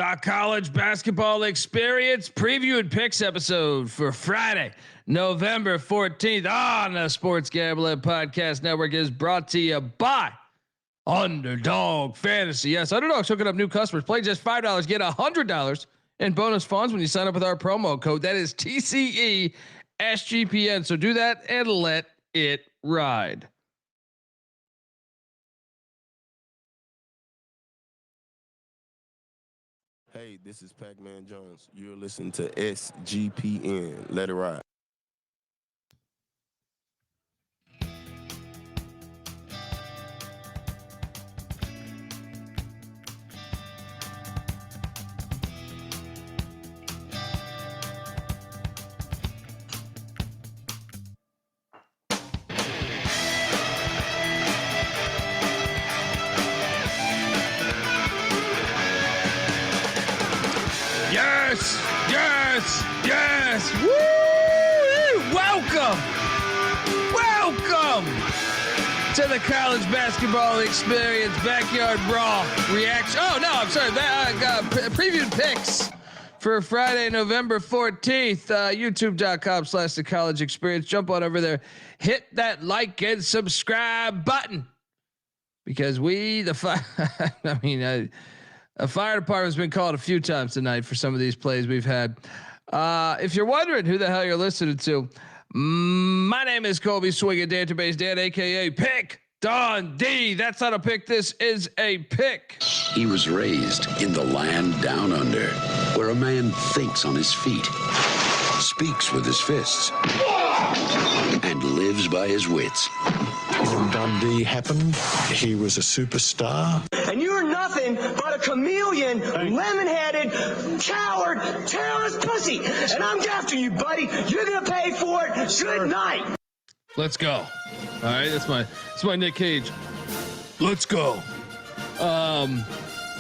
The college basketball experience preview and picks episode for Friday, November 14th on the Sports Gambling Podcast Network is brought to you by Underdog Fantasy. Yes, Underdog's hooking up new customers. Play just $5, get $100 in bonus funds when you sign up with our promo code. That is TCE SGPN. So do that and let it ride. Hey, this is Pac-Man Jones. You're listening to SGPN. Let it ride. Yes. Woo! Welcome to the college basketball experience backyard brawl reaction. Oh no, I'm sorry. Preview picks for Friday, November 14th. YouTube.com/the college experience. Jump on over there, hit that like and subscribe button because a fire department's been called a few times tonight for some of these plays we've had. If you're wondering who the hell you're listening to, my name is Colby Dant, Dan, aka Pick Don D. That's not a pick. This is a pick. He was raised in the land down under, where a man thinks on his feet, speaks with his fists, and lives by his wits. When Dundee happened, he was a superstar. And you're nothing but a chameleon, lemon-headed, coward, terrorist pussy. And I'm after you, buddy. You're gonna pay for it. Good night. Let's go. All right, that's my Nick Cage. Let's go. Look at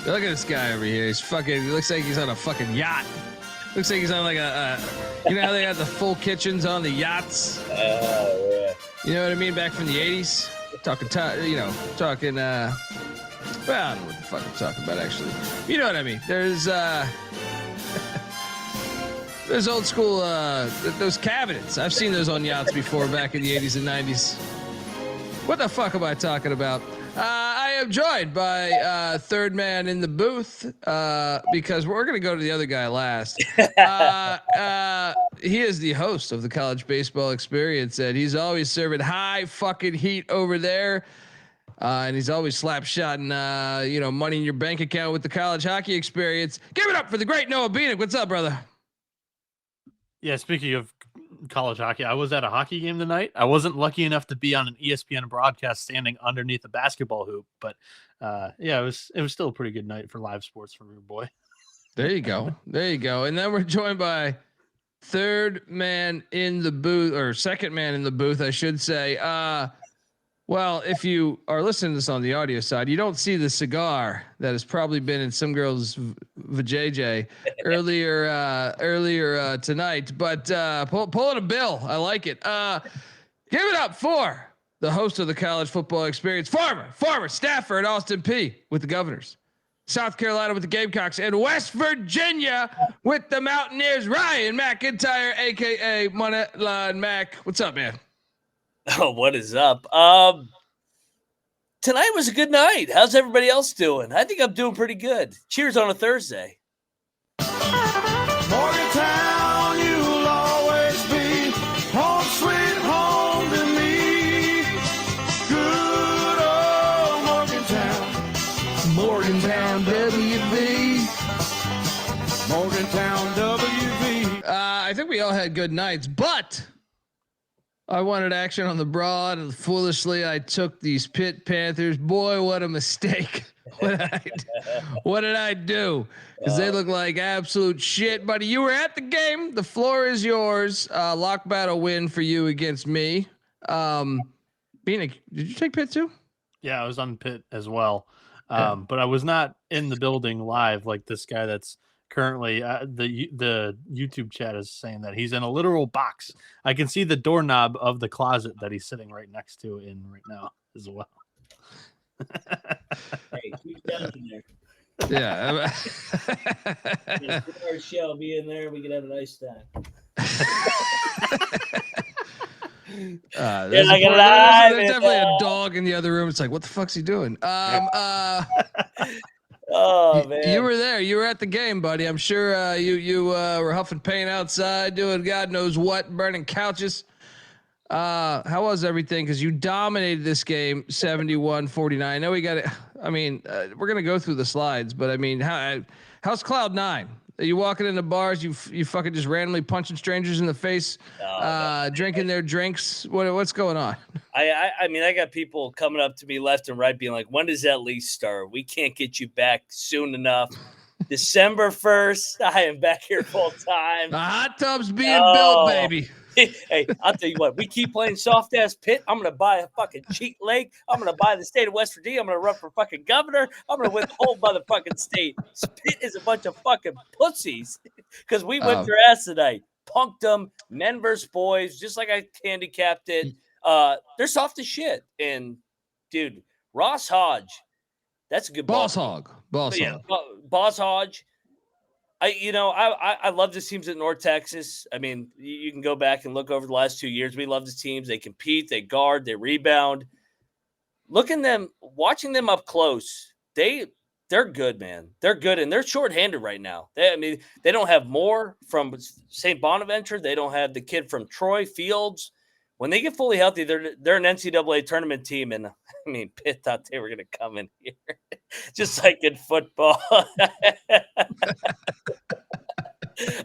this guy over here. He looks like he's on a fucking yacht. Looks like he's on like you know how they got the full kitchens on the yachts? Yeah. You know what I mean? Back from the 80s? Talking, well, I don't know what the fuck I'm talking about, actually. You know what I mean? There's old school, those cabinets. I've seen those on yachts before back in the 80s and 90s. What the fuck am I talking about? I am joined by third man in the booth because we're going to go to the other guy last. He is the host of the college baseball experience, and he's always serving high fucking heat over there. And he's always slap shotting, money in your bank account with the college hockey experience. Give it up for the great Noah Bieniek. What's up, brother? Yeah, speaking of college hockey, I was at a hockey game tonight. I wasn't lucky enough to be on an ESPN broadcast standing underneath a basketball hoop, but it was still a pretty good night for live sports from your boy. There you go. And then we're joined by third man in the booth, or second man in the booth, I should say. Well, if you are listening to this on the audio side, you don't see the cigar that has probably been in some girl's vajayjay earlier tonight. But pulling a bill, I like it. Give it up for the host of the college football experience, former staffer at Austin P with the Governors, South Carolina with the Gamecocks, and West Virginia with the Mountaineers, Ryan McIntyre, aka Moneyline Mac. What's up, man? Oh, what is up? Tonight was a good night. How's everybody else doing? I think I'm doing pretty good. Cheers on a Thursday. Morgantown, you'll always be home sweet home to me. Good old Morgantown, WV. Morgantown, WV. I think we all had good nights, but I wanted action on the broad, and foolishly I took these Pitt Panthers. Boy, what a mistake. What did I do? Because they look like absolute shit. Buddy, you were at the game. The floor is yours. Lock battle win for you against me. Bieniek, did you take Pitt too? Yeah, I was on Pitt as well. But I was not in the building live like this guy that's currently the YouTube chat is saying that he's in a literal box. I can see the doorknob of the closet that he's sitting right next to right now as well. Hey, keep that in there. Yeah. Our show be in there. We can have a nice time. There's definitely a dog in the other room. It's like, what the fuck's he doing? Oh man, you were there. You were at the game, buddy. I'm sure you were huffing paint outside, doing God knows what, burning couches. How was everything? Because you dominated this game, 71-49. I know we got it. I mean, we're gonna go through the slides, but I mean, how's Cloud 9? Are you walking into bars? You fucking just randomly punching strangers in the face, drinking their drinks. What's going on? I mean, I got people coming up to me left and right, being like, "When does that lease start? We can't get you back soon enough." December 1st, I am back here full time. The hot tub's being built, baby. Hey, I'll tell you what. We keep playing soft ass Pitt. I'm gonna buy a fucking cheat lake. I'm gonna buy the state of West Virginia. I'm gonna run for fucking governor. I'm gonna win the whole motherfucking state. Pitt is a bunch of fucking pussies because we whipped their ass tonight. Punked them, men versus boys, just like I handicapped it. They're soft as shit. And dude, Ross Hodge, that's a good Boss ball. Hog. Boss Hodge. I love the teams at North Texas. I mean, you can go back and look over the last 2 years. We love the teams. They compete, they guard, they rebound. Watching them up close, they're good, man. They're good, and they're shorthanded right now. They don't have more from St. Bonaventure. They don't have the kid from Troy Fields. When they get fully healthy, they're an NCAA tournament team, and I mean, Pitt thought they were going to come in here, just like in football.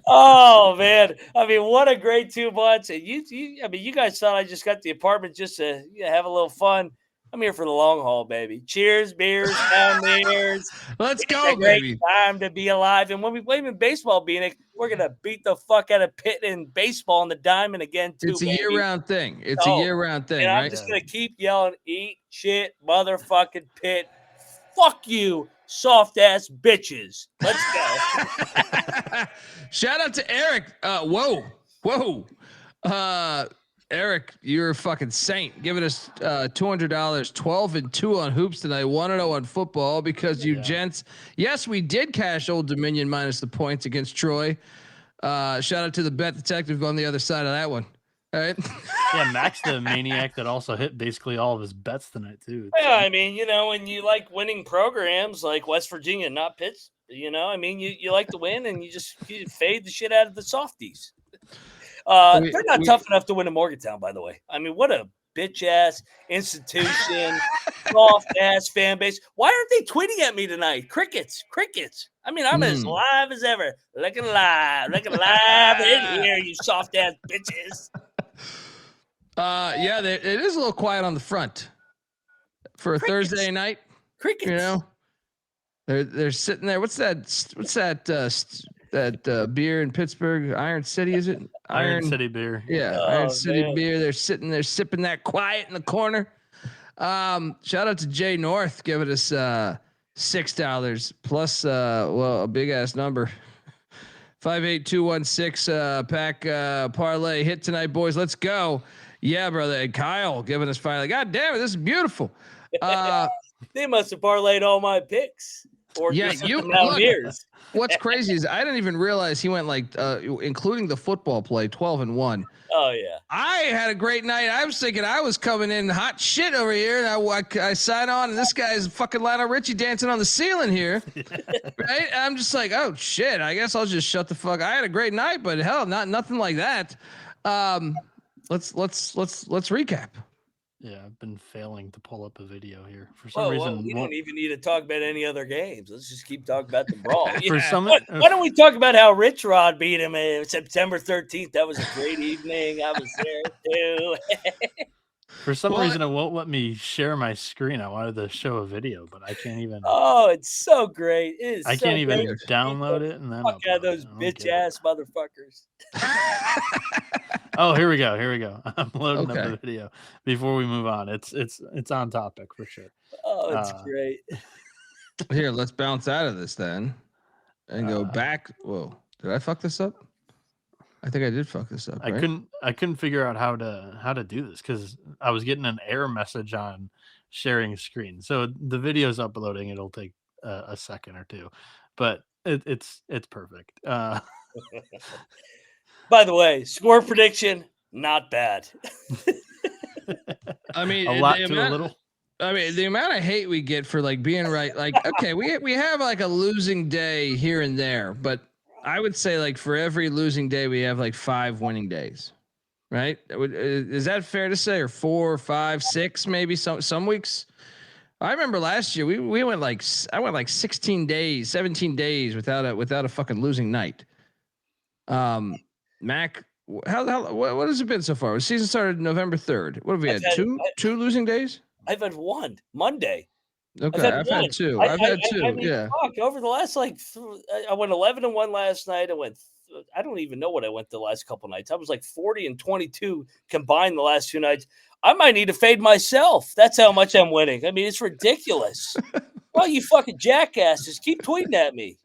Oh man! I mean, what a great 2 months! And you guys thought I just got the apartment just to have a little fun. I'm here for the long haul, baby. Cheers, beers, down beers. Let's It's go, a great baby. time to be alive. And when we play in baseball, Bieniek, we're gonna beat the fuck out of Pitt in baseball in the diamond again too. It's a baby. year-round thing. And Right? I'm just gonna keep yelling, "Eat shit, motherfucking Pitt! Fuck you, soft ass bitches! Let's go!" Shout out to Eric. Whoa. Eric, you're a fucking saint. Giving us $200, 12-2 on hoops tonight, 1-0 on football because you gents. Yes, we did cash Old Dominion minus the points against Troy. Shout out to the bet detective on the other side of that one. All right. Yeah, Max the maniac that also hit basically all of his bets tonight too. Yeah, I mean, when you like winning programs like West Virginia, not Pitts, you like to win and you fade the shit out of the softies. They're not tough enough to win in Morgantown, by the way. I mean, what a bitch ass institution, soft ass fan base. Why aren't they tweeting at me tonight? Crickets. I mean, I'm as live as ever. Looking live in here, you soft ass bitches. It is a little quiet on the front for a Thursday night. Crickets. They're sitting there. What's that? That beer in Pittsburgh, Iron City, is it? Iron City beer. Yeah, Iron City beer. They're sitting there sipping that quiet in the corner. Shout out to Jay North giving us $6 plus a big ass number. 58216 pack parlay hit tonight, boys. Let's go. Yeah, brother. And Kyle giving us finally. God damn it, this is beautiful. They must have parlayed all my picks. Or Mountaineers. What's crazy is I didn't even realize he went including the football play, 12-1. Oh yeah. I had a great night. I was thinking I was coming in hot shit over here, and I sign on, and this guy's fucking Lionel Richie dancing on the ceiling here, right? I'm just like, oh shit. I guess I'll just shut the fuck. I had a great night, but hell, nothing like that. Let's recap. Yeah, I've been failing to pull up a video here for some reason. We don't even need to talk about any other games. Let's just keep talking about the brawl. Why don't we talk about how Rich Rod beat him September 13th? That was a great evening. I was there too. For some reason, it won't let me share my screen. I wanted to show a video, but I can't even. Oh, it's so great! I can't even download it, and then fuck out those bitch ass motherfuckers. Oh, here we go. I'm loading up the video before we move on. It's on topic for sure. Oh, it's great. Here, let's bounce out of this then and go back. Whoa, did I fuck this up? I think I did fuck this up. I couldn't figure out how to do this because I was getting an error message on sharing screen. So the video's uploading. It'll take a second or two, but it's perfect. By the way, score prediction, not bad. I mean, a lot to a little. I mean, the amount of hate we get for like being right, like, okay, we have like a losing day here and there, but I would say like for every losing day, we have like 5 winning days, right? Is that fair to say? Or 4, 5, 6, maybe some weeks. I remember last year we went like, I went like 16 days, 17 days without a fucking losing night. Mac, what has it been so far? The season started November 3rd. What have we had? Two losing days? I've had one Monday. Okay, I've had 2. I've had 2. I mean, yeah. Fuck, over the last I went 11-1 last night. I don't even know what I went the last couple nights. I was like 40-22 combined the last 2 nights. I might need to fade myself. That's how much I'm winning. I mean, it's ridiculous. Well, you fucking jackasses, keep tweeting at me.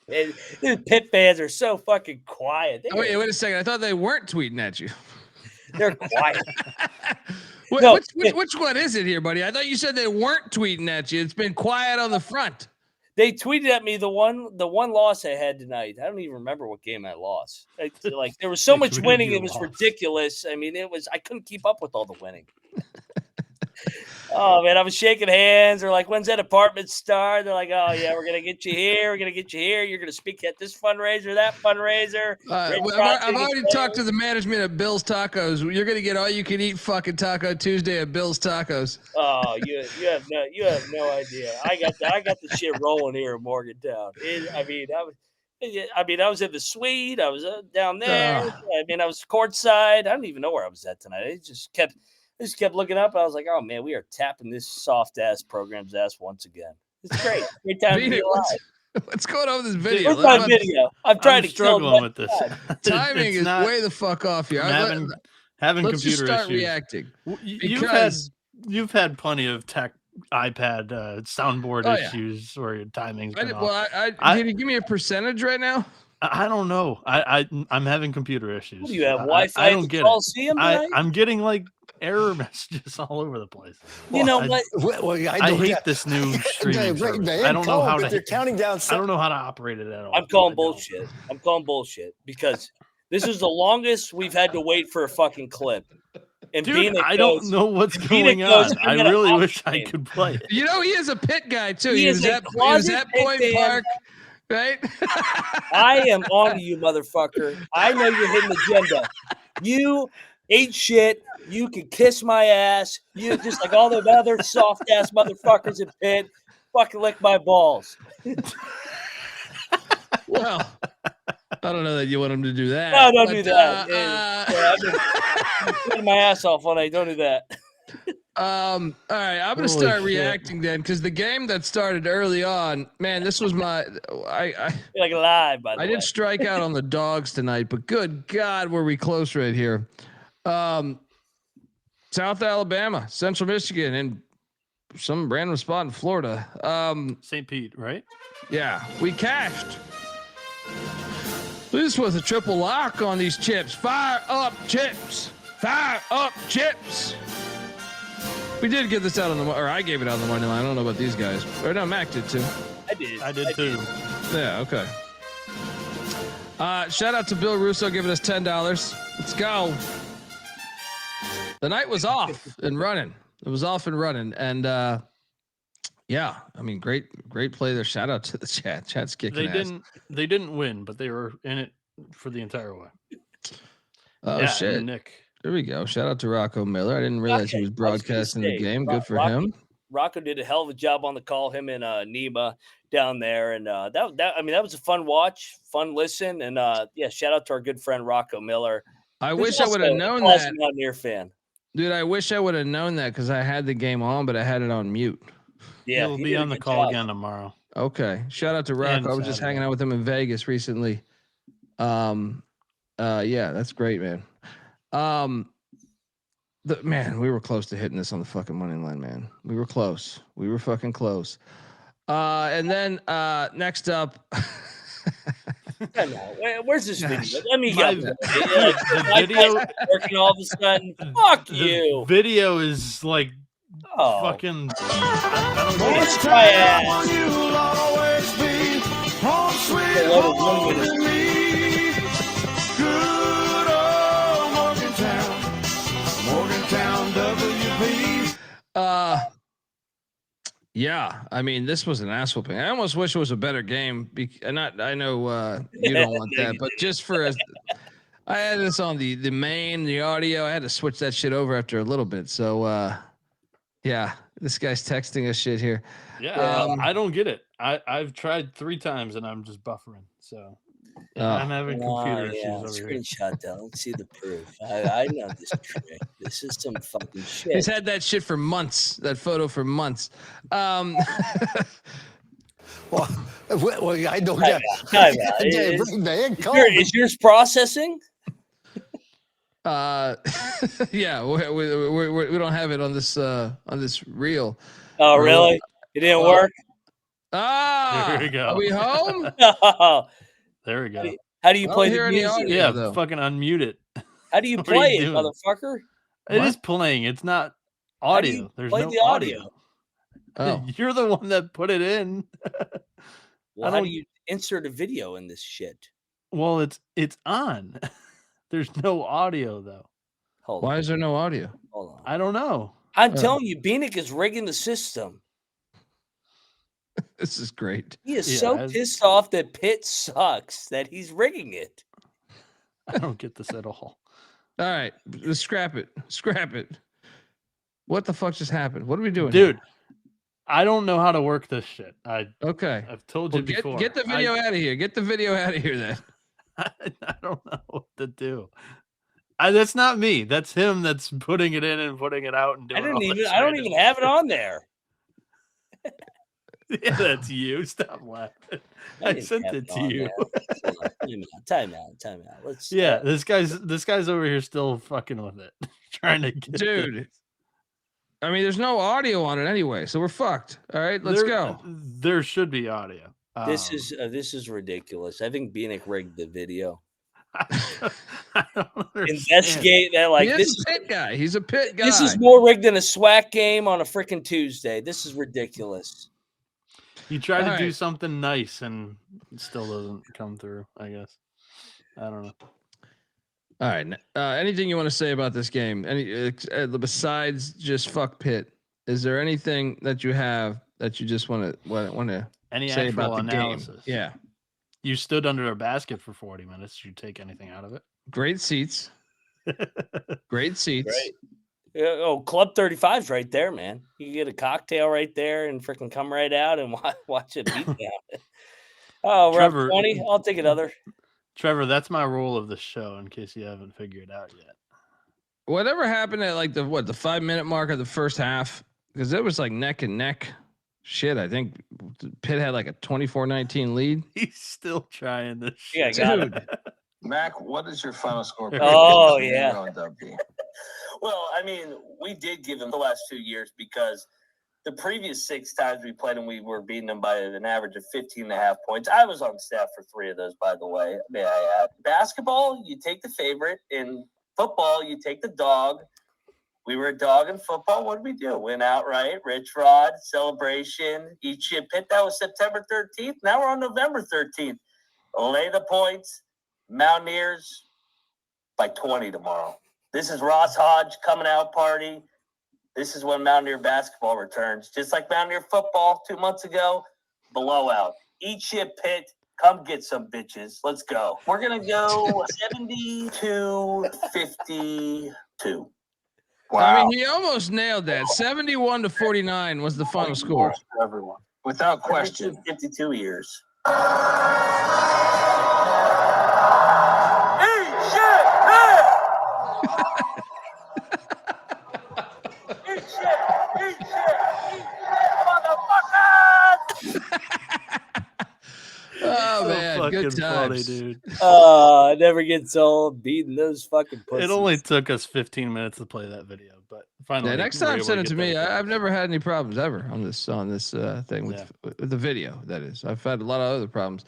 These Pitt fans are so fucking quiet. Wait a second. I thought they weren't tweeting at you. They're quiet. Which one is it here, buddy? I thought you said they weren't tweeting at you. It's been quiet on the front. They tweeted at me the one loss I had tonight. I don't even remember what game I lost. Like there was so much winning, it was ridiculous. I mean, I couldn't keep up with all the winning. Oh man, I was shaking hands. They're like, "When's that apartment start?" They're like, "Oh yeah, we're gonna get you here. We're gonna get you here. You're gonna speak at this fundraiser, that fundraiser." I've already talked to the management of Bill's Tacos. You're gonna get all you can eat fucking Taco Tuesday at Bill's Tacos. Oh, you have no idea. I got the shit rolling here in Morgantown. I was in the suite. I was down there. I was courtside. I don't even know where I was at tonight. I just kept looking up. I was like, oh man, we are tapping this soft ass program's ass once again. It's great. Great time to be alive. What's going on with this video? Where's my video? I'm trying to struggle with this. Timing is way the fuck off here. Having let's computer just start issues. reacting. You've had plenty of tech iPad soundboard issues where your timing's been off. Can you give me a percentage right now? I don't know. I'm having computer issues. What do you have? Wi-Fi? I don't get it. Right? I'm getting like error messages all over the place. You know what? I hate this new streaming service. I don't know how to. They're counting down. I don't know how to operate it at all. I'm calling bullshit because this is the longest we've had to wait for a fucking clip. And dude, I don't know what's going on. I really wish I could play it. You know, he is a Pitt guy too. He was at Point Park, right? I am on you, motherfucker. I know you're hitting the agenda. You ate shit. You can kiss my ass. You just like all the other soft ass motherfuckers in Pitt. Fucking lick my balls. Well, I don't know that you want him to do that. No, don't do that. I'm putting my ass off all night. Don't do that. All right, I'm gonna start reacting then, because the game that started early on, man, this was my like live. By the way, I did strike out on the dogs tonight, but good God, were we close right here? South Alabama, Central Michigan, and some random spot in Florida. St. Pete, right? Yeah, we cashed. This was a triple lock on these chips. Fire up chips. Fire up chips. We did get this out on or I gave it out on the money line. I don't know about these guys. Or no, Mac did too. I did too. Yeah, okay. Shout out to Bill Russo giving us $10. Let's go. The night was off and running. It was off and running. And yeah, I mean, great play there. Shout out to the chat. Chat's kicking ass. They didn't win, but they were in it for the entire way. Oh yeah, shit. Nick. There we go. Shout out to Rocco Miller. I didn't realize he was broadcasting the game. Good for him. Rocco did a hell of a job on the call. Him and Nima down there, and that was a fun watch, fun listen, and yeah, shout out to our good friend Rocco Miller. I wish I would have known that. Mountaineer fan, dude. I wish I would have known that because I had the game on, but I had it on mute. Yeah, he'll be on the call again tomorrow. Okay. Shout out to Rocco. I was just hanging out with him in Vegas recently. Yeah, that's great, man. Man, we were close to hitting this on the fucking money line, man. We were close. We were fucking close. And then next up. Where's this video? Let me get the video working all of a sudden. Fuck you. Video is like Oh, fucking. I don't kiss get my it. ass. You'll always be home sweet Hello to home one to me. Good old Morgantown, WB. Yeah, I mean, this was an ass whooping. I almost wish it was a better game. I know you don't want that, but just for I had this on the audio. I had to switch that shit over after a little bit. So yeah, this guy's texting us shit here. Yeah, I don't get it. I've tried 3 times and I'm just buffering. So I'm having computer issues over here. Screenshot that. Let's see the proof. I know this trick. This is some fucking shit. He's had that shit for months. That photo for months. Well, I don't Time get. out. Is Is yours processing? Yeah, we don't have it on this reel. Oh, really? It didn't work? There we go. Are we home? There we go. How do you I play don't the hear any music? audio. Yeah, though. fucking unmute it. How do you What are you play it, doing? motherfucker? It What? is playing. It's not How do audio. you There's play no the audio? Oh, You're the one that put it in. Well, I how do don't- you insert a video in this shit? Well, it's on. There's no audio though. Hold why on. is there no audio? Hold on. I don't know. I'm telling you, Bieniek is rigging the system. This is great. He is Yeah, so pissed off that Pitt sucks that he's rigging it. I don't get this at all. All right, let's scrap it. Scrap it. What the fuck just happened? What are we doing, Dude, I don't know how to work this shit. Okay, I've told well, you before. get the video out of here. Get the video out of here. Then I don't know what to do. That's not me. That's him. That's putting it in and putting it out and doing. I don't random even have it on there. shit. Yeah, that's you. Stop laughing. I didn't sent have it to on you. there. Time out. Let's. Yeah, this guy's over here still fucking with it, trying to get dude. this. I mean, there's no audio on it anyway, so we're fucked. All right, let's go. There should be audio. This is ridiculous. I think Bieniek rigged the video. I don't understand. Investigate that. Like He this is a pit guy. He's a pit guy. This is more rigged than a SWAC game on a freaking Tuesday. This is ridiculous. You try to do right. something nice and it still doesn't come through, I guess. I don't know. All right. Anything you want to say about this game? Besides just fuck Pitt? Is there anything that you have that you just want to Any say actual about the analysis? game? Yeah. You stood under a basket for 40 minutes. Did you take anything out of it? Great seats. Great seats. Great. Oh, Club 35's right there, man. You can get a cocktail right there and freaking come right out and watch it beat down. Oh, we're Trevor, up 20. I'll take another. Trevor, that's my rule of the show in case you haven't figured it out yet. Whatever happened at like the 5-minute mark of the first half? Because it was like neck and neck. Shit, I think Pitt had like a 24-19 lead. He's still trying this Yeah, I shit. got Dude. it. Mac, what is your final score? Oh, yeah. Well, I mean, we did give them the last 2 years because the previous 6 times we played them, we were beating them by an average of 15.5 points. I was on staff for 3 of those, by the way. May I add? Basketball, you take the favorite. In football, you take the dog. We were a dog in football. What did we do? Win outright. Rich Rod, celebration. Eat shit Pitt. That was September 13th. Now we're on November 13th. Lay the points. Mountaineers by 20 tomorrow. This is Ross Hodge coming out party. This is when Mountaineer basketball returns. Just like Mountaineer football 2 months ago, blowout. Eat shit Pitt. Come get some bitches. Let's go. We're going to go 72-52. Wow. I mean, he almost nailed that. 71-49 was the final score. For everyone. Without question. 52 years. Oh So man, fucking good funny, times. dude. It never gets old beating those fucking pussies. It only took us 15 minutes to play that video, but finally. Yeah, next we were time able send it get to me. that I've across. never had any problems ever on this thing with the video. That is, I've had a lot of other problems.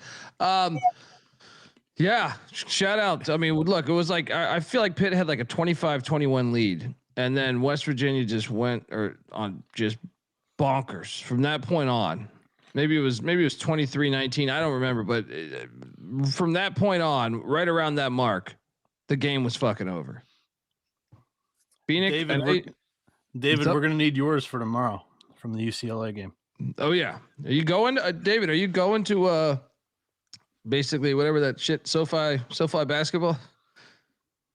Yeah, shout out. I mean, look, it was like I feel like Pitt had like a 25-21 lead, and then West Virginia just went on just bonkers from that point on. Maybe it was 23-19. I don't remember, but from that point on, right around that mark, the game was fucking over. David, we're gonna need yours for tomorrow from the UCLA game. Oh yeah, are you going, David? Are you going to basically whatever that shit SoFi basketball,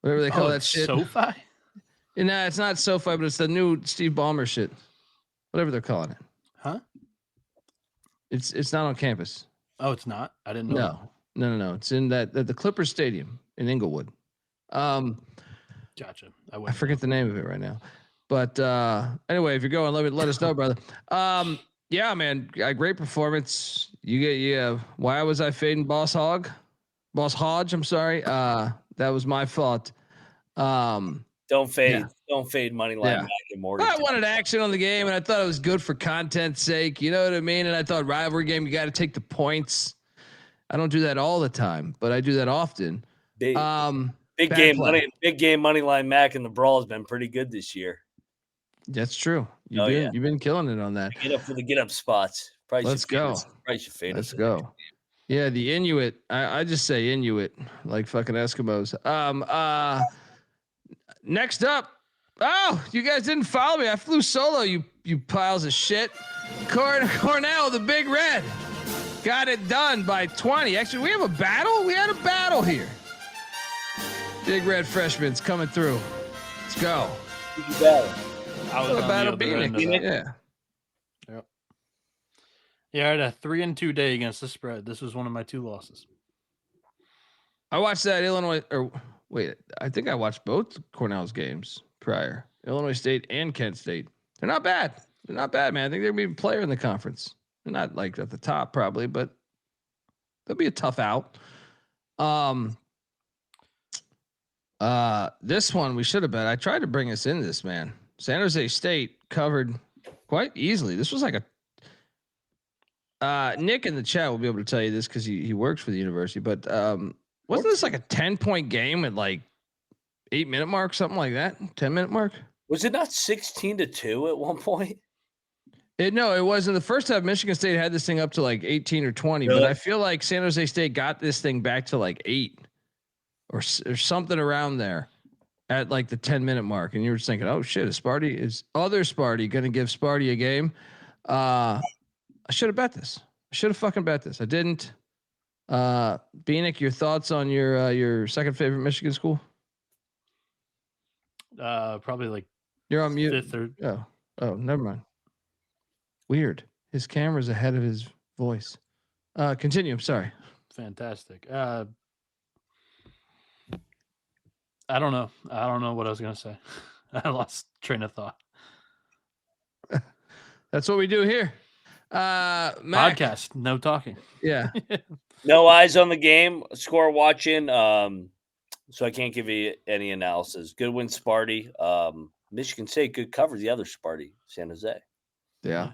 whatever they call that shit? SoFi? Nah, it's not SoFi, but it's the new Steve Ballmer shit, whatever they're calling it. Huh? It's not on campus. Oh, it's not. I didn't know. No. It's in the Clippers Stadium in Inglewood. Gotcha. I forget the name of it right now, but anyway, if you're going, let us know, brother. Yeah, man, great performance. Why was I fading Boss Hodge? I'm sorry. That was my fault. Don't fade money line back in Morgantown. I wanted action on the game, and I thought it was good for content's sake. You know what I mean? And I thought rivalry game, you got to take the points. I don't do that all the time, but I do that often. Big game money line Mac in the brawl has been pretty good this year. That's true. You've been killing it on that. Get up for the get up spots. Let's go. Let's go. Yeah, the Inuit. I just say Inuit like fucking Eskimos. Next up. Oh, you guys didn't follow me. I flew solo. You piles of shit. Cornell, the Big Red, got it done by 20. Actually, we have a battle. We had a battle here. Big Red freshman's coming through. Let's go. I was on battle the other end of that. Yeah. Yep. Yeah, I had a 3-2 day against the spread. This was one of my 2 losses. I watched that I think I watched both Cornell's games prior. Illinois State and Kent State. They're not bad. Man. I think they'll be a player in the conference. They're not like at the top probably, but they'll be a tough out. This one we should have bet. I tried to bring us into this, man. San Jose State covered quite easily. This was like Nick in the chat will be able to tell you this because he works for the university, but wasn't this like a 10-point game at like 8-minute mark, something like that? 10-minute mark? Was it not 16-2 at one point? No, it wasn't. The first half, Michigan State had this thing up to like 18 or 20, really? But I feel like San Jose State got this thing back to like 8 or something around there at like the 10-minute mark. And you were just thinking, oh shit, is other Sparty going to give Sparty a game? I should have bet this. I should have fucking bet this. I didn't. Bieniek, your thoughts on your second favorite Michigan school? Probably like you're on mute. 5th or oh, never mind. Weird. His camera's ahead of his voice. Continue. I'm sorry. Fantastic. I don't know. I don't know what I was gonna say. I lost train of thought. That's what we do here. Mac. Podcast, no talking. Yeah. No eyes on the game. Score watching. So I can't give you any analysis. Good win, Sparty. Michigan State good cover the other Sparty, San Jose. Yeah.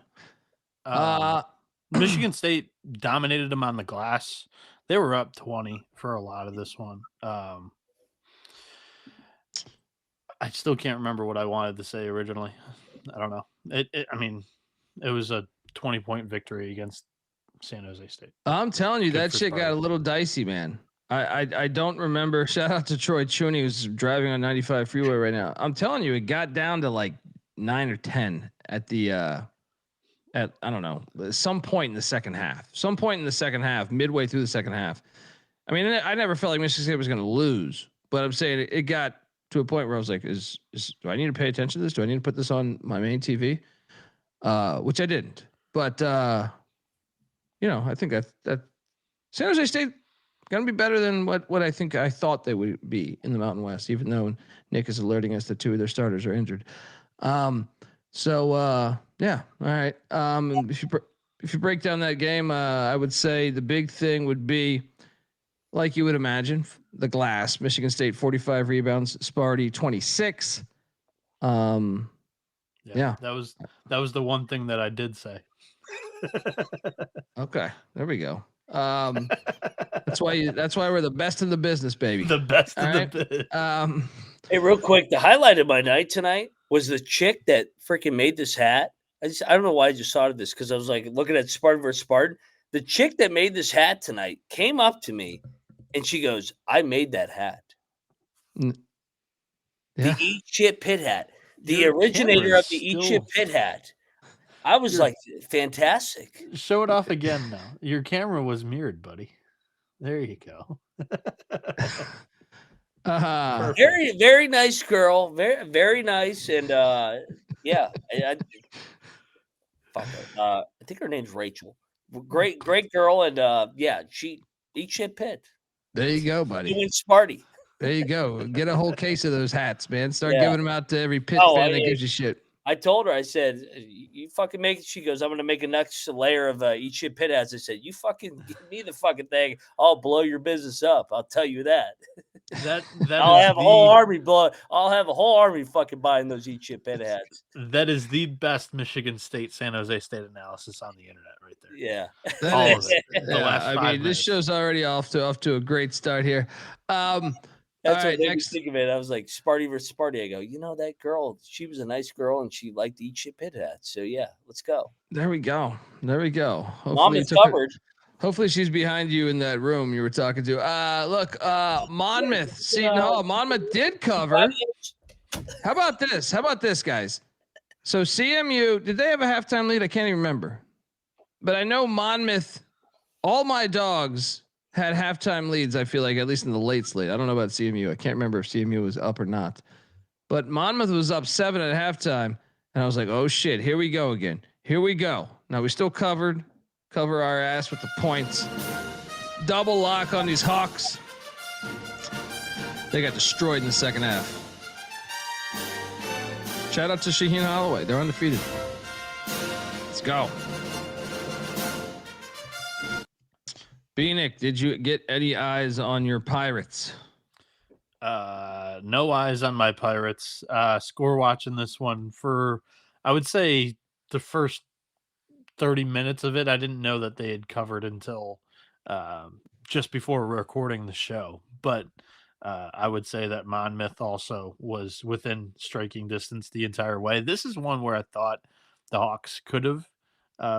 Michigan State dominated them on the glass. They were up 20 for a lot of this one. I still can't remember what I wanted to say originally. I don't know. It was a 20-point victory against San Jose State. I'm telling you, that shit got a little dicey, man. I don't remember. Shout out to Troy Chooney, who's driving on 95 freeway right now. I'm telling you, it got down to like 9 or 10 at the I don't know, some point in the second half. Midway through the second half. I mean, I never felt like Michigan State was going to lose, but I'm saying it got to a point where I was like, "Is do I need to pay attention to this? Do I need to put this on my main TV?" Which I didn't. But I think that San Jose State going to be better than what I think I thought they would be in the Mountain West, even though Nick is alerting us that 2 of their starters are injured. Yeah. All right. If you break down that game, I would say the big thing would be, like you would imagine, the glass. Michigan State 45 rebounds, Sparty 26. Yeah. That was the one thing that I did say. Okay, there we go. That's why we're the best in the business, baby. The best in the business. Hey, real quick, the highlight of my night tonight, was the chick that freaking made this hat. I don't know why I just thought of this because I was like looking at Spartan versus Spartan. The chick that made this hat tonight came up to me and she goes, "I made that hat." Yeah. The Eat Shit Pit hat. The Your originator camera of the is Eat still- Shit Pit hat. I was Your- like, fantastic. Show it off again now. Your camera was mirrored, buddy. There you go. Perfect. Very, very nice girl. Very, very nice. And yeah, fuck her. I think her name's Rachel. Great girl. And yeah, she Eat Shit Pit. There you go, buddy. Doing Sparty. There you go. Get a whole case of those hats, man. Start Yeah. giving them out to every Pitt Oh, fan that gives you shit. I told her, I said, you fucking make it. She goes, I'm going to make a next layer of Eat Shit Pit hats. I said, you fucking give me the fucking thing. I'll blow your business up. I'll tell you that. I'll have a whole army I'll have a whole army fucking buying those Eat Shit Pit hats. That is the best Michigan State, San Jose State analysis on the internet right there. Yeah. All of it. The Yeah, last I 5 mean, minutes. this show's already off to a great start here. That's All what right, made me next. think of it. I was like, Sparty versus Sparty. I go, you know, that girl, she was a nice girl and she liked to eat shit pit hats. So yeah, let's go. There we go. There we go. Mom Hopefully, is it took her- covered. hopefully she's behind you in that room you were talking to. Look, Monmouth, Seton Hall. Monmouth did cover. How about this, guys? So CMU, did they have a halftime lead? I can't even remember. But I know Monmouth, all my dogs had halftime leads, I feel like, at least in the late slate. I don't know about CMU. I can't remember if CMU was up or not. But Monmouth was up 7 at halftime. And I was like, oh shit, here we go again. Here we go. Now we still cover our ass with the points. Double lock on these Hawks. They got destroyed in the second half. Shout out to Shaheen Holloway. They're undefeated. Let's go. Bieniek, did you get any eyes on your Pirates? No eyes on my Pirates. Score watching this one for, I would say, the first 30 minutes of it. I didn't know that they had covered until just before recording the show. But I would say that Monmouth also was within striking distance the entire way. This is one where I thought the Hawks could have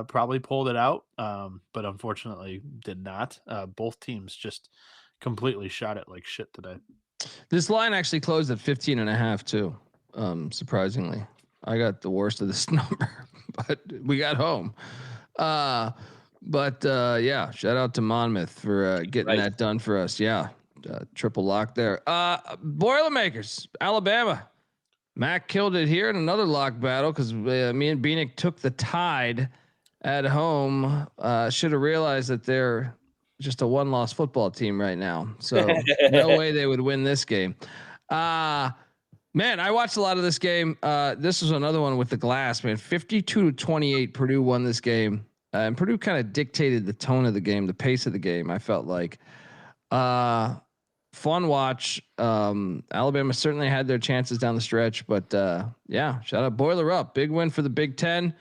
probably pulled it out, but unfortunately did not. Both teams just completely shot it like shit today. This line actually closed at 15.5 too. Surprisingly, I got the worst of this number, but we got home. Yeah, shout out to Monmouth for getting that done for us. Yeah. Triple lock there. Boilermakers, Alabama. Mac killed it here in another lock battle because me and Bieniek took the Tide at home. Should have realized that they're just a one-loss football team right now. So no way they would win this game. Man, I watched a lot of this game. This was another one with the glass, man. 52-28, Purdue won this game. And Purdue kind of dictated the tone of the game, the pace of the game, I felt like. Fun watch. Alabama certainly had their chances down the stretch, but yeah, shout out Boiler Up. Big win for the Big Ten.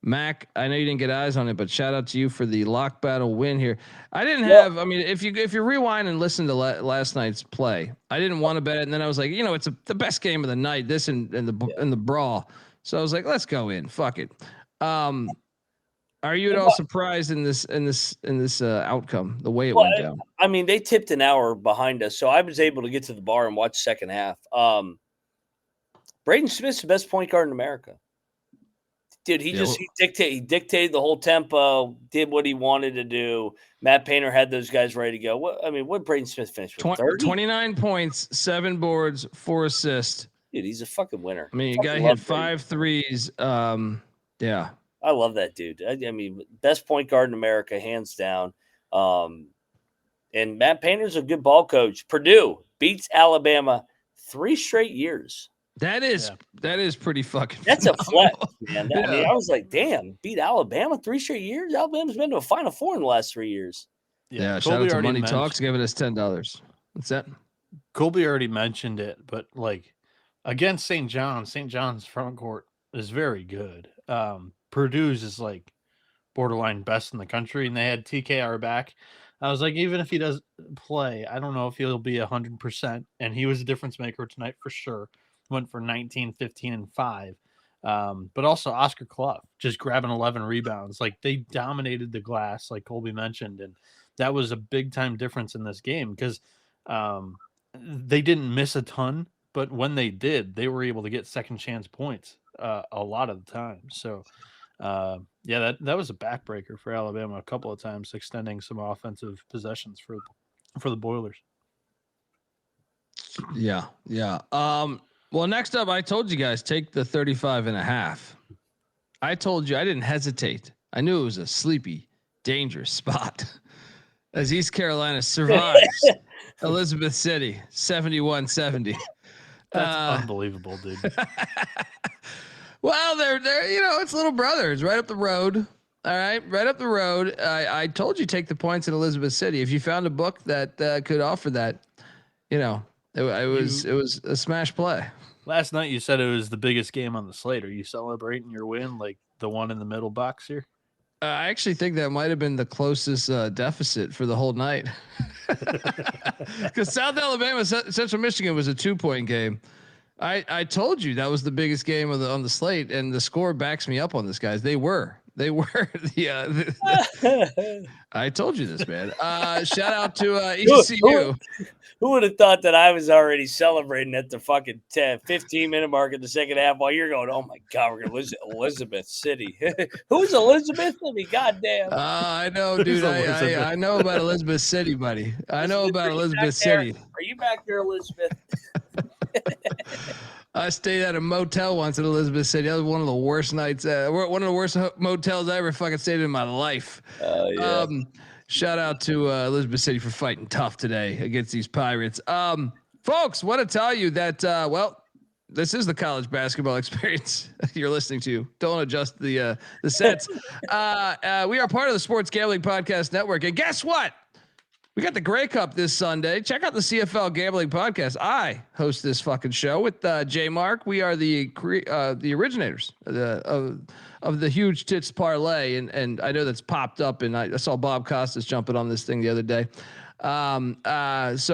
Mac, I know you didn't get eyes on it, but shout out to you for the lock battle win here. I didn't have, I mean, if you rewind and listen to last night's play, I didn't want to bet it. And then I was like, it's the best game of the night, this and the brawl. So I was like, let's go in, fuck it. Are you at all surprised in this outcome, the way it went down? I mean, they tipped an hour behind us, so I was able to get to the bar and watch second half. Braden Smith's the best point guard in America. Dude, he dictated the whole tempo, did what he wanted to do. Matt Painter had those guys ready to go. What Braden Smith finished with? 29 points, 7 boards, 4 assists. Dude, he's a fucking winner. I mean, the guy hit 5 threes. Yeah. I love that dude. I mean, best point guard in America, hands down. And Matt Painter's a good ball coach. Purdue beats Alabama 3 straight years. That is pretty fucking. That's phenomenal. a flex, man. I mean, I was like, damn, beat Alabama 3 straight years. Alabama's been to a Final Four in the last 3 years. Yeah, shout out to Money Talks, giving us $10. What's that? Colby already mentioned it, but like against St. John's front court is very good. Purdue's is like borderline best in the country, and they had TKR back. I was like, even if he does play, I don't know if he'll be 100%, and he was a difference maker tonight for sure. went for 19, 15, and 5. But also Oscar Clough just grabbing 11 rebounds. Like, they dominated the glass, like Colby mentioned, and that was a big time difference in this game because they didn't miss a ton, but when they did, they were able to get second chance points a lot of the time. So yeah, that was a backbreaker for Alabama a couple of times, extending some offensive possessions for the Boilers. Yeah. Well, next up, I told you guys take the 35.5. I told you I didn't hesitate. I knew it was a sleepy, dangerous spot as East Carolina survives Elizabeth City 71-70. That's unbelievable, dude. Well, they're it's little brothers right up the road. All right, right up the road. I told you take the points in Elizabeth City. If you found a book that could offer that, it was a smash play. Last night you said it was the biggest game on the slate. Are you celebrating your win like the one in the middle box here? I actually think that might have been the closest deficit for the whole night. Because South Alabama, Central Michigan was a 2-point game. I told you that was the biggest game on the slate, and the score backs me up on this, guys. They were I told you this, man. Shout out to ECU. Who would have thought that I was already celebrating at the fucking 15-minute mark in the second half while you're going, oh my God, we're going to lose Elizabeth City. Who's Elizabeth? I mean, goddamn. I know, dude. I know about Elizabeth City, buddy. I know about Elizabeth City. Are you back there, Elizabeth? I stayed at a motel once in Elizabeth City. That was one of the worst nights. One of the worst motels I ever fucking stayed in my life. Yeah. Shout out to Elizabeth City for fighting tough today against these Pirates. Folks, want to tell you that, this is the college basketball experience you're listening to. Don't adjust the sets. We are part of the Sports Gambling Podcast Network. And guess what? We got the Grey Cup this Sunday. Check out the CFL Gambling Podcast. I host this fucking show with J Mark. We are the originators of the huge tits parlay, and I know that's popped up. And I saw Bob Costas jumping on this thing the other day. So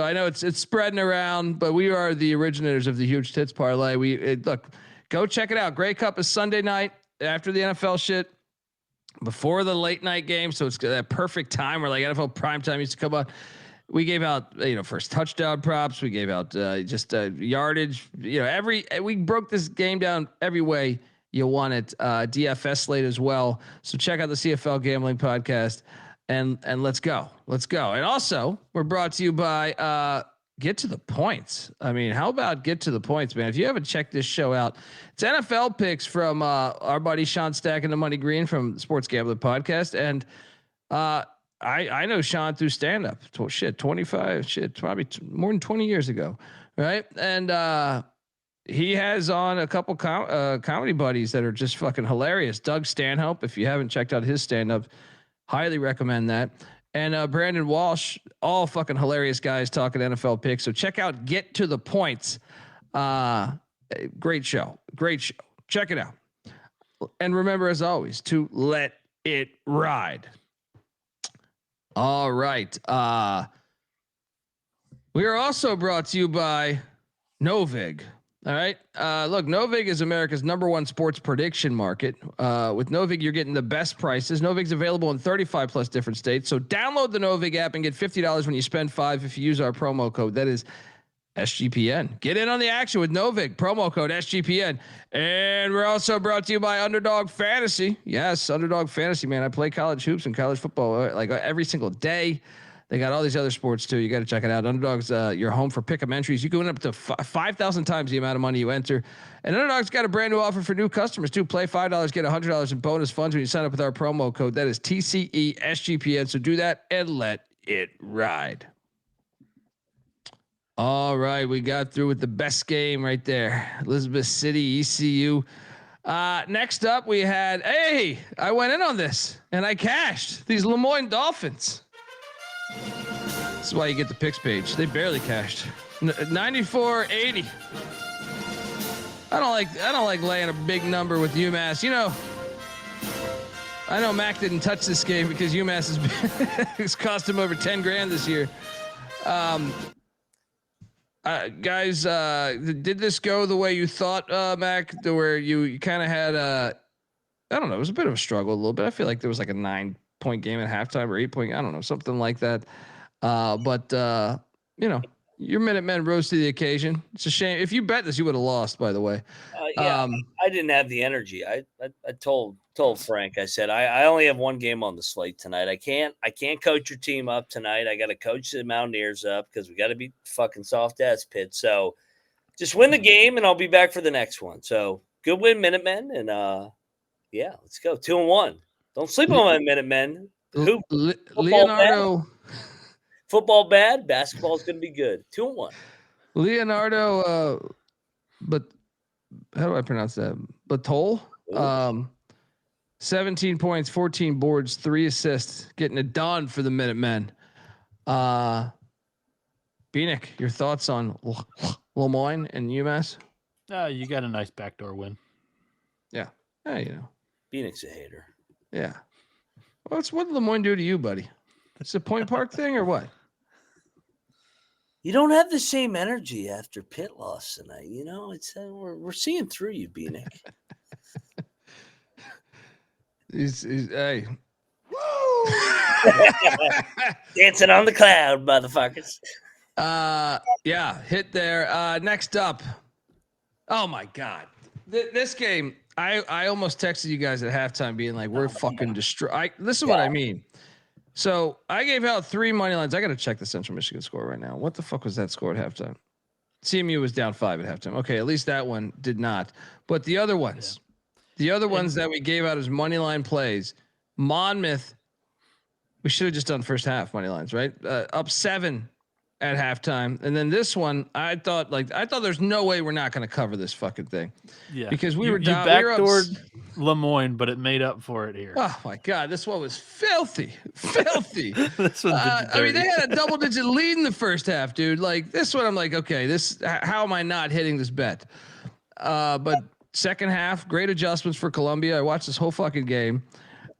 I know it's spreading around, but we are the originators of the huge tits parlay. Look, go check it out. Grey Cup is Sunday night after the NFL shit, before the late night game. So it's that perfect time where like NFL primetime used to come on. We gave out, first touchdown props. We gave out yardage, we broke this game down every way you want it. DFS slate as well. So check out the CFL Gambling Podcast and let's go. And also we're brought to you by, Get to the Points. I mean, how about Get to the Points, man? If you haven't checked this show out, it's NFL picks from our buddy Sean Stack and the Money Green from Sports Gambling Podcast. And I know Sean through stand-up. Probably more than 20 years ago, right? And he has on a couple comedy buddies that are just fucking hilarious. Doug Stanhope, if you haven't checked out his stand-up, highly recommend that. And Brandon Walsh, all fucking hilarious guys talking NFL picks. So check out Get to the Points. Great show. Check it out. And remember, as always, to let it ride. All right. We are also brought to you by Novig. All right. Look, Novig is America's #1 sports prediction market. With Novig, you're getting the best prices. Novig's available in 35 plus different states. So download the Novig app and get $50 when you spend $5 if you use our promo code. That is SGPN. Get in on the action with Novig, promo code SGPN. And we're also brought to you by Underdog Fantasy. Yes, Underdog Fantasy, man. I play college hoops and college football like every single day. They got all these other sports too. You got to check it out. Underdog's your home for pick'em entries. You can win up to 5,000 times the amount of money you enter. And Underdog's got a brand new offer for new customers too. Play $5, get $100 in bonus funds when you sign up with our promo code. That is TCE SGPN. So do that and let it ride. All right, we got through with the best game right there. Elizabeth City, ECU. Next up, we had. I went in on this and I cashed these Lemoyne Dolphins. This is why you get the picks page. They barely cashed. 94-80. I don't like laying a big number with UMass. I know Mac didn't touch this game because UMass has it's cost him over $10,000 this year. Guys, did this go the way you thought, Mac? Where you kind of had I don't know, it was a bit of a struggle a little bit. I feel like there was like a 9-point game at halftime or 8-point, I don't know, something like that. But you know, your Minutemen rose to the occasion. It's a shame. If you bet this, you would have lost, by the way. I didn't have the energy. I told Frank, I said, I only have one game on the slate tonight. I can't coach your team up tonight. I got to coach the Mountaineers up because we got to beat fucking soft ass Pitt. So just win the game and I'll be back for the next one. So good win, Minutemen. And yeah, let's go 2-1. Don't sleep on my Minutemen. Leonardo. Football bad. Basketball is going to be good. 2-1. Leonardo, but how do I pronounce that? Batol. 17 points, 14 boards, 3 assists, getting it done for the Minutemen. Bieniek, your thoughts on Lemoyne and UMass? You got a nice backdoor win. Yeah. Yeah, you know. Bieniek's a hater. Yeah. What did Lemoyne do to you, buddy? It's a Point Park thing or what? You don't have the same energy after Pitt loss tonight. You know, it's we're seeing through you, Bieniek. He's hey. Dancing on the cloud, motherfuckers. Yeah, hit there. Next up. Oh my God. This game, I almost texted you guys at halftime being like, we're fucking destroyed. This is what I mean. So I gave out 3 money lines. I got to check the Central Michigan score right now. What the fuck was that score at halftime? CMU was down 5 at halftime. Okay, at least that one did not. But the other ones, that we gave out as money line plays, Monmouth, we should have just done first half money lines, right? Up 7 at halftime. And then this one, I thought there's no way we're not going to cover this fucking thing. Yeah. Because we were down. You backdoored Lemoyne, but it made up for it here. Oh my God. This one was filthy. This one I mean, they had a double-digit lead in the first half, dude. Like this one, I'm like, okay, how am I not hitting this bet? But second half, great adjustments for Columbia. I watched this whole fucking game.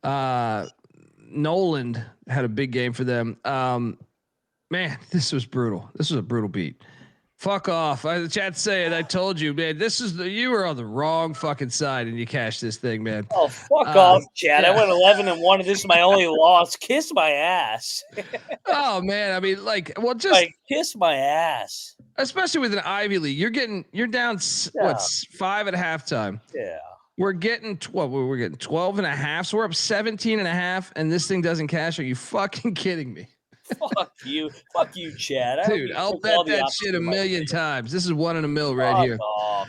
Noland had a big game for them. Man, this was brutal. This was a brutal beat. Fuck off. The chat saying, I told you, man, you were on the wrong fucking side and you cashed this thing, man. Oh, fuck off, Chad. Yeah. I went 11-1 and this is my only loss. Kiss my ass. Oh man. I mean, kiss my ass. Especially with an Ivy League, you're down 5 at halftime. Yeah. We're getting 12. We're getting 12.5. So we're up 17.5 and this thing doesn't cash. Are you fucking kidding me? Fuck you, Chad. Dude, I'll bet that shit a million times. This is 1 in a mil right here. Off.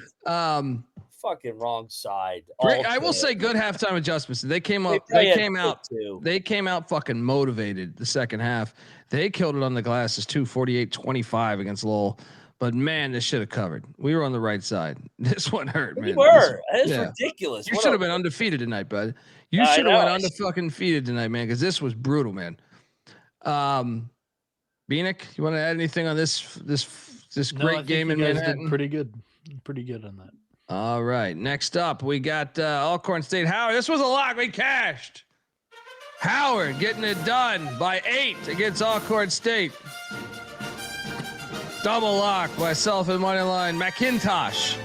Fucking wrong side. I will say good halftime adjustments. They came out fucking motivated the second half. They killed it on the glasses too, 48-25 against Lowell. But man, this should have covered. We were on the right side. This one hurt, man. We were. It's ridiculous. You should have been undefeated tonight, bud. You should have went undefeated tonight, man, because this was brutal, man. Bieniek, you want to add anything on this great game in Manhattan? Pretty good on that. All right, next up we got Alcorn State. Howard, this was a lock. We cashed. Howard getting it done by 8 against Alcorn State. Double lock, myself and money line McIntyre.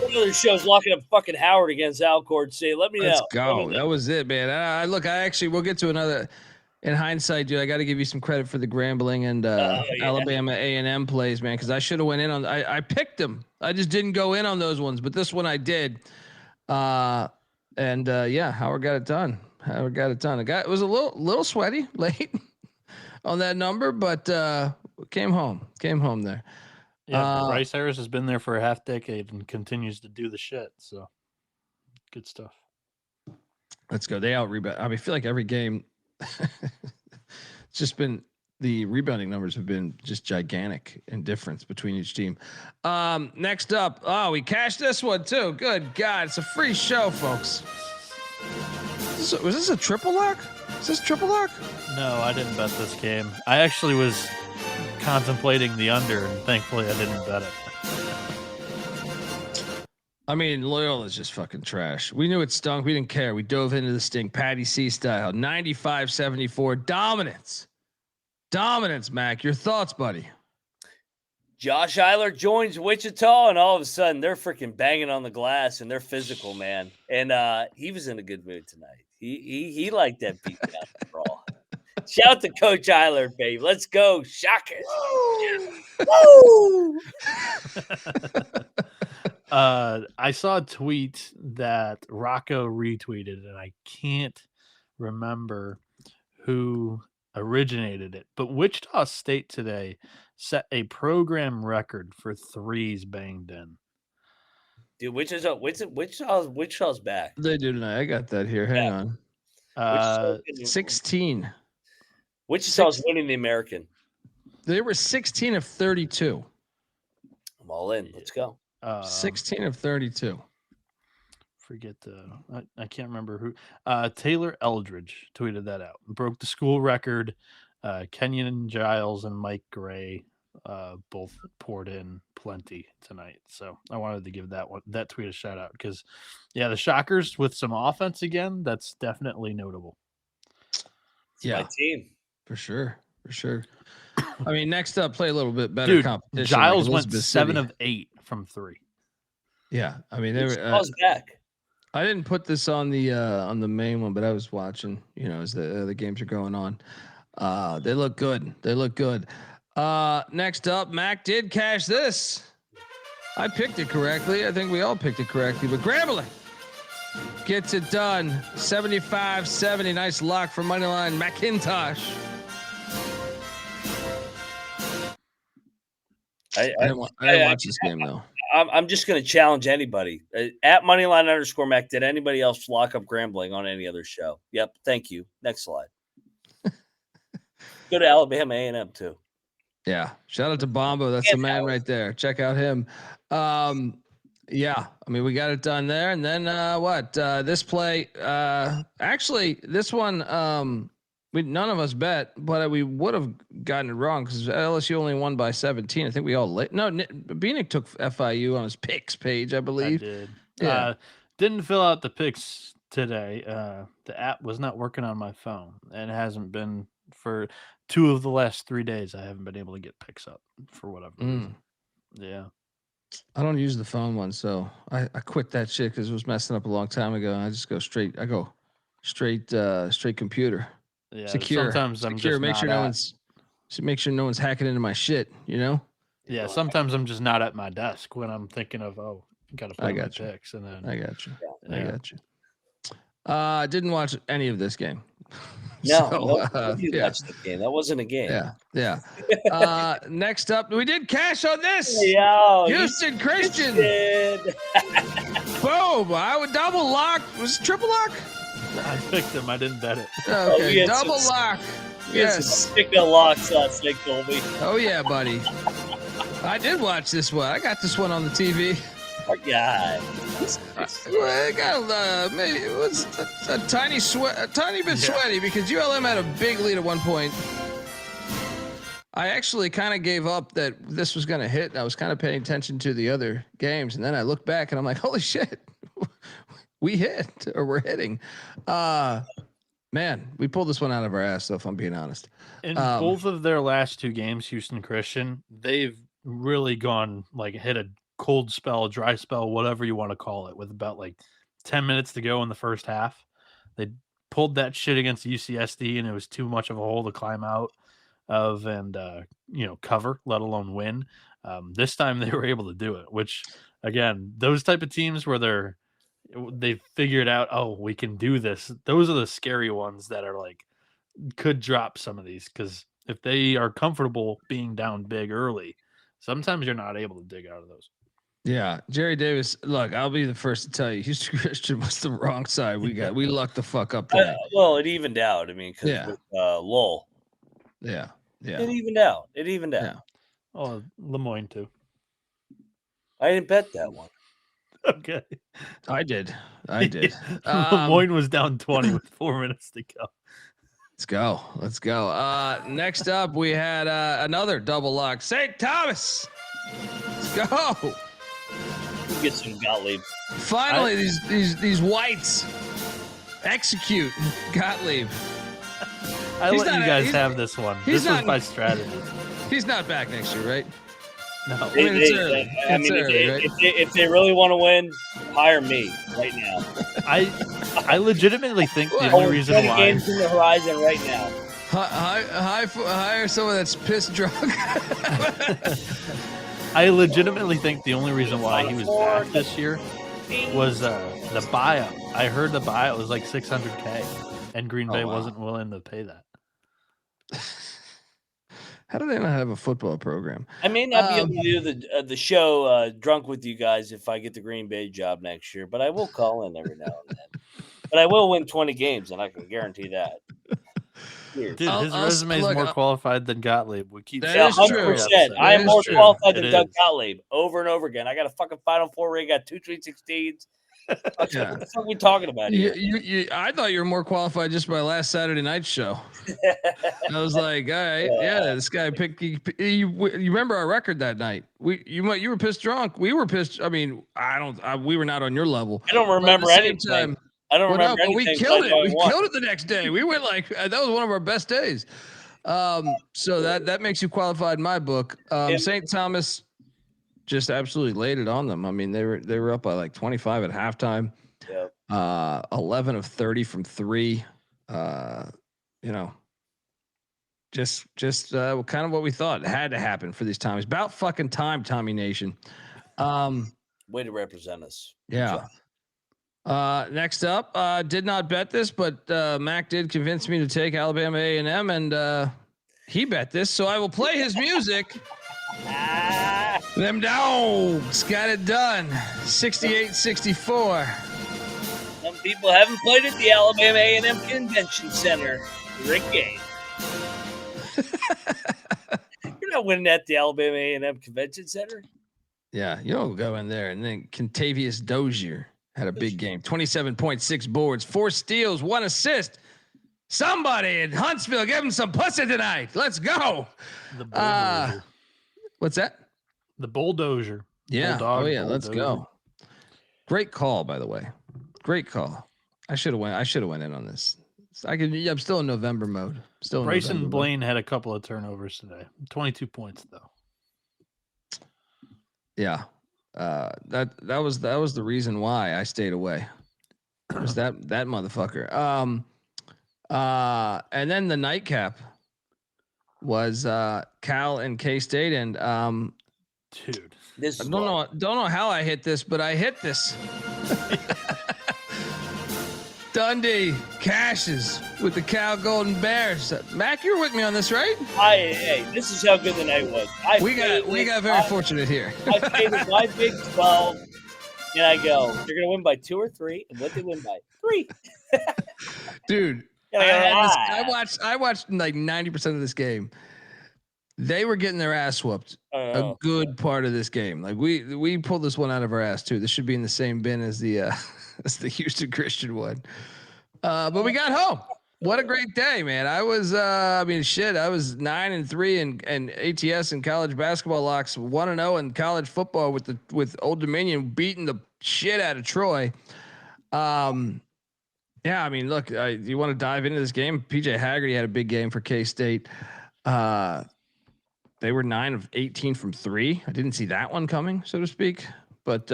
One of those shows locking up fucking Howard against Alcorn State. Let me know. Let's go. That was it, man. We'll get to another. In hindsight, dude, I got to give you some credit for the Grambling and Alabama A&M plays, man, because I should have went in on. I picked them. I just didn't go in on those ones, but this one I did. Howard got it done. It was a little sweaty late on that number, but came home there. Yeah, Bryce Harris has been there for a half decade and continues to do the shit. So good stuff. Let's go. They out rebound. I feel like every game, it's just been the rebounding numbers have been just gigantic in difference between each team. Next up, we cashed this one too. Good God, it's a free show, folks. Was this a triple lock? Is this triple lock? No, I didn't bet this game. I actually was contemplating the under, and thankfully I didn't bet it. I mean, Loyola's just fucking trash. We knew it stunk. We didn't care. We dove into the stink. Patty C style. 95-74. Dominance, Mac. Your thoughts, buddy? Josh Eiler joins Wichita, and all of a sudden they're freaking banging on the glass, and they're physical, man. And he was in a good mood tonight. He liked that beat down brawl. Shout to Coach Eiler, babe. Let's go, Shockers. Woo! I saw a tweet that Rocco retweeted, and I can't remember who originated it, but Wichita State today set a program record for threes banged in. Dude, Wichita's back. They do tonight. I got that here. Hang on. 16. Wichita's winning the American. They were 16 of 32. I'm all in. Let's go. 16 of 32. Forget I can't remember who. Taylor Eldridge tweeted that out. Broke the school record. Kenyon Giles and Mike Gray both poured in plenty tonight. So I wanted to give that tweet a shout out because, yeah, the Shockers with some offense again. That's definitely notable. Yeah, my team for sure. I mean, next up, play a little bit better competition. Giles like went Elizabeth 7 City. of 8 from 3. Yeah, I mean, they were back. I didn't put this on the main one, but I was watching, as the games are going on. They look good. Next up, Mac did cash this. I picked it correctly. I think we all picked it correctly, but Grambling gets it done. 75-70. Nice lock for moneyline McIntyre. I didn't watch this game though. I'm just going to challenge anybody at moneyline_Mac. Did anybody else lock up Grambling on any other show? Yep. Thank you. Next slide. Go to Alabama A&M too. Yeah. Shout out to Bombo. That's the man right there. Check out him. Yeah. I mean, we got it done there. And then this play, actually this one, none of us bet, but we would have gotten it wrong because LSU only won by 17. I think we all Bieniek took FIU on his picks page, I believe. I did. Yeah. Didn't fill out the picks today. The app was not working on my phone, and it hasn't been for 2 of the last 3 days. I haven't been able to get picks up for whatever reason. Yeah. I don't use the phone one, so I quit that shit because it was messing up a long time ago. I just go straight. I go straight computer. Yeah, Secure. Sometimes I'm just make sure no one's hacking into my shit. Yeah, sometimes I'm just not at my desk when I'm thinking of got to play my picks, and then I got you. I got you. I didn't watch any of this game. No, you watched the game. That wasn't a game. Yeah. Next up, we did cash on this. Yeah, Houston Christian. Boom! I would double lock. Was it triple lock? I picked him. I didn't bet it. Okay, double lock. Yes. Stick the locks last night, Colby. Oh yeah, buddy. I did watch this one. I got this one on the TV. Our guy. I got maybe it was a tiny bit sweaty because ULM had a big lead at one point. I actually kind of gave up that this was going to hit. And I was kind of paying attention to the other games, and then I look back and I'm like, holy shit, we hit or we're hitting. Man, we pulled this one out of our ass, though, if I'm being honest. In both of their last 2 games, Houston Christian, they've really gone hit a cold spell, dry spell, whatever you want to call it, with about 10 minutes to go in the first half. They pulled that shit against UCSD, and it was too much of a hole to climb out of and cover, let alone win. This time they were able to do it, which again, those type of teams where they've figured out, we can do this. Those are the scary ones that are could drop some of these, because if they are comfortable being down big early, sometimes you're not able to dig out of those. Yeah, Jerry Davis. Look, I'll be the first to tell you, Houston Christian was the wrong side. We lucked the fuck up there. Well, it evened out. I mean, because with Lowell. Yeah. It evened out. Yeah. Oh, Lemoyne too. I didn't bet that one. Okay. I did. Lemoyne was down 20 with 4 minutes to go. Let's go. Next up, we had another double lock. St. Thomas. Let's go. We'll get some Gottlieb. Finally, these whites execute Gottlieb. I let you guys have this one. This was my strategy. He's not back next year, right? No. I mean, it's early. It's early, right? if they really want to win, hire me right now. I legitimately think the only reason 20 why games in the horizon right now. Hire someone that's pissed drunk. I legitimately think the only reason why he was back this year was the buyout. I heard the buyout was like $600K, and Green Bay wasn't willing to pay that. How do they not have a football program? I may not be able to do the show drunk with you guys if I get the Green Bay job next year, but I will call in every now and then. But I will win 20 games, and I can guarantee that. Dude, his resume is more qualified than Gottlieb. We keep 100%. I am more qualified than Doug Gottlieb over and over again. I got a fucking Final Four ring. Got 2 Sweet 16s. What the fuck are we talking about here? I thought you were more qualified just by last Saturday night show. I was like, all right, this guy picked. You remember our record that night? You were pissed drunk. We were pissed. I mean, we were not on your level. I don't remember anything. I don't remember anything. We killed it. We killed it the next day. We went like that was one of our best days. So that makes you qualified in my book. St. Thomas just absolutely laid it on them. I mean, they were up by like 25 at halftime. Yeah. 11 of 30 from 3. Just kind of what we thought had to happen for these times. About fucking time, Tommy Nation. Way to represent us. Yeah. Next up, did not bet this, but Mac did convince me to take Alabama A&M, and he bet this, so I will play his music. Them dogs got it done, 68-64. Some people haven't played at the Alabama A&M Convention Center. Rick Game. You're not winning at the Alabama A&M Convention Center. Yeah, you don't go in there. And then Contavious Dozier had a big game. 27.6 boards, 4 steals, 1 assist. Somebody in Huntsville give him some pussy tonight. Let's go. The bulldozer. What's that? The bulldozer. Yeah. Bulldog, Let's go. Great call, by the way. Great call. I should have went in on this. I'm still in November mode. Bryson Blaine had a couple of turnovers today. 22 points though. Yeah. That was the reason why I stayed away. It was that motherfucker. And then the nightcap was Cal and K-State, and dude, I don't know how I hit this, but I hit this. Dundee cashes with the Cal Golden Bears. Mac, you're with me on this, right? Hey, this is how good the night was. We got very fortunate here. I favored my Big 12, and I go, they're gonna win by 2 or 3, and what they win by 3. Dude, I watched like 90% of this game. They were getting their ass whooped a good part of this game. Like we pulled this one out of our ass too. This should be in the same bin as the Houston Christian one. But we got home. What a great day, man. I was I was 9-3 and ATS and college basketball locks, 1-0 in college football with Old Dominion beating the shit out of Troy. Yeah, I mean, look, you want to dive into this game? PJ Haggerty had a big game for K-State. They were 9 of 18 from 3. I didn't see that one coming, so to speak. But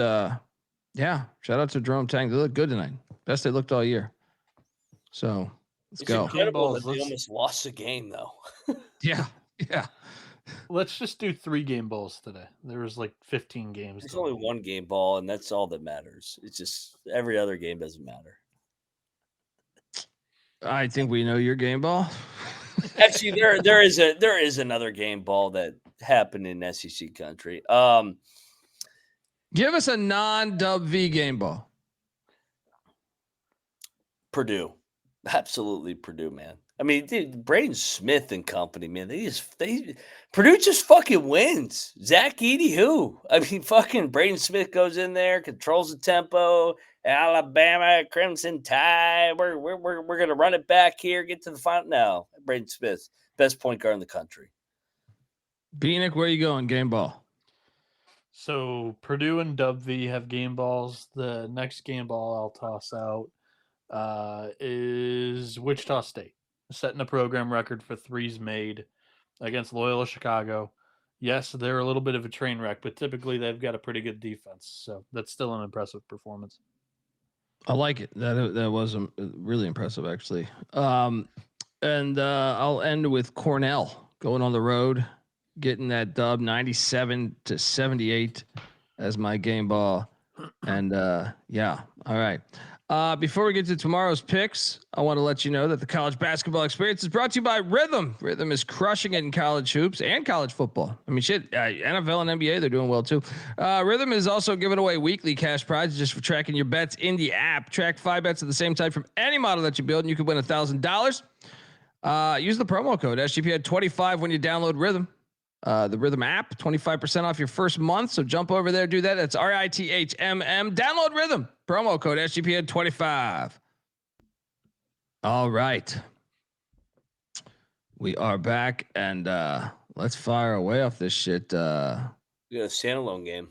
yeah, shout out to Jerome Tang. They look good tonight. Best they looked all year. So let's go. Incredible that they almost lost the game, though. Yeah. Let's just do 3 game balls today. There was like 15 games. There's only 1 game ball, and that's all that matters. It's just every other game doesn't matter. I think we know your game ball. Actually, there is another game ball that happened in SEC country. Give us a non-Dub V game ball. Purdue, absolutely Purdue, man. I mean, dude, Braden Smith and company, man. Purdue just fucking wins. Zach Edey, who? I mean, fucking Braden Smith goes in there, controls the tempo. Alabama Crimson Tide. We're gonna run it back here, get to the final. No, Braden Smith, best point guard in the country. Bieniek, where you going? Game ball. So Purdue and Dub V have game balls. The next game ball I'll toss out is Wichita State, setting a program record for threes made against Loyola Chicago. Yes, they're a little bit of a train wreck, but typically they've got a pretty good defense. So that's still an impressive performance. I like it. That was really impressive, actually. And I'll end with Cornell going on the road, getting that dub 97-78 as my game ball. And yeah, all right. Before we get to tomorrow's picks, I want to let you know that the college basketball experience is brought to you by Rhythm. Rhythm is crushing it in college hoops and college football. I mean, shit, NFL and NBA, they're doing well too. Rhythm is also giving away weekly cash prizes just for tracking your bets in the app. Track 5 bets at the same time from any model that you build, and you could win $1,000. Use the promo code SGPN25 when you download Rhythm. The Rhythm app, 25% off your first month. So jump over there, do that. That's RITHMM. Download Rhythm. Promo code SGPN25. All right. We are back, and let's fire away off this shit. We got a standalone game.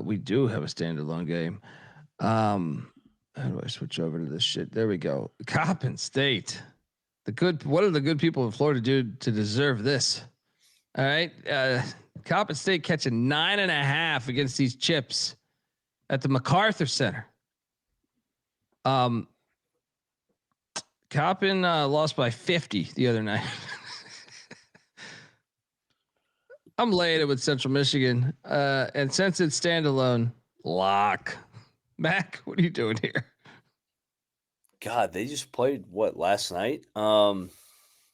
We do have a standalone game. How do I switch over to this shit? There we go. Coppin State. What do the good people in Florida do to deserve this? All right. Coppin State catching 9.5 against these Chips at the MacArthur Center. Coppin lost by 50 the other night. I'm laying it with Central Michigan. And since it's standalone, lock. Mac, what are you doing here? God, they just played last night?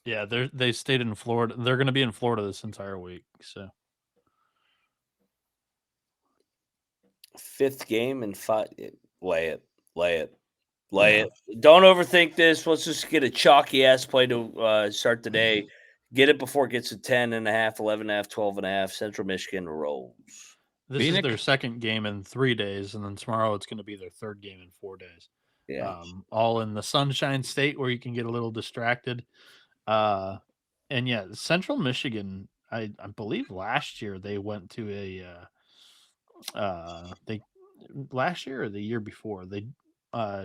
Yeah, they stayed in Florida. They're going to be in Florida this entire week. So 5th game and 5. Lay it. Don't overthink this. Let's just get a chalky ass play to start the day. Get it before it gets to 10.5, 11.5, 12.5. Central Michigan rolls. This is their second game in 3 days, and then tomorrow it's going to be their third game in 4 days. Yeah. All in the Sunshine State where you can get a little distracted. And yeah, Central Michigan, I believe last year they went to last year or the year before they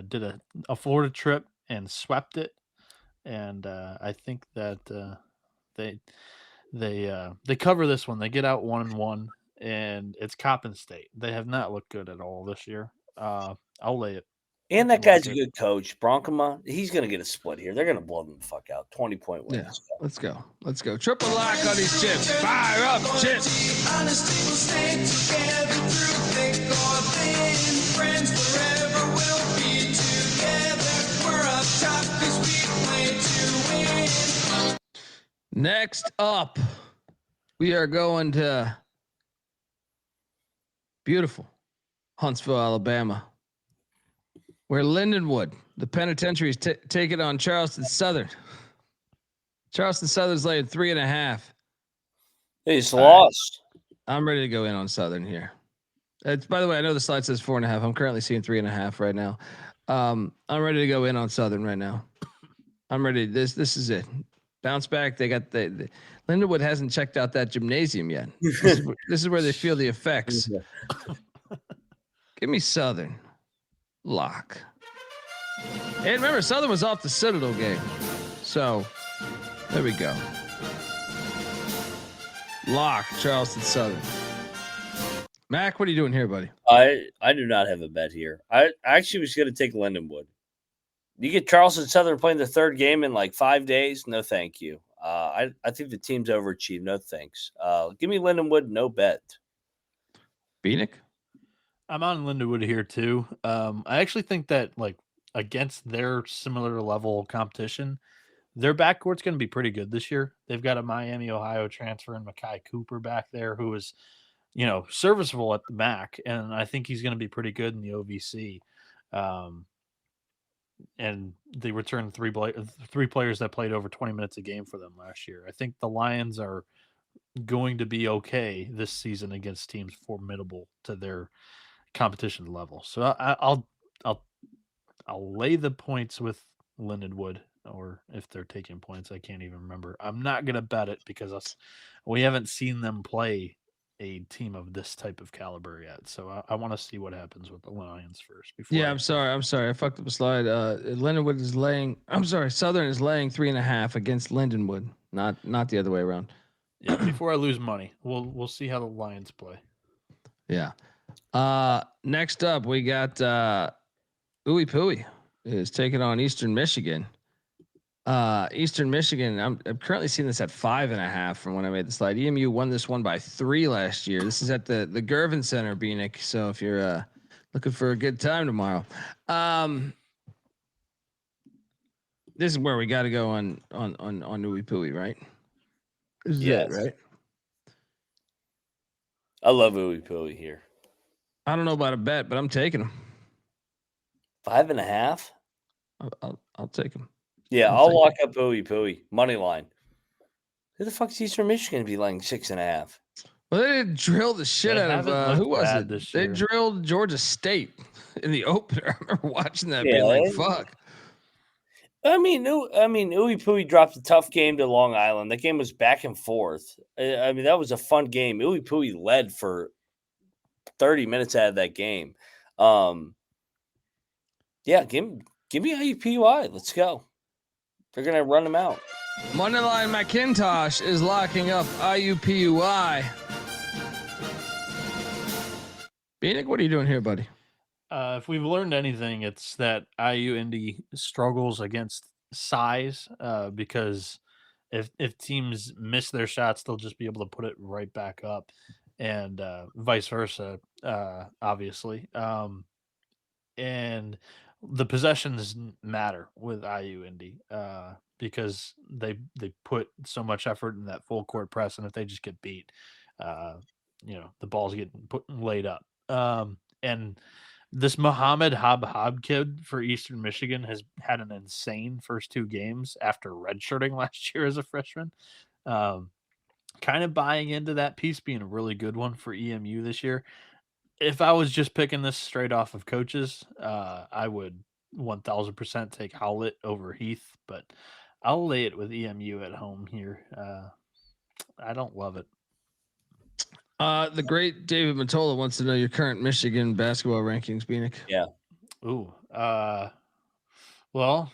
did a Florida trip and swept it. And I think that they cover this one. They get out 1-1, and it's Coppin State. They have not looked good at all this year. I'll lay it. And that guy's a good coach. Bronkema, he's going to get a split here. They're going to blow them the fuck out. 20-point win. Yeah, let's go. Triple lock on these Chips. Fire up, Chips. Next up, we are going to beautiful Huntsville, Alabama, where Lindenwood, the penitentiary, is taking on Charleston Southern. Charleston Southern's laying 3.5. He's lost. I'm ready to go in on Southern here. It's, by the way, I know the slide says 4.5. I'm currently seeing 3.5 right now. I'm ready to go in on Southern right now. I'm ready. This is it. Bounce back. They got the Lindenwood hasn't checked out that gymnasium yet. This is where they feel the effects. Give me Southern. Lock. And remember, Southern was off the Citadel game. So there we go. Lock, Charleston Southern. Mac, what are you doing here, buddy? I do not have a bet here. I actually was going to take Lindenwood. You get Charleston Southern playing the third game in like 5 days? No, thank you. I think the team's overachieved. No, thanks. Give me Lindenwood, no bet. Bieniek? I'm on Lindenwood here too. I actually think that like against their similar level competition, their backcourt's going to be pretty good this year. They've got a Miami, Ohio transfer and Makai Cooper back there who is, serviceable at the MAC, and I think he's going to be pretty good in the OVC. And they returned three players that played over 20 minutes a game for them last year. I think the Lions are going to be okay this season against teams formidable to their competition level. So I'll lay the points with Lindenwood, or if they're taking points, I can't even remember. I'm not going to bet it because we haven't seen them play a team of this type of caliber yet. So I want to see what happens with the Lions first. Yeah, I'm sorry. I fucked up the slide. Lindenwood is laying. Southern is laying 3.5 against Lindenwood, not the other way around. Yeah, before I lose money, we'll see how the Lions play. Yeah. Next up, we got Ooey Pooey is taking on Eastern Michigan. Eastern Michigan. I'm currently seeing this at 5.5 from when I made the slide. EMU won this one by 3 last year. This is at the Gervin Center, Bieniek. So if you're looking for a good time tomorrow, this is where we got to go on Ooey Pooey, right? This is it, right? I love Ooey Pooey here. I don't know about a bet, but I'm taking him. 5.5. I'll take him. Yeah, I'll lock up Ooey Pooey money line. Who the fuck is Eastern Michigan to be laying 6.5? Well, they did drill the shit out of who was it? They drilled Georgia State in the opener. I remember watching that, being like, "Fuck." I mean, Ooey Pooey dropped a tough game to Long Island. That game was back and forth. I mean, that was a fun game. Ooey Pooey led for 30 minutes out of that game. Yeah, give me IUPUI. Let's go. They're gonna run them out. Moneyline McIntyre is locking up IUPUI. Bieniek, what are you doing here, buddy? If we've learned anything, it's that IU Indy struggles against size because if teams miss their shots, they'll just be able to put it right back up, and vice versa, obviously. And the possessions matter with IU Indy because they put so much effort in that full court press, and if they just get beat, the balls get laid up. And this Muhammad Habhab kid for Eastern Michigan has had an insane first 2 games after redshirting last year as a freshman. Kind of buying into that piece being a really good one for EMU this year. If I was just picking this straight off of coaches, I would 1000% take Howlett over Heath, but I'll lay it with EMU at home here. I don't love it. The great David Matola wants to know your current Michigan basketball rankings, Bieniek. Yeah. Ooh. Well,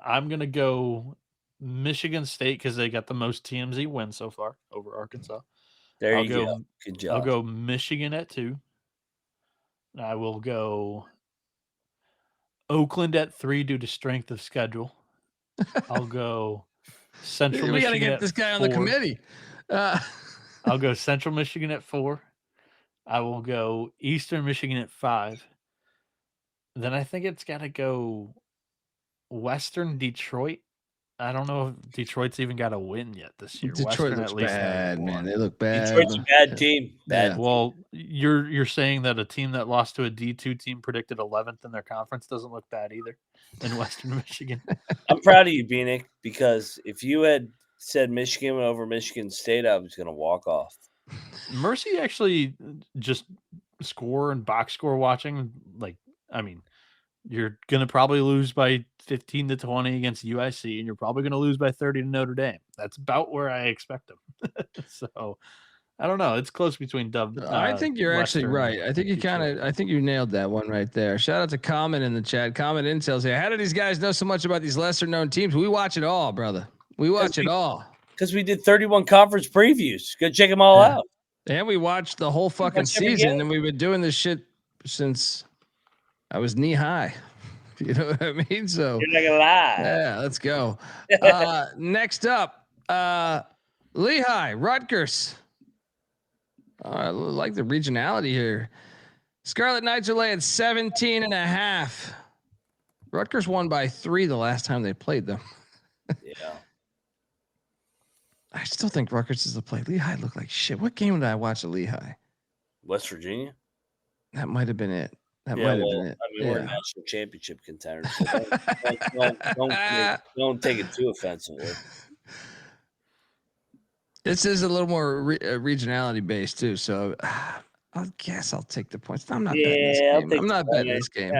I'm gonna go Michigan State because they got the most TMZ wins so far over Arkansas. There you go. Good job. I'll go Michigan at 2. I will go Oakland at 3 due to strength of schedule. I'll go Central Michigan. We got to get this guy on the committee. I'll go Central Michigan at 4. I will go Eastern Michigan at 5. Then I think it's got to go Western Detroit. I don't know if Detroit's even got a win yet this year. Detroit Western looks at least bad, man. They look bad. Detroit's a bad team. Bad. Well, you're saying that a team that lost to a D2 team predicted 11th in their conference doesn't look bad either in Western Michigan. I'm proud of you, Bieniek, because if you had said Michigan over Michigan State, I was going to walk off. Mercy actually just score and box score watching. You're going to probably lose by 15 to 20 against UIC, and you're probably going to lose by 30 to Notre Dame. That's about where I expect them. So I don't know. It's close between Dub. I think you're actually right. I think you nailed that one right there. Shout out to Common in the chat. Common Intel say, how do these guys know so much about these lesser known teams? We watch it all, brother. We watch it all. Because we did 31 conference previews. Go check them all out. And we watched the whole fucking season, and we've been doing this shit since I was knee high. You know what I mean? So you're not gonna lie. Yeah, let's go. Next up, Lehigh, Rutgers. I like the regionality here. Scarlet Knights are laying 17.5. Rutgers won by 3 the last time they played them. Yeah. I still think Rutgers is the play. Lehigh looked like shit. What game did I watch at Lehigh? West Virginia? That might have been it. That might have been it. I mean, we're national championship contenders. So don't take it too offensively. This is a little more regionality based too, so I guess I'll take the points. I'm not betting this game. I'm not betting this game.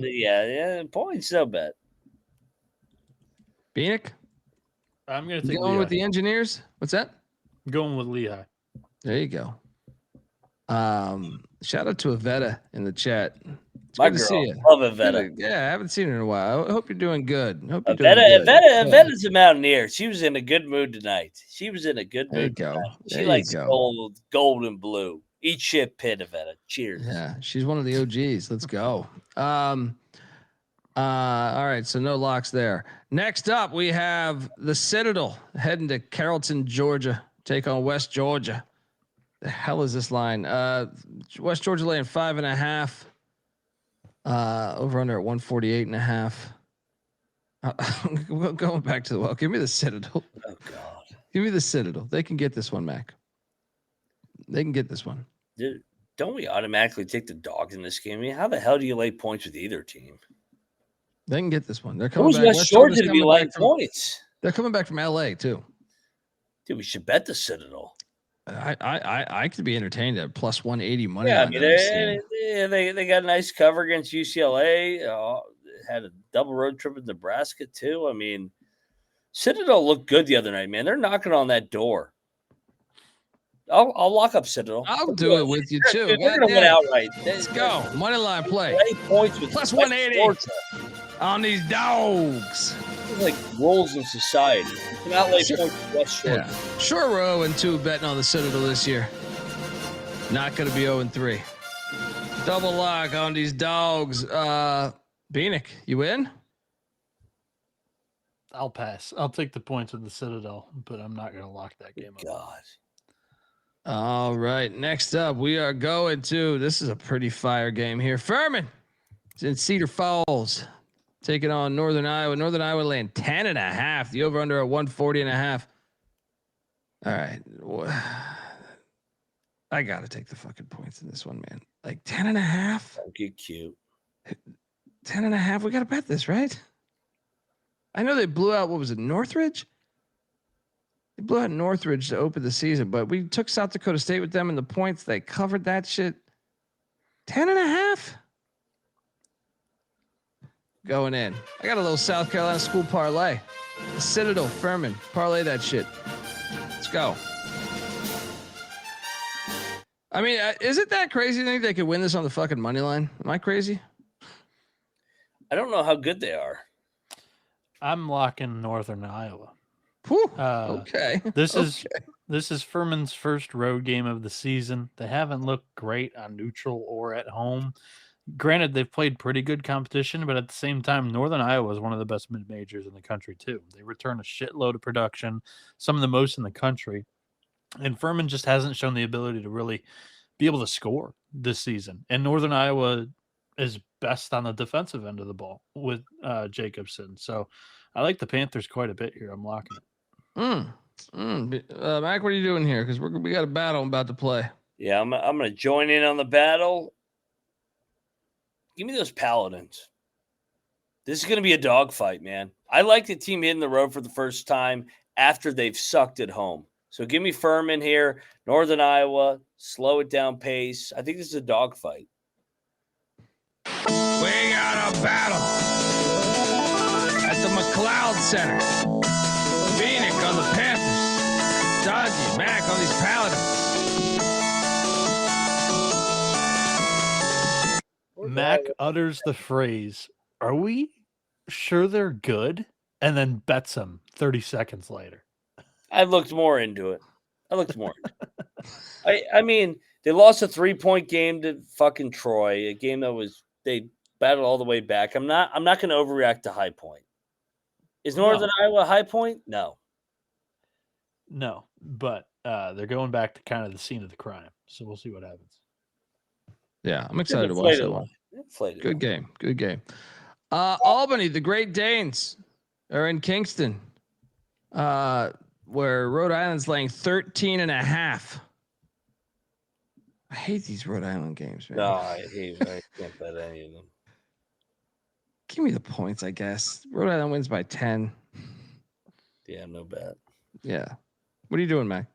Yeah. Points, no bet. Bieniek? I'm going to take going with the Engineers. What's that? I'm going with Lehigh. There you go. Shout out to Avetta in the chat. It's My good to see girl. you. Love Iveta. Yeah, I haven't seen her in a while. I hope you're doing good. I hope you're doing good. Iveta's a Mountaineer. She was in a good mood tonight. There you go. She There likes you go. gold and blue. Eat shit, Pit Iveta. Cheers. Yeah, she's one of the OGs. Let's go. All right, so no locks there. Next up, we have the Citadel heading to Carrollton, Georgia. Take on West Georgia. The hell is this line? West Georgia laying 5.5. Over under at 148.5. Going back to the well. Give me the Citadel. Oh God. Give me the Citadel. They can get this one, Mac. They can get this one. Dude, don't we automatically take the dogs in this game? I mean, how the hell do you lay points with either team? They can get this one. They're coming Who's back. West Georgia to be laying points? They're coming back from LA too. Dude, we should bet the Citadel. I could be entertained at plus 180 money. Yeah, I mean they got a nice cover against UCLA. Had a double road trip in Nebraska too. I mean, Citadel looked good the other night, man. They're knocking on that door. I'll lock up Citadel. I'll do it with you too. Dude, they're gonna win outright. Let's go. Money line play. Points with plus 180 on these dogs. Like roles in society. You cannot lay points with West Georgia. Yeah. Sure, we're 0-2 betting on the Citadel this year. Not going to be 0-3. Double lock on these dogs. Bieniek, you in? I'll pass. I'll take the points with the Citadel, but I'm not going to lock that game up. God. All right. Next up, we are going to. This is a pretty fire game here. Furman. It's in Cedar Falls. Taking on Northern Iowa. Northern Iowa laying 10.5. The over under at 140.5. All right. I gotta take the fucking points in this one, man. Like 10.5. Don't get cute. 10.5. We gotta bet this, right? I know they blew out. What was it? Northridge. They blew out Northridge to open the season, but we took South Dakota State with them in the points. They covered that shit. 10.5. Going in. I got a little South Carolina school parlay. The Citadel, Furman. Parlay that shit. Let's go. I mean, is it that crazy to think they could win this on the fucking money line? Am I crazy? I don't know how good they are. I'm locking Northern Iowa. Whew, okay. This is Furman's first road game of the season. They haven't looked great on neutral or at home. Granted, they've played pretty good competition, but at the same time, Northern Iowa is one of the best mid-majors in the country, too. They return a shitload of production, some of the most in the country. And Furman just hasn't shown the ability to really be able to score this season. And Northern Iowa is best on the defensive end of the ball with Jacobson. So I like the Panthers quite a bit here. I'm locking it. Mac, what are you doing here? Because we got a battle I'm about to play. Yeah, I'm going to join in on the battle. Give me those Paladins. This is going to be a dogfight, man. I like the team hitting the road for the first time after they've sucked at home. So give me Furman here. Northern Iowa, slow it down pace. I think this is a dogfight. We got a battle at the McLeod Center. Bieniek on the Panthers. Dodgy, Mac on these Paladins. Mac utters the phrase, "Are we sure they're good?" and then bets them 30 seconds later. I looked more into it. I mean, they lost a 3-point game to fucking Troy, a game that was they battled all the way back. I'm not going to overreact to High Point. Is Northern Iowa High Point? No, but they're going back to kind of the scene of the crime. So we'll see what happens. Yeah, I'm excited to watch that one. Good game. Albany, the Great Danes are in Kingston, where Rhode Island's laying 13.5. I hate these Rhode Island games, man. No, I can't bet any of them. Give me the points, I guess. Rhode Island wins by 10. Yeah, no bet. Yeah. What are you doing, Mac?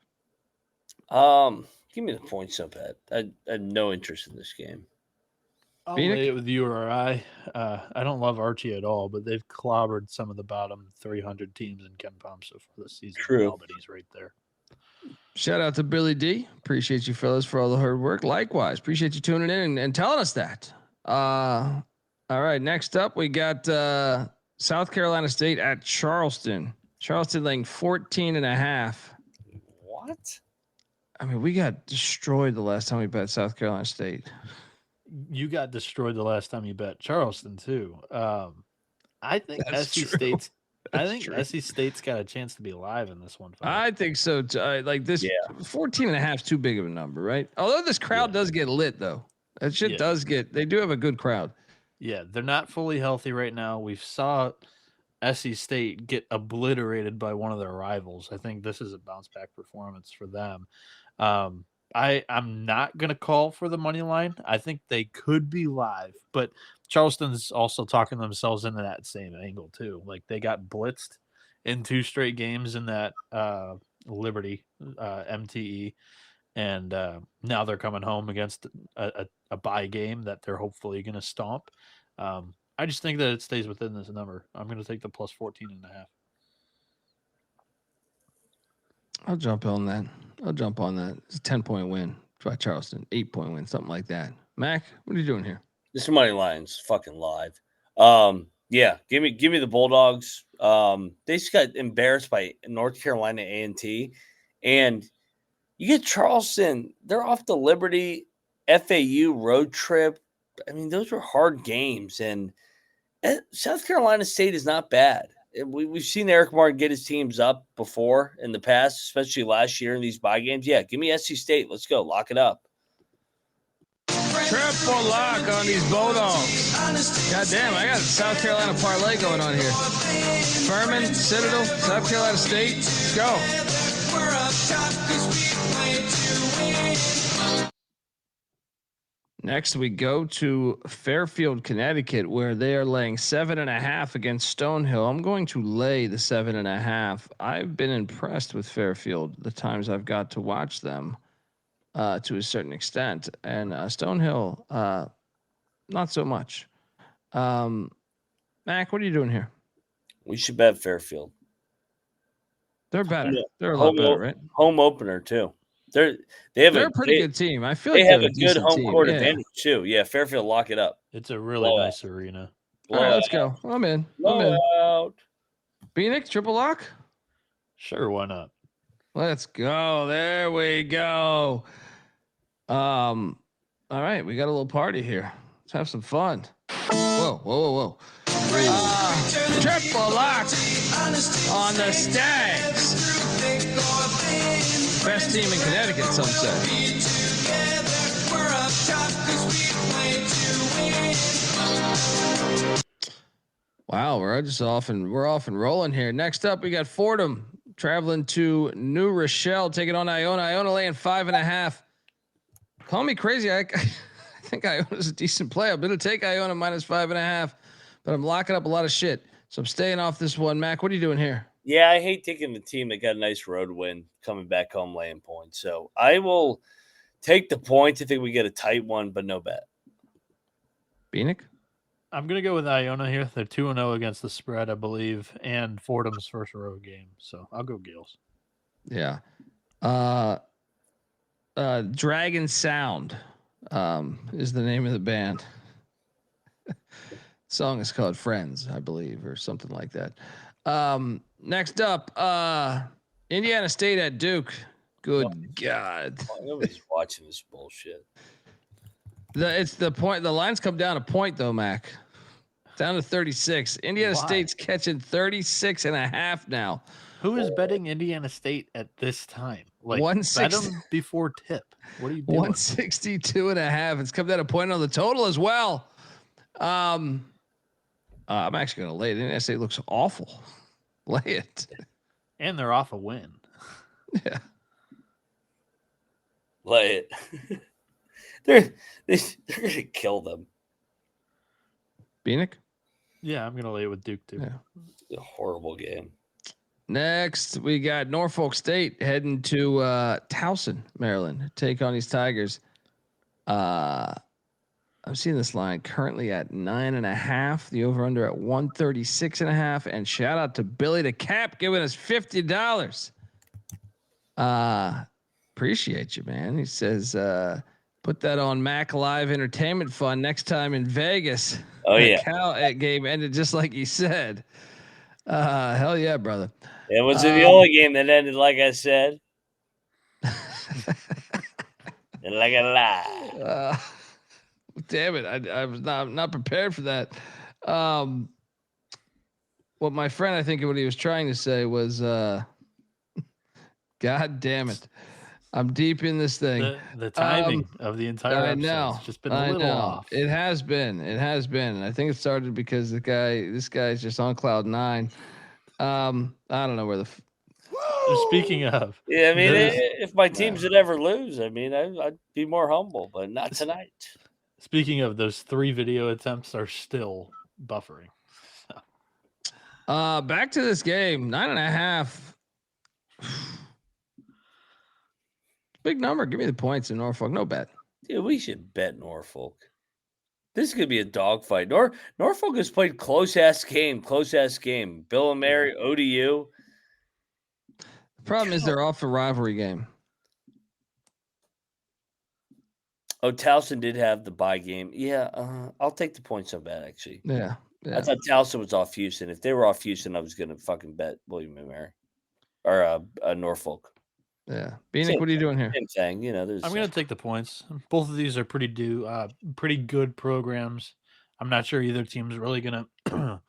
Give me the points, no bet. I have no interest in this game. I'll lay it with you or I. I don't love Archie at all, but they've clobbered some of the bottom 300 teams in Ken Palm so far this season. True. Albany's right there. Shout out to Billy D. Appreciate you fellas for all the hard work. Likewise, appreciate you tuning in and telling us that. All right. Next up, we got South Carolina State at Charleston. Charleston laying 14.5. What? I mean, we got destroyed the last time we bet South Carolina State. You got destroyed the last time you bet Charleston too. I think That's SC true. State's. I That's think true. SC State's got a chance to be live in this one. I think so too. Like this, 14.5 is too big of a number, right? Although this crowd does get lit, though. That shit does get. They do have a good crowd. Yeah, they're not fully healthy right now. We saw SC State get obliterated by one of their rivals. I think this is a bounce back performance for them. I'm not gonna call for the money line. I think they could be live, but Charleston's also talking themselves into that same angle too. Like they got blitzed in 2 straight games in that Liberty MTE, and now they're coming home against a bye game that they're hopefully going to stomp. I just think that it stays within this number. I'm going to take the plus 14.5. I'll jump on that. It's a 10-point win by Charleston, 8-point win, something like that. Mac, what are you doing here? This money line's fucking live. Yeah, give me the Bulldogs. They just got embarrassed by North Carolina A&T, and you get Charleston. They're off the Liberty FAU road trip. I mean, those were hard games, and South Carolina State is not bad. We've seen Eric Martin get his teams up before in the past, especially last year in these bye games. Yeah, give me SC State. Let's go. Lock it up. Triple lock on these Bulldogs. God damn, I got a South Carolina parlay going on here. Furman, Citadel, South Carolina State. Let's go. Next, we go to Fairfield, Connecticut, where they are laying 7.5 against Stonehill. I'm going to lay the 7.5. I've been impressed with Fairfield the times I've got to watch them to a certain extent, and Stonehill, not so much. Mac, what are you doing here? We should bet Fairfield. They're better. They're a lot better, right? Home opener too. They're a pretty good team. I feel they like have they're a good home team. court advantage too. Yeah, Fairfield, lock it up. It's a really nice arena. All right, let's go. I'm in. Blowout. Bieniek, triple lock? Sure, why not? Let's go. There we go. All right, we got a little party here. Let's have some fun. Whoa. Triple lock on the Stags. Best team in Connecticut, some say. Wow, we're off and rolling here. Next up, we got Fordham traveling to New Rochelle, taking on Iona. Iona laying 5.5. Call me crazy. I think Iona's a decent play. I'm going to take Iona minus 5.5, but I'm locking up a lot of shit. So I'm staying off this one. Mac, what are you doing here? Yeah, I hate taking the team that got a nice road win coming back home laying points. So I will take the points. I think we get a tight one, but no bet. Bieniek? I'm going to go with Iona here. They're 2-0 against the spread, I believe, and Fordham's first road game. So I'll go Gales. Yeah. Dragon Sound is the name of the band. Song is called Friends, I believe, or something like that. Next up, Indiana State at Duke. Good God. Nobody's watching this bullshit. It's the point. The lines come down a point, though, Mac. Down to 36. Indiana State's catching 36.5 now. Who is betting Indiana State at this time? Like, 160 bet them before tip. What are you doing? 162.5. It's come down a point on the total as well. I'm actually going to lay it. Indiana State looks awful. Lay it. And they're off a win. Yeah. Lay it. they're going to kill them. Bieniek? Yeah, I'm going to lay it with Duke, too. Yeah. It's a horrible game. Next, we got Norfolk State heading to Towson, Maryland, take on these Tigers. I'm seeing this line currently at 9.5. The over/under at 136.5. And shout out to Billy the Cap giving us $50. Appreciate you, man. He says Put that on Mac Live Entertainment Fund next time in Vegas. Oh yeah, That game ended just like he said. Hell yeah, brother. it was the only game that ended like I said. Like a lie. Damn it! I was not prepared for that. What my friend, I think what he was trying to say was, God damn it, I'm deep in this thing. The timing of the entire episode has just been a little off. It has been. And I think it started because this guy's just on cloud 9. I don't know where the. Speaking of, Yeah, I mean, if my teams would ever lose, I mean, I'd be more humble, but not tonight. Speaking of, those 3 video attempts are still buffering. Back to this game, 9.5. Big number. Give me the points in Norfolk. No bet. Dude, we should bet Norfolk. This is gonna be a dogfight. Norfolk has played close ass game. Bill and Mary, ODU. The problem is they're off a rivalry game. Oh, Towson did have the bye game. Yeah, I'll take the points on that actually. Yeah. I thought Towson was off Houston. If they were off Houston, I was gonna fucking bet William and Mary or Norfolk. Yeah. Bieniek, what are you doing here? Same thing. You know, I'm going to take the points. Both of these are pretty good programs. I'm not sure either team's really going to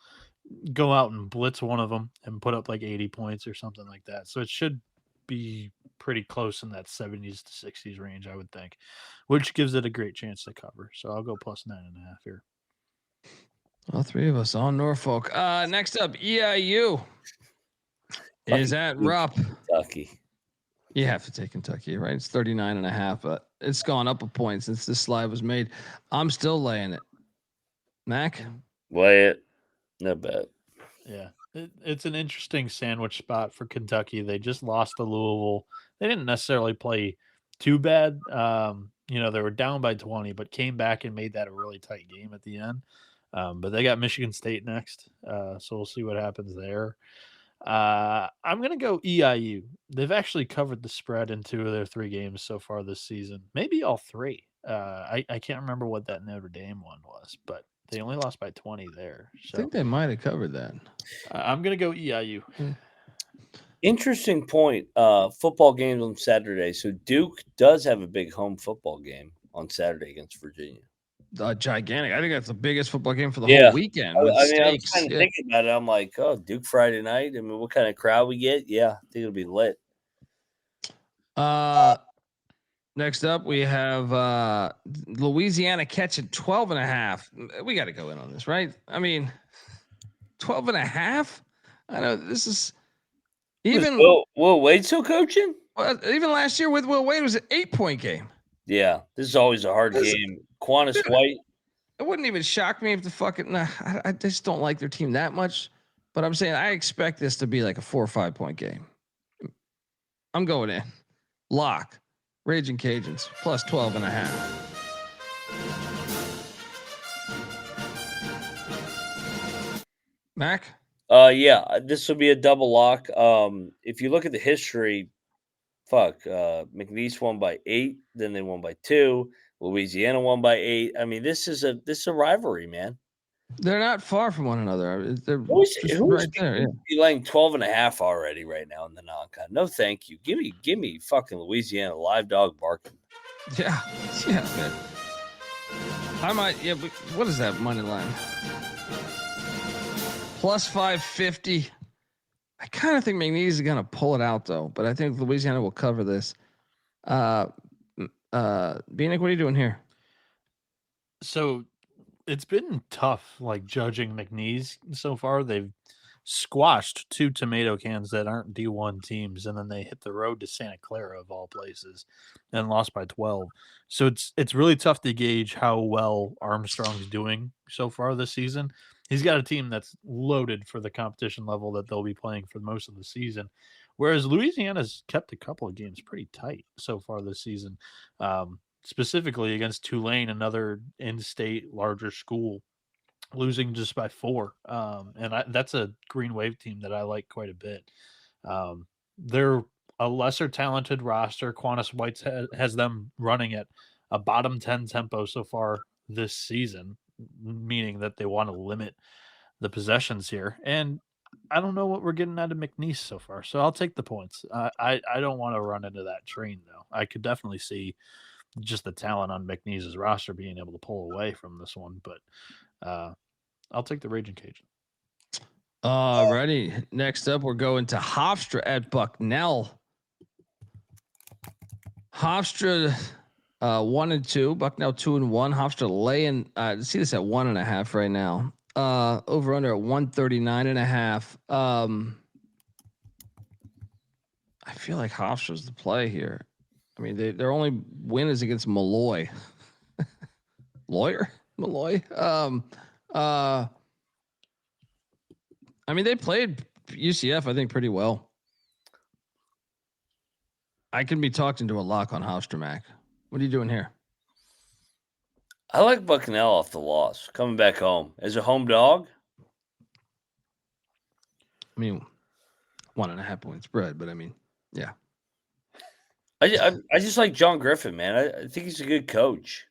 go out and blitz one of them and put up like 80 points or something like that. So it should be pretty close in that 70s to 60s range, I would think, which gives it a great chance to cover. So I'll go plus 9.5 here. All 3 of us on Norfolk. Next up, EIU is at Rupp. Kentucky. You have to take Kentucky, right? It's 39.5, but it's gone up a point since this slide was made. I'm still laying it. Mac? Lay it. No bet. Yeah. It's an interesting sandwich spot for Kentucky. They just lost to Louisville. They didn't necessarily play too bad. They were down by 20, but came back and made that a really tight game at the end. But they got Michigan State next. So we'll see what happens there. I'm going to go EIU. They've actually covered the spread in 2 of their 3 games so far this season. Maybe all 3. I can't remember what that Notre Dame one was, but they only lost by 20 there. So I think they might have covered that. I'm going to go EIU. Interesting point. Football games on Saturday. So Duke does have a big home football game on Saturday against Virginia. Gigantic. I think that's the biggest football game for the whole weekend. I was kind of thinking about it. I'm like, oh, Duke Friday night. I mean, what kind of crowd we get? Yeah, I think it'll be lit. Next up, we have Louisiana catching 12.5. We got to go in on this, right? I mean, 12.5. I know this is even. Will Wade still coaching? Well, even last year with Will Wade, it was an 8-point game. Yeah, this is always a hard game. Quantas White. It wouldn't even shock me if the fucking. I just don't like their team that much. But I'm saying I expect this to be like a 4 or 5 point game. I'm going in. Lock. Raging Cajuns plus 12.5. Mac? Yeah, this will be a double lock. If you look at the history, McNeese won by 8, then they won by 2. Louisiana won by 8. I mean, this is a rivalry, man. They're not far from one another. They're who's right there. Yeah. Be laying 12.5 already right now in the non-con. No, thank you. Give me fucking Louisiana live dog barking. Yeah, man. I might. Yeah, but what is that money line? Plus 550. I kind of think McNeese is gonna pull it out though, but I think Louisiana will cover this. Bieniek, what are you doing here? So it's been tough, like judging McNeese so far. They've squashed 2 tomato cans that aren't D1 teams, and then they hit the road to Santa Clara of all places and lost by 12. So it's really tough to gauge how well Armstrong's doing so far this season. He's got a team that's loaded for the competition level that they'll be playing for most of the season, whereas Louisiana's kept a couple of games pretty tight so far this season. Specifically against Tulane, another in-state larger school, losing just by 4. That's a Green Wave team that I like quite a bit. They're a lesser talented roster. Quantas White has them running at a bottom 10 tempo so far this season, meaning that they want to limit the possessions here. And I don't know what we're getting out of McNeese so far, so I'll take the points. I don't want to run into that train, though. I could definitely see just the talent on McNeese's roster being able to pull away from this one, but I'll take the Raging Cajun. Alrighty. Next up, we're going to Hofstra at Bucknell. Hofstra 1-2, Bucknell 2-1. Hofstra laying. See this at 1.5 right now. Over under at 139.5. I feel like Hofstra's the play here. I mean, their only win is against Malloy. Malloy. I mean, they played UCF, I think, pretty well. I can be talked into a lock on Hofstra, Mac. What are you doing here? I like Bucknell off the loss, coming back home as a home dog. I mean, 1.5 point spread, but I mean, yeah. I just like John Griffin, man. I think he's a good coach.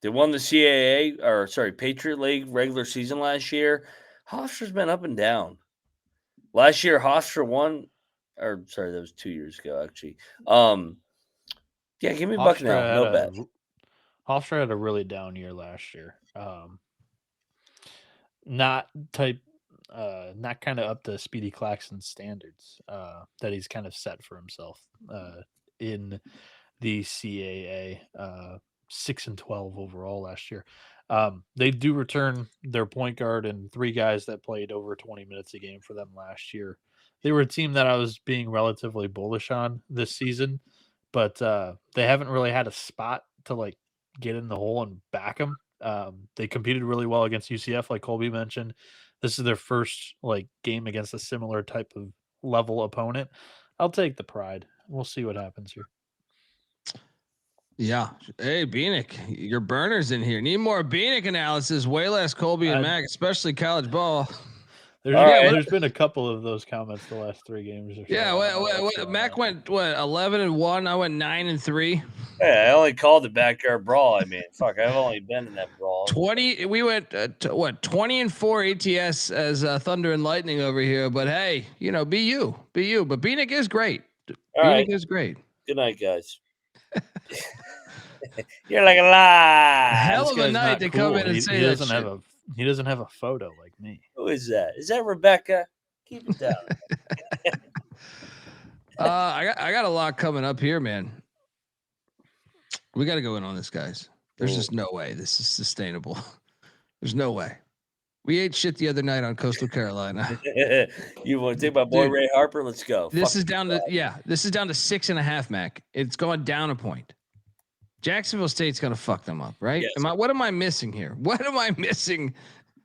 They won the Patriot League regular season last year. Hofstra's been up and down. Last year, Hofstra won, that was 2 years ago, actually. Yeah, give me Bucknell. No bet. Hofstra had a really down year last year. Not kind of up to Speedy Claxton's standards that he's kind of set for himself in the CAA. 6-12 overall last year. They do return their point guard and 3 guys that played over 20 minutes a game for them last year. They were a team that I was being relatively bullish on this season, but they haven't really had a spot to like get in the hole and back them. They competed really well against UCF, like Colby mentioned. This is their first like game against a similar type of level opponent. I'll take the Pride. We'll see what happens here. Yeah. Hey, Bieniek, your burners in here. Need more Bieniek analysis. Way less Colby and Mac, especially college ball. There's been a couple of those comments the last 3 games. Or so. Yeah. Mac went 11-1. I went 9-3. Yeah, I only called the backyard brawl. I mean, fuck, I've only been in that brawl. 20. We went 20-4 ATS as Thunder and Lightning over here. But hey, be you. But Bieniek is great. Bieniek is great. Good night, guys. You're like a lie. Hell of a night to come in and say he doesn't have a photo like me. Who is that? Is that Rebecca? Keep it down. I got a lot coming up here, man. We got to go in on this, guys. There's just no way this is sustainable. There's no way. We ate shit the other night on Coastal Carolina. You want to take my boy Ray Harper? Let's go. This is down to 6.5, Mac. It's going down a point. Jacksonville State's gonna fuck them up, right? Yes. What am I missing here? What am I missing?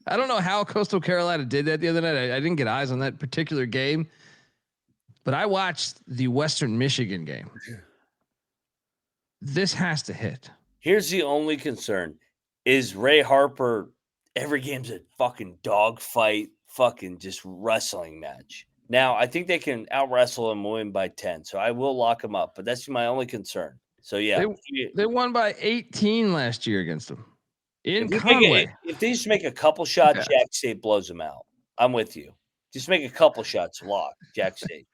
I don't know how Coastal Carolina did that the other night. I didn't get eyes on that particular game, but I watched the Western Michigan game. This has to hit. Here's the only concern: is Ray Harper. Every game's a fucking dogfight, fucking just wrestling match. Now, I think they can out-wrestle him and win by 10, so I will lock him up, but that's my only concern. So, yeah. They won by 18 last year against them. In Conway. If they just make a couple shots, Jack State blows them out. I'm with you. Just make a couple shots, lock, Jack State.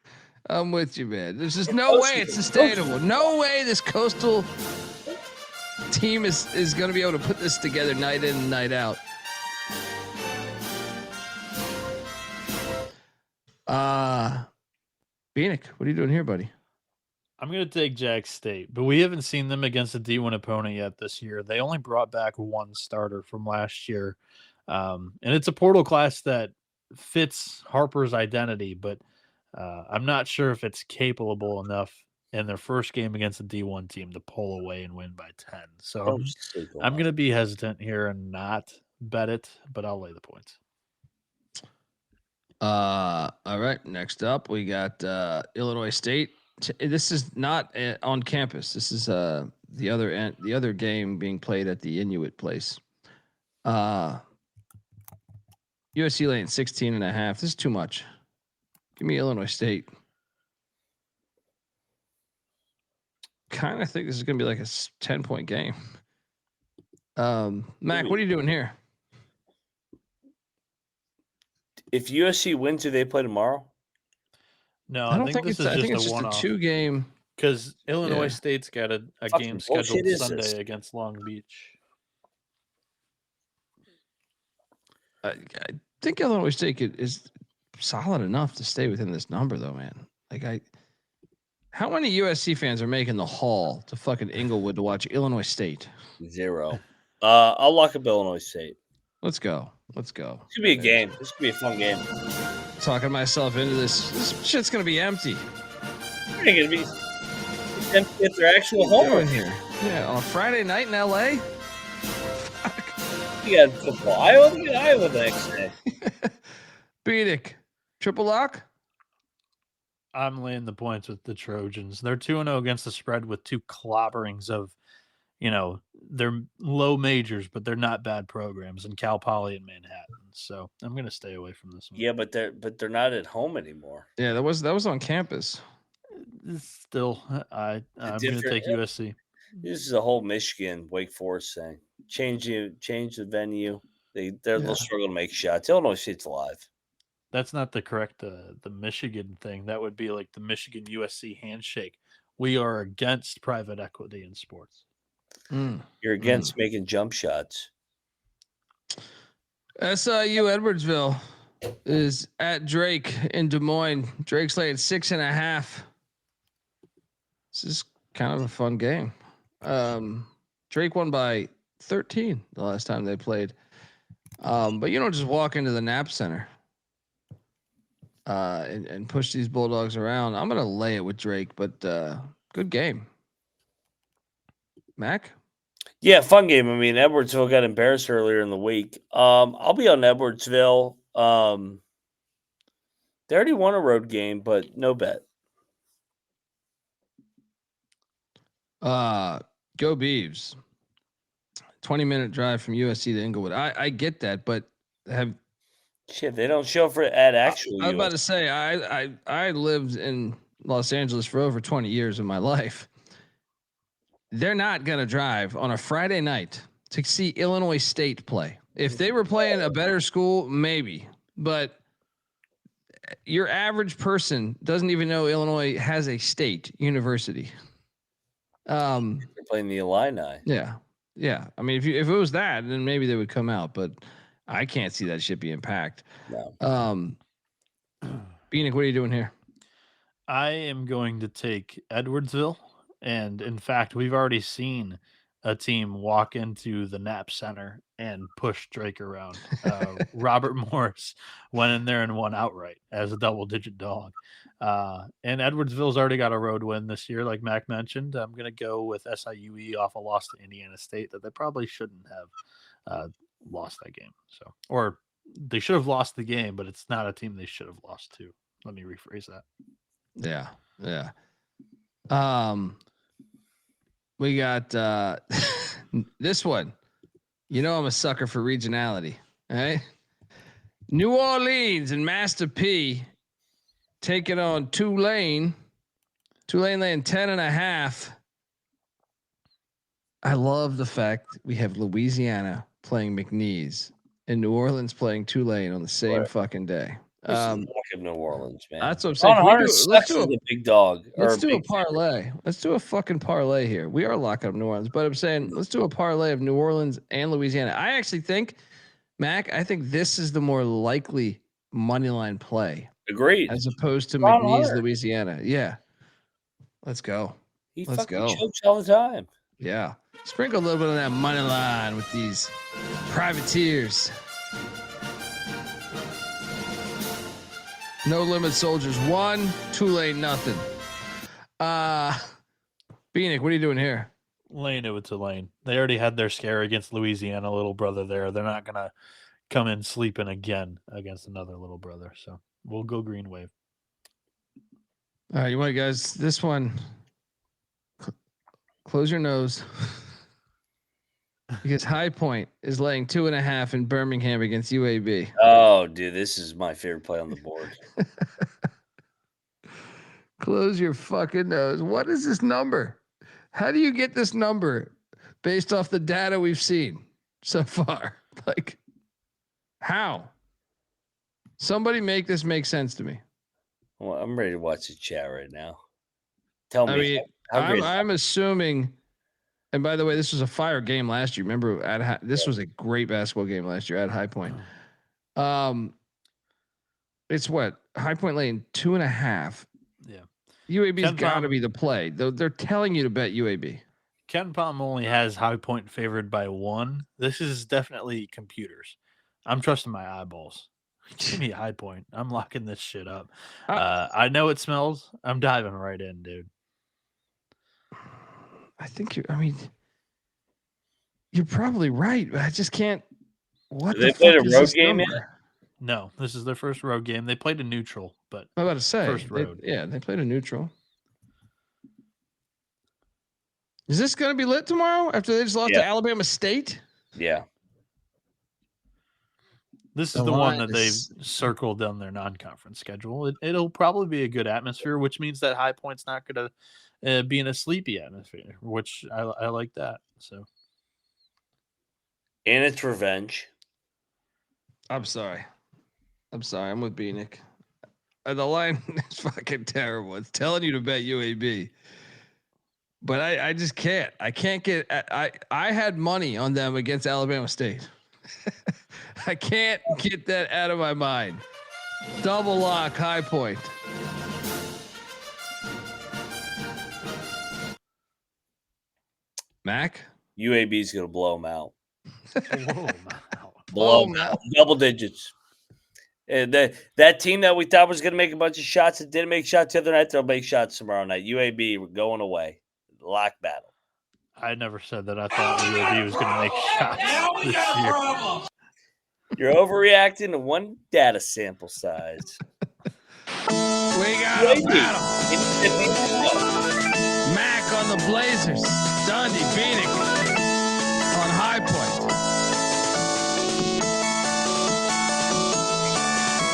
I'm with you, man. There's just no way it's sustainable. No way this Coastal team is going to be able to put this together night in and night out. Bieniek, what are you doing here, buddy? I'm going to take Jack State, but we haven't seen them against a D1 opponent yet this year. They only brought back 1 starter from last year. And it's a portal class that fits Harper's identity, but I'm not sure if it's capable enough in their first game against a D1 team to pull away and win by 10. So I'm going to be hesitant here and not bet it, but I'll lay the points. All right. Next up, we got Illinois State. This is not on campus. This is the other game being played at the Inuit place. USC laying 16.5. This is too much. Give me Illinois State. kind of think this is going to be like a 10-point game. Mac, what are you doing here? If USC wins, do they play tomorrow? No, I don't think this it's. is I think just it's a just one-off. a 2-game. Because Illinois Yeah. State's got a Fucking game bullshit scheduled is Sunday this? against Long Beach. I think Illinois State is solid enough to stay within this number, though, man. How many USC fans are making the haul to fucking Inglewood to watch Illinois State? 0. I'll lock up Illinois State. Let's go. Let's go. This could be a game. This could be a fun game. Talking myself into this. This shit's gonna be empty. It's gonna be empty at their actual What are home. we doing here? Yeah, on a Friday night in LA. You got football. Iowa. You got Iowa the next day. Bieniek, triple lock. I'm laying the points with the Trojans. They're 2-0 against the spread with 2 clobberings of, they're low majors, but they're not bad programs in Cal Poly and Manhattan. So I'm going to stay away from this one. Yeah, but they're not at home anymore. Yeah, that was on campus. Still, I'm going to take USC. This is a whole Michigan Wake Forest thing. Change the venue. They'll struggle to make shots. Illinois State's alive. That's not the correct the Michigan thing. That would be like the Michigan USC handshake. We are against private equity in sports. You're against making jump shots. SIU Edwardsville is at Drake in Des Moines. Drake's laying 6.5. This is kind of a fun game. Drake won by 13 the last time they played. But you don't just walk into the Knapp Center and push these Bulldogs around. I'm gonna lay it with Drake, but good game. Mac? Yeah, fun game. I mean, Edwardsville got embarrassed earlier in the week. I'll be on Edwardsville. They already won a road game, but no bet. Go Beavs. 20-minute drive from USC to Inglewood. I get that, but they don't show for at actual. I was about to say I lived in Los Angeles for over 20 years of my life. They're not gonna drive on a Friday night to see Illinois State play. If they were playing a better school, maybe, but your average person doesn't even know Illinois has a state university. They're playing the Illini. Yeah. I mean, if it was that, then maybe they would come out, but I can't see that shit being packed. No. Bieniek, what are you doing here? I am going to take Edwardsville. And in fact, we've already seen a team walk into the Knapp Center and push Drake around. Robert Morris went in there and won outright as a double-digit dog. And Edwardsville's already got a road win this year, like Mac mentioned. I'm going to go with SIUE off a loss to Indiana State that they probably shouldn't have lost that game. Or they should have lost the game, but it's not a team they should have lost to. Let me rephrase that. Yeah. We got this one. You know I'm a sucker for regionality. All right. New Orleans and Master P taking on Tulane. Tulane laying 10.5. I love the fact we have Louisiana playing McNeese and New Orleans playing Tulane on the same fucking day. New Orleans, man. That's what I'm saying. Let's do a big dog. Let's do a parlay. Let's do a fucking parlay here. We are locking up New Orleans, but I'm saying let's do a parlay of New Orleans and Louisiana. I actually think, Mac, this is the more likely money line play. Agreed. As opposed to McNeese, Louisiana. Yeah. Let's go. Let's go. Chokes all the time. Yeah. Sprinkle a little bit of that money line with these privateers. No Limit Soldiers 1, Tulane nothing. Bieniek, what are you doing here? Laying it with Tulane. They already had their scare against Louisiana, little brother there. They're not going to come in sleeping again against another little brother. So we'll go Green Wave. All right, you want guys, this one, close your nose. Because High Point is laying 2.5 in Birmingham against UAB. Oh, dude, this is my favorite play on the board. Close your fucking nose. What is this number? How do you get this number based off the data we've seen so far? Like, how? Somebody make this make sense to me. Well, I'm ready to watch the chat right now. Tell me. I mean, I'm assuming. And by the way, this was a fire game last year. Remember, this was a great basketball game last year at High Point. It's what High Point Lane 2.5. Yeah, UAB's got to be the play. They're telling you to bet UAB. Ken Palm only has High Point favored by 1. This is definitely computers. I'm trusting my eyeballs. Give me High Point. I'm locking this shit up. I know it smells. I'm diving right in, dude. I think you're probably right. But I just can't. What they played a road game yet? No, this is their first road game. They played a neutral, but I'm about to say first road. They played a neutral. Is this going to be lit tomorrow after they just lost to Alabama State? Yeah. This is the one that they've circled on their non-conference schedule. It'll probably be a good atmosphere, which means that High Point's not going to be in a sleepy atmosphere, which I like that. So, and it's revenge. I'm sorry. I'm with Bieniek. The line is fucking terrible. It's telling you to bet UAB. But I just can't. I can't get. I had money on them against Alabama State. I can't get that out of my mind. Double lock, High Point. Mac? UAB's going to blow them out. Blow them out. Double digits. And that team that we thought was going to make a bunch of shots that didn't make shots the other night, they'll make shots tomorrow night. UAB, we're going away. Lock battle. I never said that I thought UAB was going to make shots this year. You're overreacting to one data sample size. We got a battle. Mac on the Blazers. Dundee Bieniek on High Point.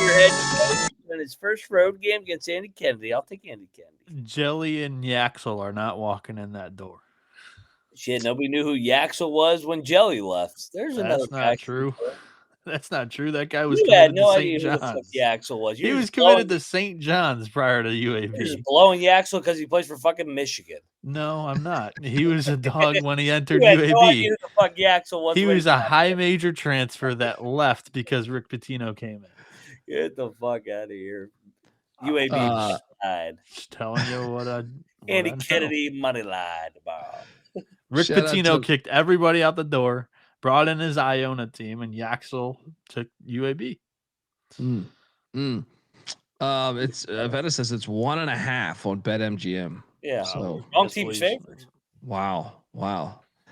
Your head coach in his first road game against Andy Kennedy. I'll take Andy Kennedy. Jelly and Yaxel are not walking in that door. Shit, nobody knew who Yaxel was when Jelly left. There's another guy. That's not true. That's not true. That guy was committed no to St. idea John's. who the fuck Yaxel was. He was committed to St. John's prior to UAB. You're just blowing Yaxel because he plays for fucking Michigan. No, I'm not. He was a dog when he entered You had UAB. no idea who the fuck Yaxel was. He was a high major transfer that left because Rick Pitino came in. Get the fuck out of here. UAB died. Just telling you what Andy Kennedy money line tomorrow. Rick Pitino kicked everybody out the door, brought in his Iona team, and Yaxel took UAB. It's Veta says it's 1.5 on BetMGM. Yeah, so wrong team's favorite. Wow.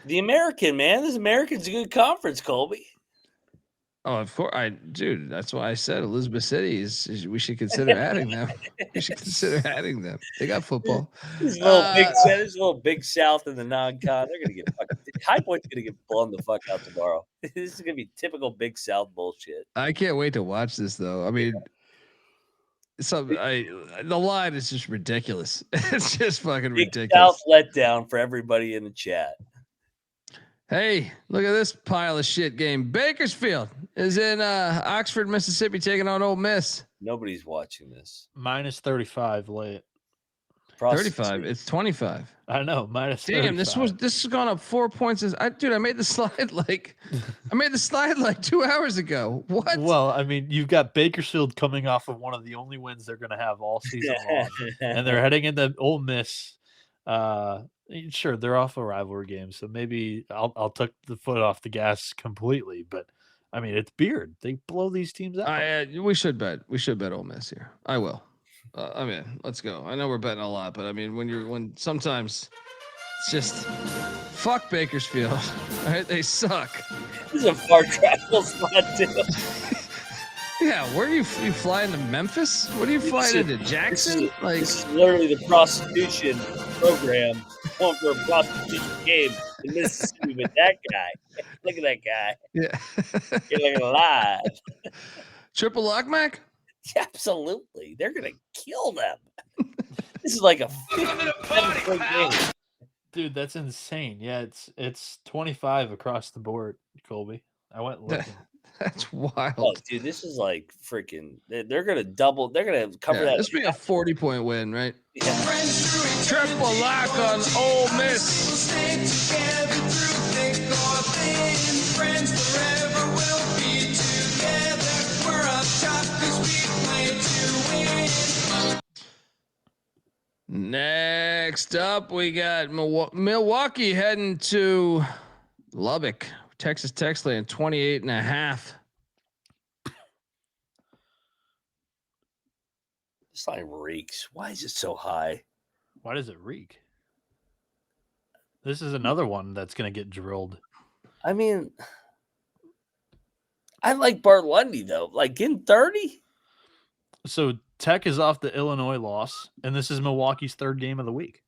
The American, man. This American's a good conference, Colby. Oh, of course, dude. That's why I said Elizabeth City is. We should consider adding them. We should consider adding them. They got football. This is a little big South in the non-con. They're gonna get fucking. High Point's gonna get blown the fuck out tomorrow. This is gonna be typical Big South bullshit. I can't wait to watch this though. I mean, the line is just ridiculous. It's just fucking Big ridiculous. South letdown for everybody in the chat. Hey, look at this pile of shit game. Bakersfield is in Oxford, Mississippi, taking on Ole Miss. Nobody's watching this. Minus 35 late. 35. It's 25. I know. Minus. Damn, 35. this has gone up 4 points. I made the slide like 2 hours ago. What? Well, I mean, you've got Bakersfield coming off of one of the only wins they're going to have all season long, and they're heading into Ole Miss. Sure, they're off a rivalry game, so maybe I'll take the foot off the gas completely. But I mean, it's Beard. They blow these teams out. We should bet Ole Miss here. I will. I mean, let's go. I know we're betting a lot, but I mean, when sometimes it's just fuck Bakersfield. All right, they suck. This is a far travel spot too. Yeah, where are you flying to Memphis? What are you flying into Jackson? This is literally the prostitution program going for a prostitution game in Mississippi with that guy. Look at that guy. Yeah. You're looking alive. Triple lock, Mac? Absolutely. They're going to kill them. This is like a 57-point game. Dude, that's insane. Yeah, it's 25 across the board, Colby. I went looking. That's Oh, wild. dude, this is like freaking. They're gonna double. They're gonna cover Yeah, that. this would be a 40-point win, right? Yeah. Triple lock on Ole Miss. Next up, we got Milwaukee heading to Lubbock, Texas Tech laying 28.5. This line reeks. Why is it so high? Why does it reek? This is another one that's going to get drilled. I mean, I like Bart Lundy though. Like getting 30. So Tech is off the Illinois loss, and this is Milwaukee's third game of the week.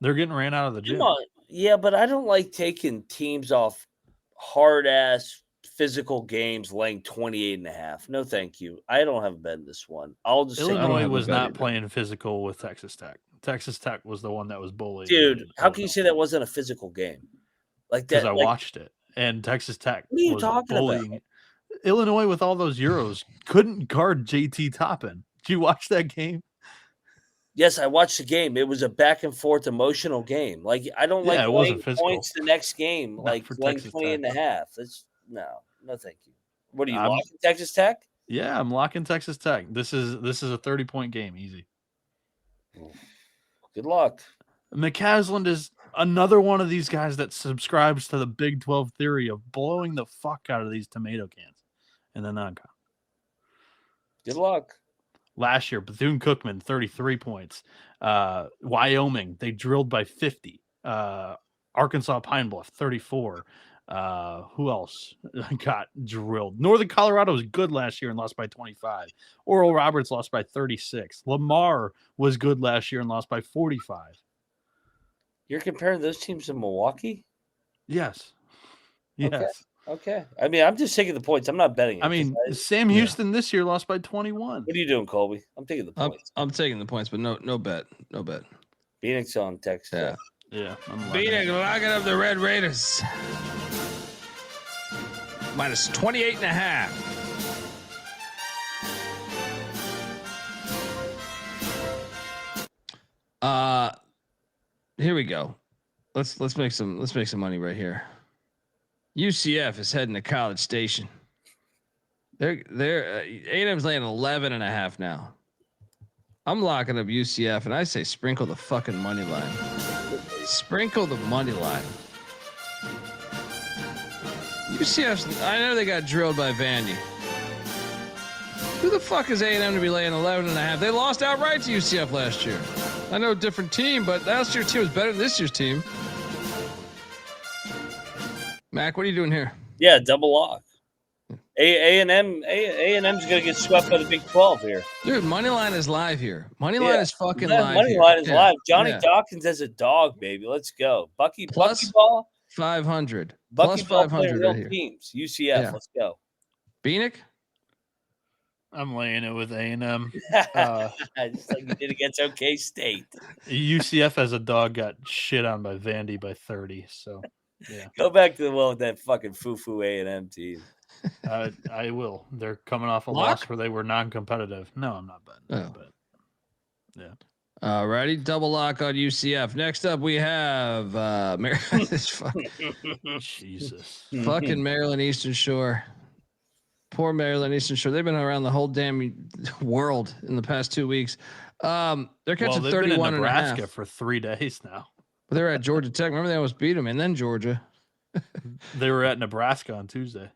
They're getting ran out of the gym. Come on. Yeah, but I don't like taking teams off hard ass physical games laying 28.5. No, thank you. I don't have a bet in this one. I'll just Illinois say was not playing physical with Texas Tech. Texas Tech was the one that was bullied. Dude, how can you say that wasn't a physical game? Like that, because I watched it, and Texas Tech What are you was talking bullying about? Illinois with all those Euros. Couldn't guard JT Toppin. Did you watch that game? Yes, I watched the game. It was a back and forth emotional game. Like I don't Yeah, like it wasn't laying physical. points the next game, Not like for laying Texas 28.5. That's no, thank you. What are you I'm- locking Texas Tech? Yeah, I'm locking Texas Tech. This is a 30-point game, easy. Good luck. McCasland is another one of these guys that subscribes to the Big 12 theory of blowing the fuck out of these tomato cans in the non-con. Good luck. Last year, Bethune-Cookman, 33 points. Wyoming, they drilled by 50. Arkansas Pine Bluff, 34. Who else got drilled? Northern Colorado was good last year and lost by 25. Oral Roberts lost by 36. Lamar was good last year and lost by 45. You're comparing those teams to Milwaukee? Yes. Yes. Okay. I mean, I'm just taking the points. I'm not betting it. I mean, Sam Houston this year lost by 21. What are you doing, Colby? I'm taking the points. I'm taking the points, but no bet. No bet. Phoenix on Texas. Yeah. Yeah. Phoenix locking up the Red Raiders. Minus 28.5. Here we go. Let's make some money right here. UCF is heading to College Station. They're A&M's laying 11.5 now. I'm locking up UCF, and I say sprinkle the fucking money line. Sprinkle the money line. UCF's. I know they got drilled by Vandy. Who the fuck is A&M to be laying 11.5? They lost outright to UCF last year. I know, different team, but last year's team was better than this year's team. Mac, what are you doing here? Yeah, double lock. A&M's gonna get swept by the Big 12 here. Dude, Moneyline is live here. Moneyline is fucking live. Moneyline is here. live. Johnny Yeah. Dawkins as a dog, baby. Let's go. Bucky Plus ball. 500. Bucky Plus ball 500 playing right real here. teams. UCF. Yeah. Let's go. Bieniek? I'm laying it with A&M. Just like you did against OK State. UCF as a dog got shit on by Vandy by 30. So, yeah. Go back to the one with that fucking foo-foo A&M team. I will. They're coming off a Lock? loss where they were non-competitive. No, I'm not betting. Oh. But yeah. Alrighty, double lock on UCF. Next up, we have Jesus. fucking Maryland Eastern Shore. Poor Maryland Eastern Shore. They've been around the whole damn world in the past 2 weeks. They're catching they've 31 been in and a Nebraska half. for 3 days now. But they were at Georgia Tech. Remember they almost beat them, and then Georgia. They were at Nebraska on Tuesday.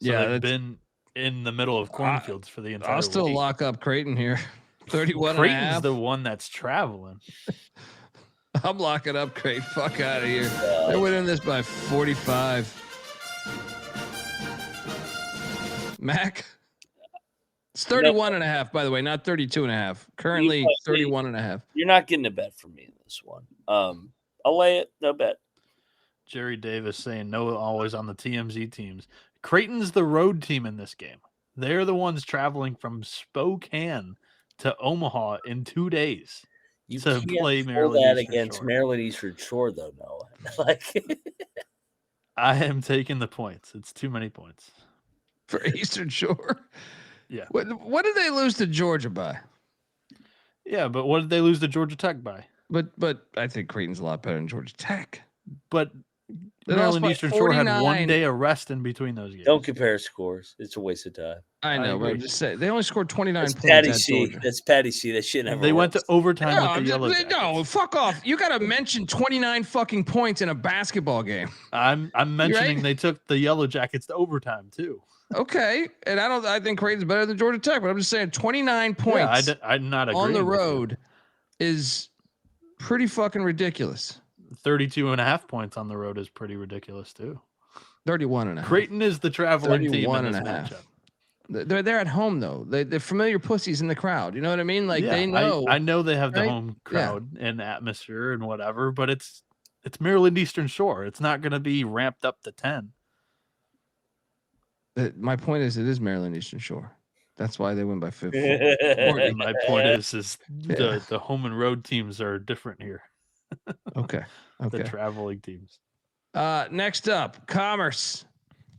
So Yeah, they've been in the middle of cornfields for the entire I'll still week. lock up Creighton here. 31 and a Creighton's half. the one that's traveling. I'm locking up Creighton. Fuck out of here. They're winning this by 45. Mac? It's 31 and a half, by the way, not 32 and a half. Currently 31 and a half. You're not getting a bet from me in this one. I'll lay it. No bet. Jerry Davis saying no always on the TMZ teams. Creighton's the road team in this game. They're the ones traveling from Spokane to Omaha in 2 days. You to can't play pull Maryland that Eastern against Shore. Maryland Eastern Shore, though, Noah. Like, I am taking the points. It's too many points. For Eastern Shore? Yeah. What did they lose to Georgia by? Yeah, but what did they lose to Georgia Tech by? But I think Creighton's a lot better than Georgia Tech. But Maryland Eastern Shore had 1 day of rest in between those games. don't compare scores. It's a waste of time. I know, but I'm agree. just saying they only scored 29 That's points Patty at C. Georgia. That's Patty C. That shit never They went to works. overtime No, with the Yellow Jackets. no, fuck off. You got to mention 29 fucking points in a basketball game. I'm mentioning right? they took the Yellow Jackets to overtime too. Okay, and I think Creighton's better than Georgia Tech, but I'm just saying 29 points I'm not on the agreeing with you. road is pretty fucking ridiculous. 32.5 points on the road is pretty ridiculous too. 31.5. Creighton is the traveling team in this 31.5. matchup. They're at home though. They're familiar pussies in the crowd. You know what I mean? Like they know. I know they have the right? home crowd and atmosphere and whatever, but it's Maryland Eastern Shore. It's not going to be ramped up to 10. My point is, it is Maryland Eastern Shore. That's why they win by 5. My point is Yeah. the home and road teams are different here. Okay. The traveling teams. Next up, Commerce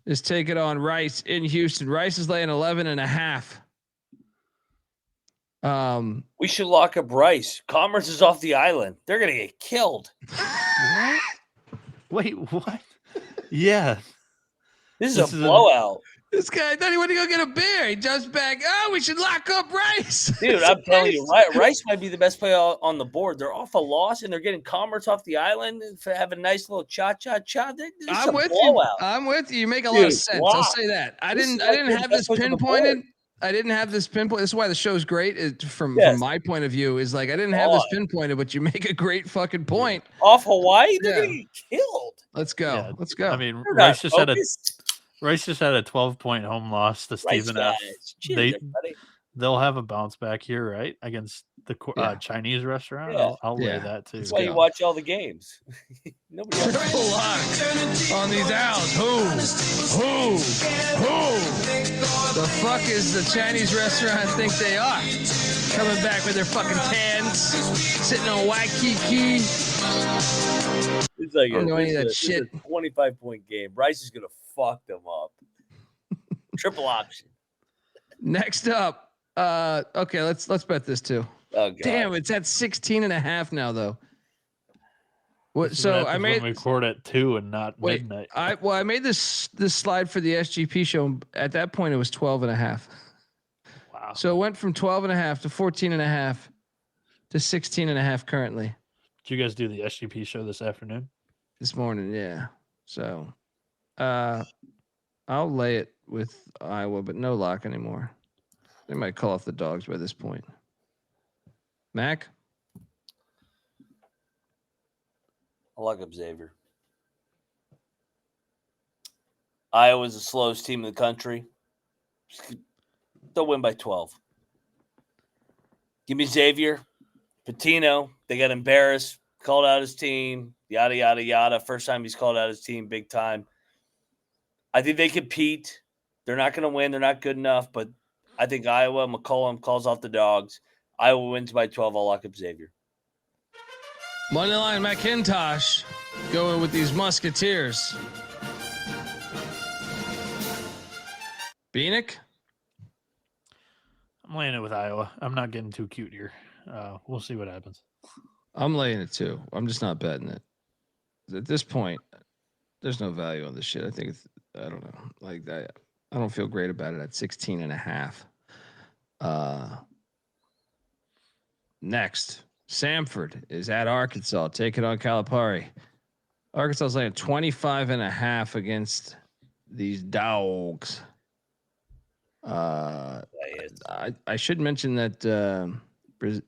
is taking on Rice in Houston. Rice is laying 11.5. We should lock up Rice. Commerce is off the island. They're gonna get killed. What? Wait, what? Yeah. This is a blowout. This guy thought he went to go get a beer. He jumps back. Oh, we should lock up Rice. Dude, I'm telling you, Rice might be the best player on the board. They're off a loss, and they're getting Commerce off the island for having a nice little cha-cha-cha. I'm with you. I'm with you. You make a lot of sense. wow. I'll say that. I didn't have this pinpointed. I didn't have this pinpoint. This is why the show's great. From my point of view, is like I didn't have this pinpointed, but you make a great fucking point. Off Hawaii, they're gonna get killed. Let's go. Yeah, Let's go. I mean, Rice just had a 12-point home loss to Stephen F. They'll have a bounce back here, right, against the Chinese restaurant. Yeah. I'll lay that too. That's why you watch all the games. Nobody else. Triple lock on these owls. Who? The fuck is the Chinese restaurant think they are? Coming back with their fucking tans, sitting on Waikiki. It's like I don't know any of that it's shit. a 25-point game. Rice is gonna fuck them up. Triple option. Next up, okay, let's bet this too. Oh, God. Damn, it's at 16.5 now though. What? So I made we record at 2 and not midnight. I made this slide for the SGP show. At that point, it was 12.5. Wow. So it went from 12.5 to 14.5 to 16.5 currently. Did you guys do the SGP show this afternoon? This morning, yeah. So, I'll lay it with Iowa, but no lock anymore. They might call off the dogs by this point. Mac? I'll lock up Xavier. Iowa's the slowest team in the country. They'll win by 12. Give me Xavier. Patino, they got embarrassed, called out his team, yada, yada, yada. First time he's called out his team, big time. I think they compete. They're not going to win. They're not good enough, but I think Iowa, McCollum calls off the dogs. Iowa wins by 12. I'll lock up Xavier. Moneyline McIntyre going with these Musketeers. Bieniek? I'm laying it with Iowa. I'm not getting too cute here. We'll see what happens. I'm laying it too. I'm just not betting it. At this point, there's no value on this shit. I think I don't know. Like that. I don't feel great about it at 16.5. Next, Samford is at Arkansas, taking on Calipari. Arkansas is laying 25.5 against these dogs. I should mention that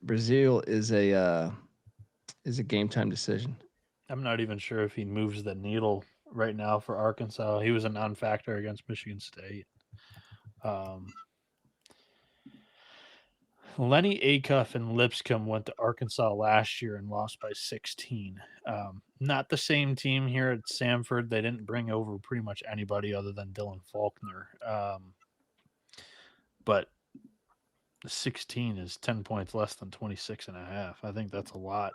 Brazil is a game time decision. I'm not even sure if he moves the needle right now for Arkansas. He was a non-factor against Michigan State. Lenny Acuff and Lipscomb went to Arkansas last year and lost by 16. Not the same team here at Samford. They didn't bring over pretty much anybody other than Dylan Faulkner. But 16 is 10 points less than 26.5. I think that's a lot.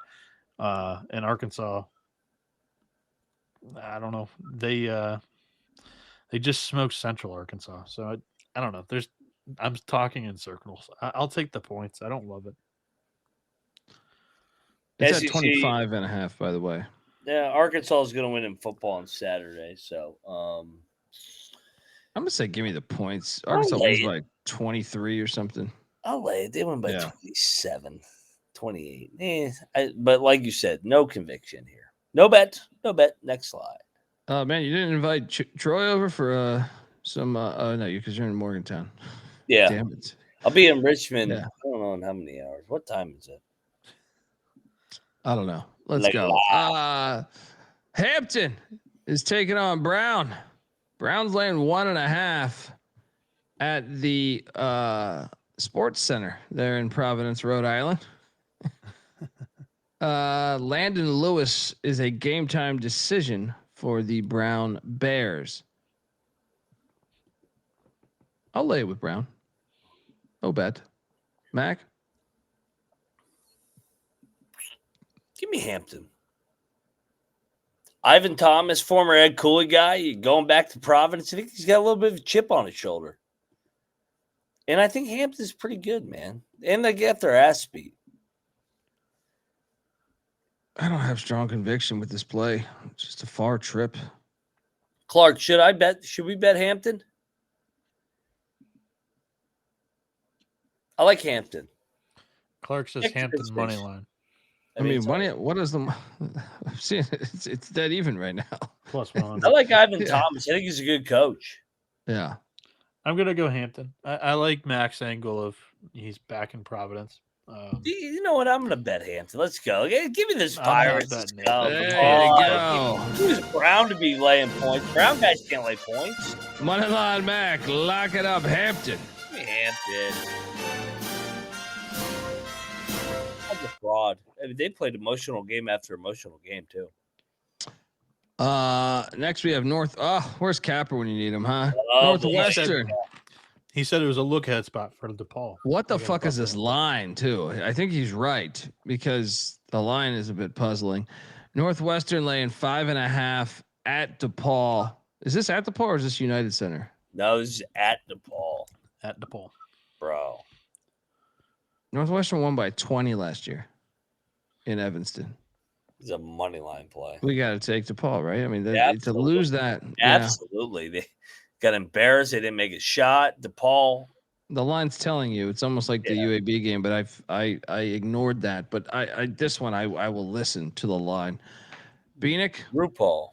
In Arkansas, I don't know. They just smoked Central Arkansas. So I don't know. I'm talking in circles. I'll take the points. I don't love it. It's at SEC 25.5, by the way. Yeah, Arkansas is going to win in football on Saturday. So, I'm gonna say give me the points. Arkansas wins by 23 or something. I'll lay it. They win by 27, 28. But like you said, no conviction here. No bet. No bet. Next slide. Man, you didn't invite Troy over for some. No, because you're in Morgantown. Yeah. Damn it. I'll be in Richmond. Yeah. I don't know in how many hours. What time is it? I don't know. Let's go. Hampton is taking on Brown. Brown's laying 1.5 at the Sports Center there in Providence, Rhode Island. Landon Lewis is a game time decision for the Brown Bears. I'll lay it with Brown. No bet. Mac? Give me Hampton. Ivan Thomas, former Ed Cooley guy, going back to Providence. I think he's got a little bit of a chip on his shoulder. And I think Hampton's pretty good, man. And they get their ass beat. I don't have strong conviction with this play. It's just a far trip. Clark, should we bet Hampton? I like Hampton. Clark says Hampton money line. I mean, money. What is the? I'm seeing it's dead even right now. Plus 100. I like Ivan Thomas. I think he's a good coach. Yeah, I'm gonna go Hampton. I like Mac's angle of he's back in Providence. You know what? I'm gonna bet Hampton. Let's go. Give me this Pirates. Let's go. There you go. Who's Brown to be laying points? Brown guys can't lay points. Money line Mac, lock it up, Hampton. Give me Hampton. That's a fraud. I mean, they played emotional game after emotional game too. Next we have where's Capper when you need him, huh? Oh, Northwestern. He said it was a look ahead spot for DePaul. What the fuck is this line too? I think he's right because the line is a bit puzzling. Northwestern laying 5.5 at DePaul. Is this at DePaul or is this United Center? No, this is at DePaul. At DePaul. Bro. Northwestern won by 20 last year in Evanston. It's a money line play. We got to take DePaul, right? I mean, to lose that. Absolutely. They got embarrassed. They didn't make a shot. DePaul. The line's telling you it's almost like the UAB game, but I ignored that. But this one I will listen to the line. Bieniek, RuPaul.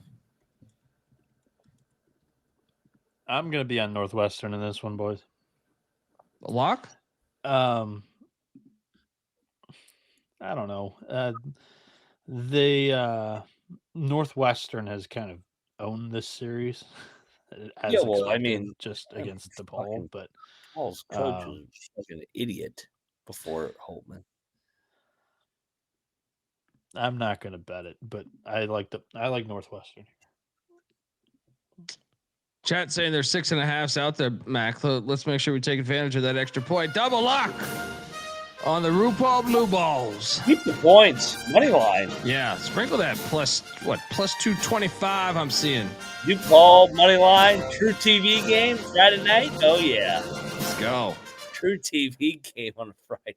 I'm gonna be on Northwestern in this one, boys. Lock. I don't know. The Northwestern has kind of owned this series. As expected, just against DePaul, but Paul's coach was like an idiot before Holtman. I'm not going to bet it, but I like Northwestern. Chat saying there's 6.5s out there, Mac. Let's make sure we take advantage of that extra point. Double lock on the RuPaul Blue Balls. Keep the points. Money line. Yeah, sprinkle that plus 225 I'm seeing. RuPaul money line. True TV game Friday night. Oh yeah. Let's go. True TV game on Friday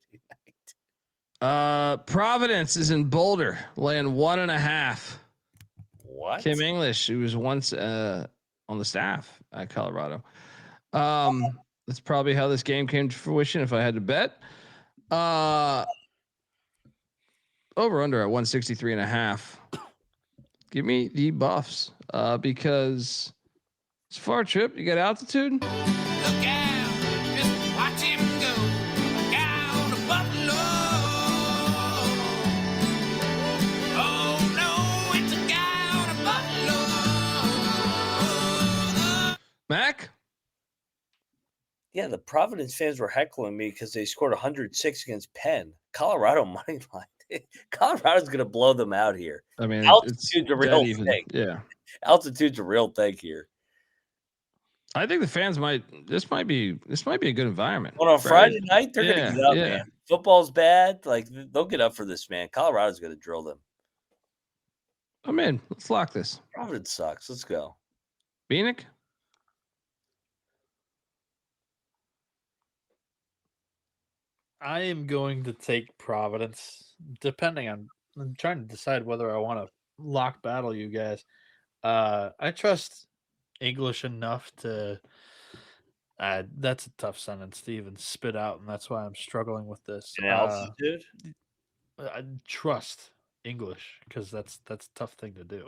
night. Providence is in Boulder, laying 1.5. What? Kim English, who was once on the staff at Colorado. That's probably how this game came to fruition if I had to bet. Over under at 163.5. Give me the Buffs because it's a far trip. You got altitude. Look out, just watch him go down to Buffalo. Oh no, it's a guy out of Buffalo. Mac? Yeah, the Providence fans were heckling me because they scored 106 against Penn. Colorado money line. Colorado's going to blow them out here. I mean, altitude's a real thing. Yeah. Altitude's a real thing here. I think the fans might. This might be a good environment. On a Friday night, they're going to get up, yeah. man. Football's bad. Like, they'll get up for this, man. Colorado's going to drill them. I'm in. Let's lock this. Providence sucks. Let's go. Bieniek? I am going to take Providence, depending on. I'm trying to decide whether I want to lock battle you guys. I trust English enough to. That's a tough sentence to even spit out, and that's why I'm struggling with this. An altitude? I trust English because that's a tough thing to do.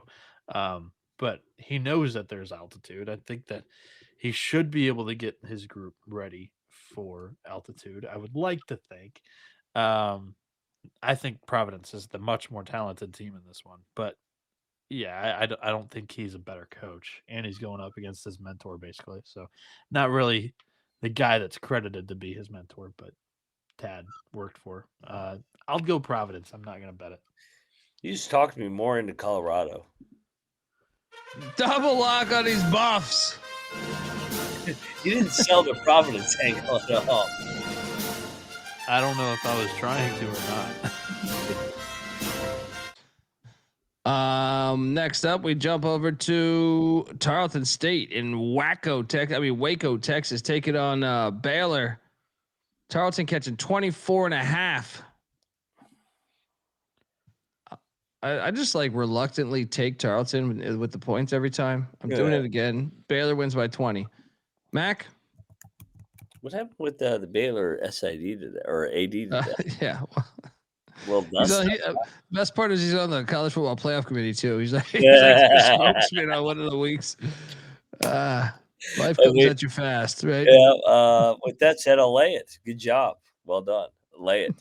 But he knows that there's altitude. I think that he should be able to get his group ready for altitude. I would like to think. I think Providence is the much more talented team in this one, but yeah, I don't think he's a better coach, and he's going up against his mentor basically. So, not really the guy that's credited to be his mentor, but Tad worked for. I'll go Providence. I'm not going to bet it. You just talked me more into Colorado. Double lock on these Buffs. You didn't sell the Providence angle at all. I don't know if I was trying to or not. Next up, we jump over to Tarleton State in Waco, Texas, taking on Baylor. Tarleton catching 24.5. I just like reluctantly take Tarleton with the points every time. I'm doing it again. Baylor wins by 20. Mac? What happened with the Baylor SID today or AD today? Yeah. Well done. Best part is he's on the college football playoff committee too. He's like the spokesman on one of the weeks. Life comes at you fast, right? Yeah. With that said, I'll lay it. Good job. Well done. Lay it.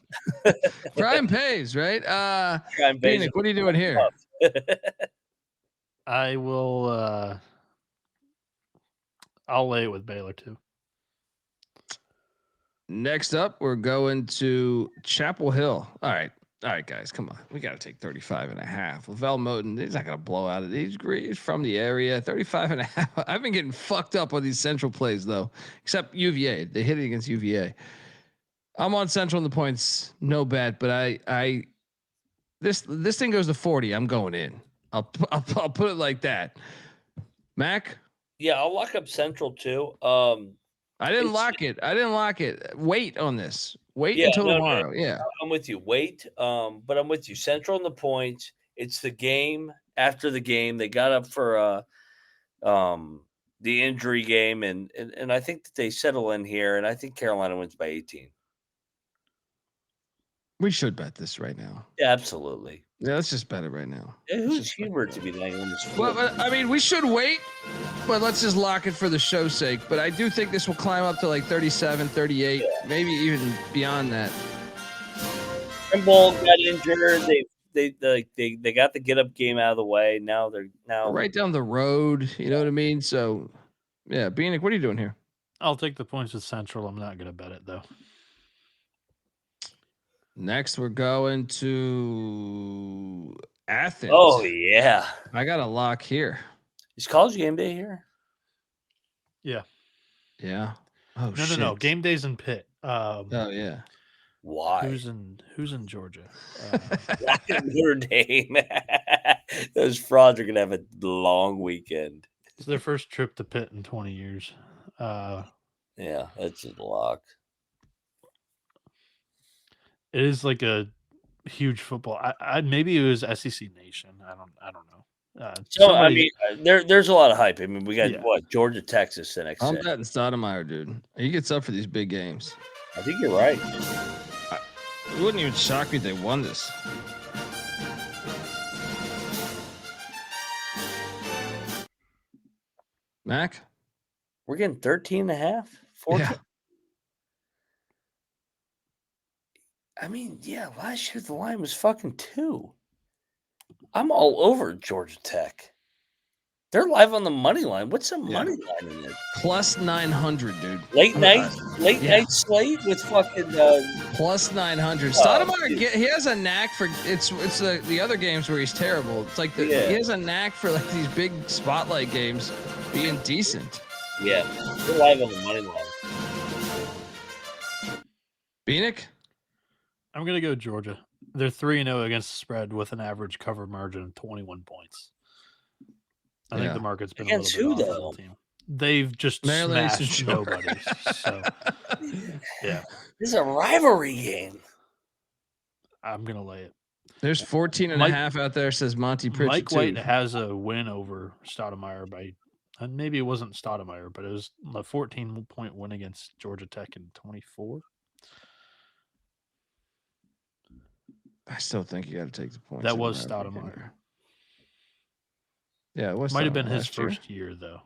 Crime pays, right? Crime pays. Bieniek, what are you doing here? I will. I'll lay it with Baylor too. Next up, we're going to Chapel Hill. All right, guys, come on. We got to take 35.5. Lavelle Moten, he's not going to blow out of these. He's from the area. 35.5. I've been getting fucked up on these Central plays though, except UVA. They hit it against UVA. I'm on Central in the points. No bet, but this thing goes to 40. I'm going in. I'll put it like that. Mac? Yeah, I'll lock up Central too. I didn't lock it. Wait on this. Wait until tomorrow. No. Yeah. I'm with you. Wait. But I'm with you. Central in the points. It's the game after the game. They got up for the injury game and I think that they settle in here and I think Carolina wins by 18. We should bet this right now. Yeah, absolutely. Yeah, let's just bet it right now. Yeah, who's Hubert to be laying on this? Well, I mean, we should wait, but let's just lock it for the show's sake. But I do think this will climb up to like 37, 38, maybe even beyond that. Trimble got injured. They got the get up game out of the way. Now they're right down the road. You know what I mean? So, yeah, Bieniek, what are you doing here? I'll take the points with Central. I'm not going to bet it though. Next, we're going to Athens. Oh, yeah. I got a lock here. Is college game day here? Yeah. Yeah. Oh, No. Game day's in Pitt. Oh, yeah. Why? Who's in Georgia? Notre Dame. Those frauds are going to have a long weekend. It's their first trip to Pitt in 20 years. Yeah, that's a lock. It is like a huge football. I maybe it was SEC Nation. I don't know. So I mean, there's a lot of hype. I mean, we got Georgia, Texas the next. I'm betting Stoudemire, dude. He gets up for these big games. I think you're right. It wouldn't even shock me if they won this. Mac, we're getting 13.5. 14. Yeah. I mean, yeah, last year the line was fucking 2. I'm all over Georgia Tech. They're live on the money line. What's the money line in there? Plus 900, dude. Late night night slate with fucking plus 900. Stoudemire, he has a knack for it's the other games where he's terrible. It's like he has a knack for like these big spotlight games being decent. Yeah, we're live on the money line. Bieniek? I'm going to go Georgia. They're 3-0 against the spread with an average cover margin of 21 points. I think the market's been Against a little bit who, off on though? the team. They've just Maryland smashed Centurion. nobody. So, yeah, This is a rivalry game. I'm going to lay it. There's 14 and a half out there, says Monty Pritchett. Mike White has a win over Stoudemire by, and maybe it wasn't Stoudemire, but it was a 14-point win against Georgia Tech in 24. I still think you got to take the points. That was Stoudemire. Yeah, it was. Might have been his first year, though.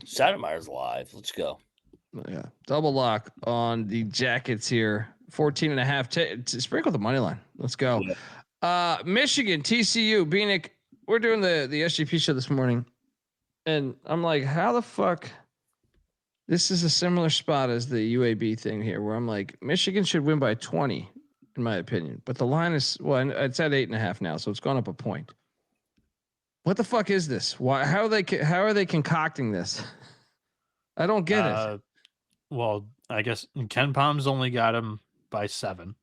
Stoudemire's live. Let's go. Yeah, double lock on the Jackets here. 14 and a half. Sprinkle the money line. Let's go. Yeah. Michigan, TCU, Bieniek. We're doing the SGP show this morning, and I'm like, how the fuck? This is a similar spot as the UAB thing here, where I'm like, Michigan should win by 20, in my opinion, but the line is it's at 8.5 now, so it's gone up a point. What the fuck is this? Why? How are they concocting this? I don't get it. Well, I guess Ken Palm's only got him by 7.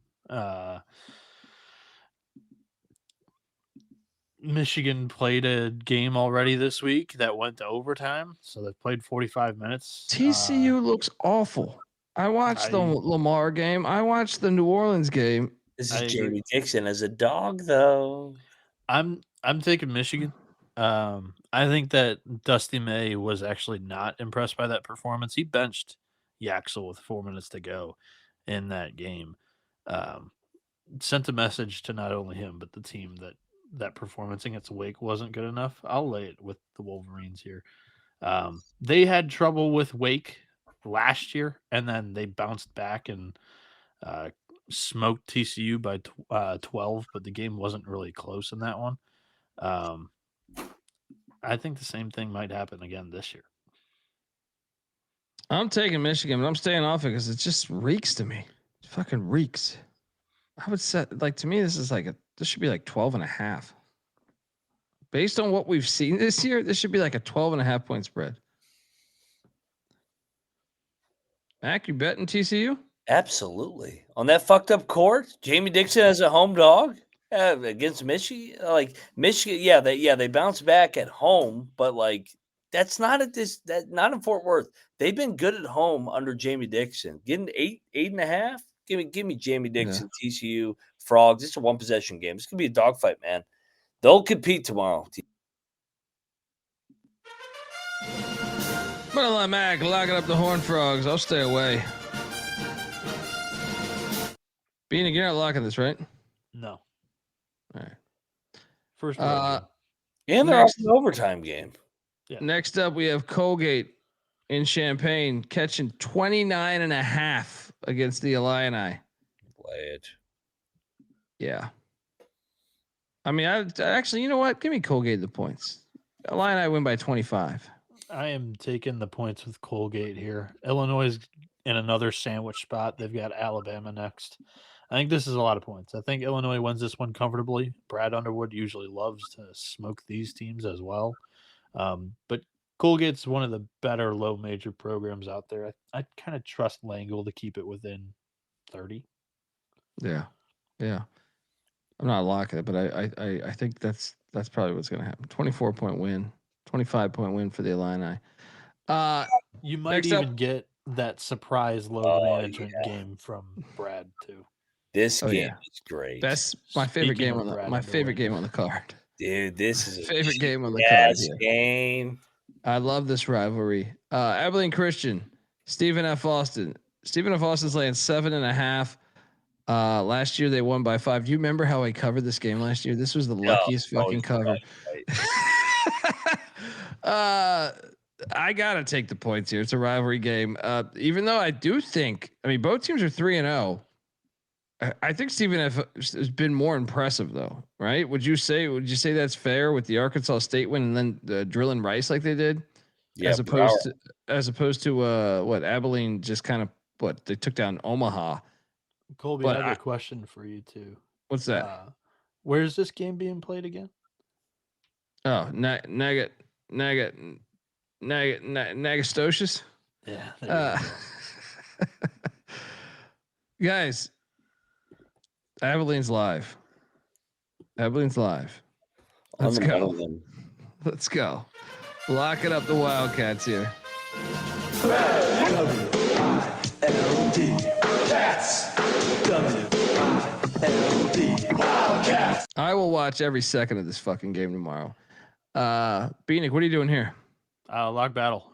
Michigan played a game already this week that went to overtime, so they played 45 minutes. TCU looks awful. I watched the Lamar game. I watched the New Orleans game. This is Jamie Dixon as a dog, though. I'm taking Michigan. I think that Dusty May was actually not impressed by that performance. He benched Yaxel with 4 minutes to go in that game. Sent a message to not only him but the team that performance against Wake wasn't good enough. I'll lay it with the Wolverines here. They had trouble with Wake last year, and then they bounced back and smoked TCU by 12, but the game wasn't really close in that one. I think the same thing might happen again this year. I'm taking Michigan, but I'm staying off it because it just reeks to me. It fucking reeks. I would say, to me, this should be like 12.5. Based on what we've seen this year, this should be like a 12.5 point spread. Mac, you betting TCU? Absolutely. On that fucked up court, Jamie Dixon as a home dog against Michigan. Michigan, they bounce back at home, but that's not not in Fort Worth. They've been good at home under Jamie Dixon. Getting 8.5. Give me Jamie Dixon, TCU, Frogs. It's a one possession game. It's gonna be a dogfight, man. They'll compete tomorrow. Moneyline Mac, locking up the Horned Frogs. I'll stay away. Bieniek, you're not locking this, right? No. All right. First and they're off an overtime game. Yeah. Next up, we have Colgate in Champaign catching 29.5 against the Illini. Play it. Yeah. I mean, I actually, you know what? Give me Colgate the points. Illini win by 25. I am taking the points with Colgate here. Illinois is in another sandwich spot. They've got Alabama next. I think this is a lot of points. I think Illinois wins this one comfortably. Brad Underwood usually loves to smoke these teams as well. But Colgate's one of the better low major programs out there. I kind of trust Langle to keep it within 30. Yeah. Yeah. I'm not locking it, but I think that's probably what's going to happen. 24-point win, 25-point win for the Illini. You might even get that surprise load management game from Brad too. This game is great. That's my favorite game on the card. Dude, this is a favorite game on the card. Game. I love this rivalry. Abilene Christian, Stephen F. Austin. Stephen F. Austin's laying 7.5. Last year they won by 5. Do you remember how I covered this game last year? This was the luckiest fucking cover. I gotta take the points here. It's a rivalry game. Even though I do think, both teams are 3-0. I think Stephen F. has been more impressive though, right? Would you say that's fair with the Arkansas State win and then the drilling Rice like they did? Yeah, as opposed to what Abilene just kind of they took down Omaha. Colby, I have a question for you too. What's that? Where is this game being played again? Oh, Nugget. Nagastocious. Yeah. Guys, Abilene's live. Let's go. Let's go. Locking up the Wildcats here. I will watch every second of this fucking game tomorrow. Bieniek, what are you doing here? Lock battle.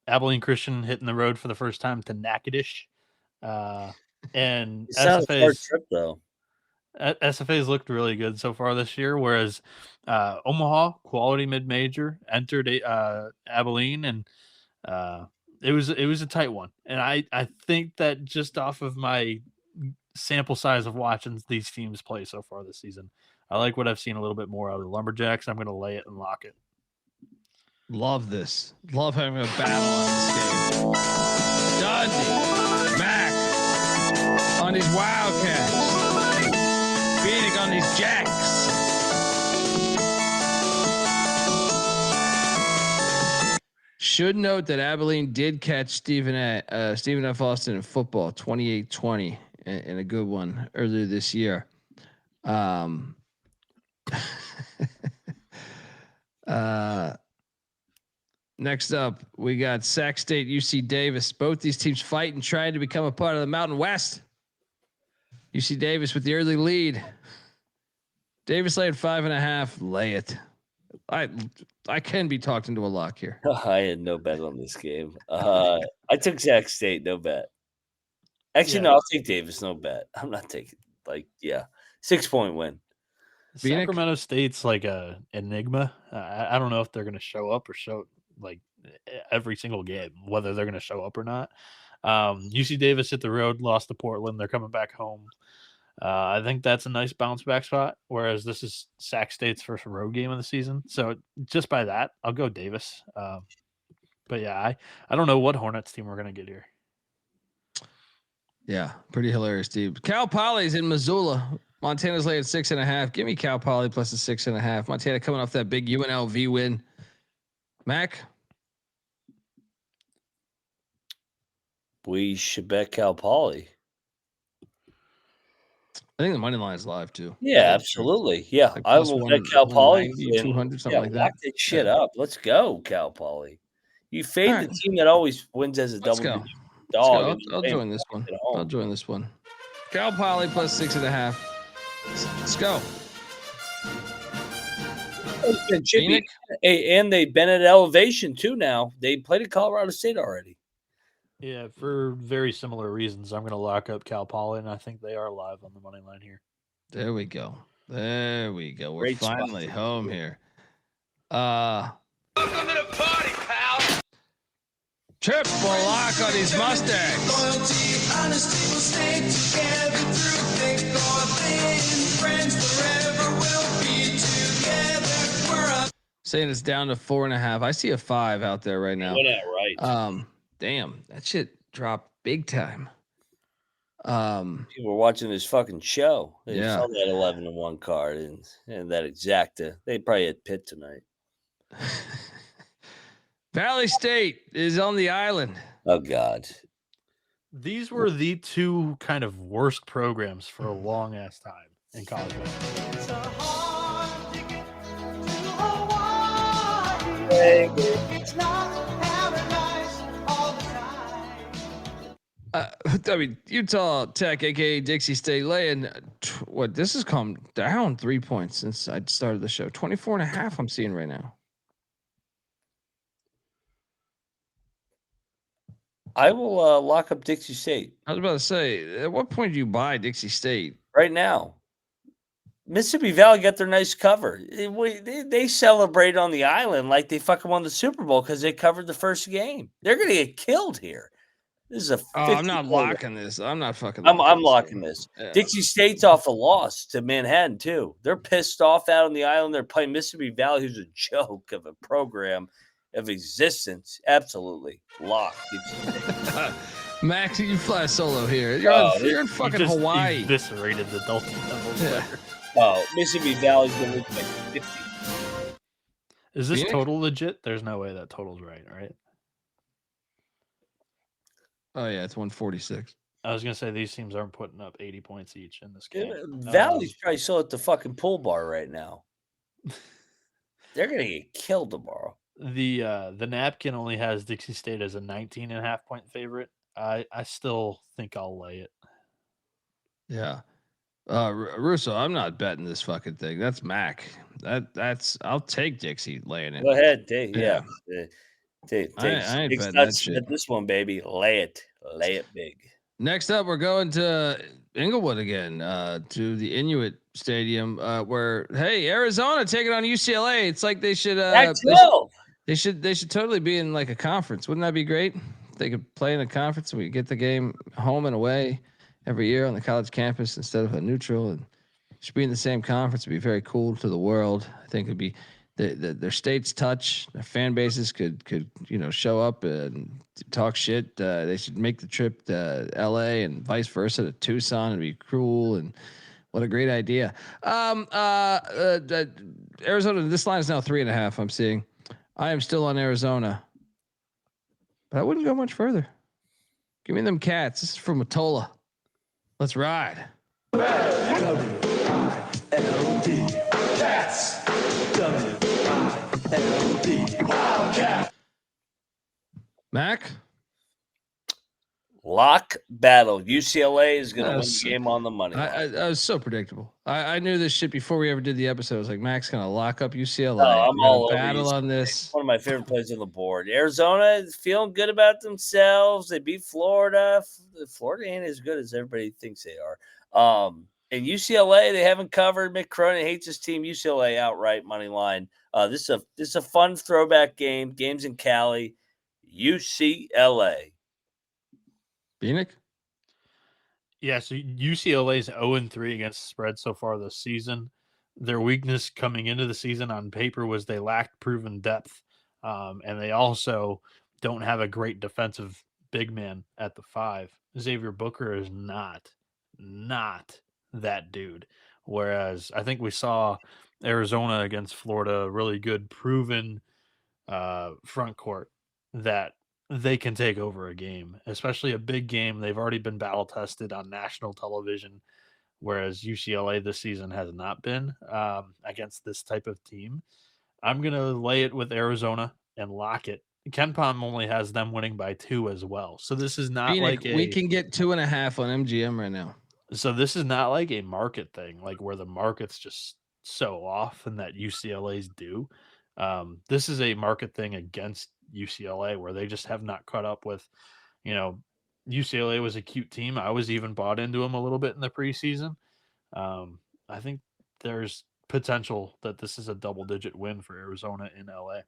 Abilene Christian hitting the road for the first time to Natchitoches. And It sounds a hard SFA's trip though. SFA's looked really good so far this year, whereas Omaha, quality mid-major, entered Abilene, and it was a tight one. And I think that just off of my sample size of watching these teams play so far this season, I like what I've seen a little bit more out of the Lumberjacks. I'm going to lay it and lock it. Love this. Love having a battle on this game. Dundee, Mac on these Wildcats. Bieniek on these Jacks. Should note that Abilene did catch Stephen F. Austin in football, 28-20, in a good one earlier this year. Next up, we got Sac State, UC Davis. Both these teams fighting, trying to become a part of the Mountain West. UC Davis with the early lead. Davis laid 5.5. Lay it. I can be talked into a lock here. I had no bet on this game. I took Sac State, no bet. Actually, no, I'll take Davis, no bet. I'm not taking 6-point win. Sacramento State's like a enigma. I don't know if they're going to show up or show like every single game, whether they're going to show up or not. UC Davis hit the road, lost to Portland. They're coming back home. I think that's a nice bounce back spot, whereas this is Sac State's first road game of the season. So just by that, I'll go Davis. But yeah, I don't know what Hornets team we're going to get here. Yeah, pretty hilarious, dude. Cal Poly's in Missoula. Montana's laying 6.5. Give me Cal Poly plus a 6.5. Montana coming off that big UNLV win. Mac? We should bet Cal Poly. I think the money line is live too. Yeah, absolutely. Yeah, like I will bet Cal Poly. 200, something like that. Lock that shit up. Let's go, Cal Poly. You fade the team that always wins as a double dog. I'll join this one. Cal Poly plus 6.5. Let's go. And they've been at elevation too now. They played at Colorado State already. Yeah, for very similar reasons. I'm going to lock up Cal Poly, and I think they are live on the money line here. There we go. We're Great finally spot. home here. Welcome to the party, pal. Triple lock on these Mustangs. Loyalty, honesty will stay together through thick or thin. Friends forever will be together. We're up. Saying it's down to 4.5. I see a 5 out there right now. Went out right. Damn, that shit dropped big time. People were watching this fucking show. They Yeah. saw that 11-1 card and that exacta. They probably had Pitt tonight. Valley State is on the island. Oh God. These were the two kind of worst programs for a long ass time in college football. It's a hard ticket to Hawaii. It's not paradise all the time. I mean, Utah Tech, aka Dixie State, laying this has come down 3 points since I started the show. 24.5 I'm seeing right now. I will lock up Dixie State. I was about to say, at what point do you buy Dixie State? Right now. Mississippi Valley got their nice cover. They celebrate on the island like they fucking won the Super Bowl because they covered the first game. They're going to get killed here. This is a. I'm not locking this. I'm not fucking. I'm locking this. Yeah. Dixie State's off a loss to Manhattan too. They're pissed off out on the island. They're playing Mississippi Valley, who's a joke of a program of existence. Absolutely lock. Max, you fly solo here. You're in fucking Hawaii. Eviscerated the Delta Devils. Yeah. Oh, Mississippi Valley's going to lose by 50. Is this Phoenix? total legit? There's no way that total's right? Oh yeah, it's 146. I was gonna say these teams aren't putting up 80 points each in this game. Valley's probably still at the fucking pool bar right now. They're gonna get killed tomorrow. The napkin only has Dixie State as a 19.5 point favorite. I still think I'll lay it. Yeah. Russo, I'm not betting this fucking thing. That's Mac. I'll take Dixie laying it. Go ahead, take Yeah. take I ain't take betting that nuts shit. at this one, baby. Lay it big. Next up, we're going to Inglewood again, to the Inuit Stadium, where Arizona taking on UCLA. It's like they should they should totally be in like a conference. Wouldn't that be great? If they could play in a conference and we get the game home and away every year on the college campus instead of a neutral, and should be in the same conference. It'd be very cool to the world. I think it'd be their states touch, their fan bases could show up and talk shit. They should make the trip to LA and vice versa to Tucson. It'd be cool, and what a great idea. Arizona, this line is now 3.5. I'm seeing. I am still on Arizona, but I wouldn't go much further. Give me them Cats. This is from Matola. Let's ride. Mac? Lock battle. UCLA is going to win the game on the money line. I was so predictable. I knew this shit before we ever did the episode. I was like, Mac's going to lock up UCLA. Oh, I'm all over battle UCLA. on this. One of my favorite plays on the board. Arizona is feeling good about themselves. They beat Florida. Florida ain't as good as everybody thinks they are. And UCLA, they haven't covered. Mick Cronin hates his team. UCLA outright money line. This is a fun throwback game. Games in Cali. UCLA. Bieniek? Yeah, so UCLA's 0-3 against the spread so far this season. Their weakness coming into the season on paper was they lacked proven depth, and they also don't have a great defensive big man at the 5. Xavier Booker is not that dude. Whereas I think we saw Arizona against Florida, really good proven front court that they can take over a game, especially a big game. They've already been battle tested on national television, whereas UCLA this season has not been against this type of team. I'm going to lay it with Arizona and lock it. KenPom only has them winning by 2 as well. So this is not Bieniek, we can get 2.5 on MGM right now. So this is not like a market thing, like where the market's just so off and that UCLA's due. This is a market thing against UCLA where they just have not caught up with, UCLA was a cute team. I was even bought into them a little bit in the preseason. I think there's potential that this is a double-digit win for Arizona in LA.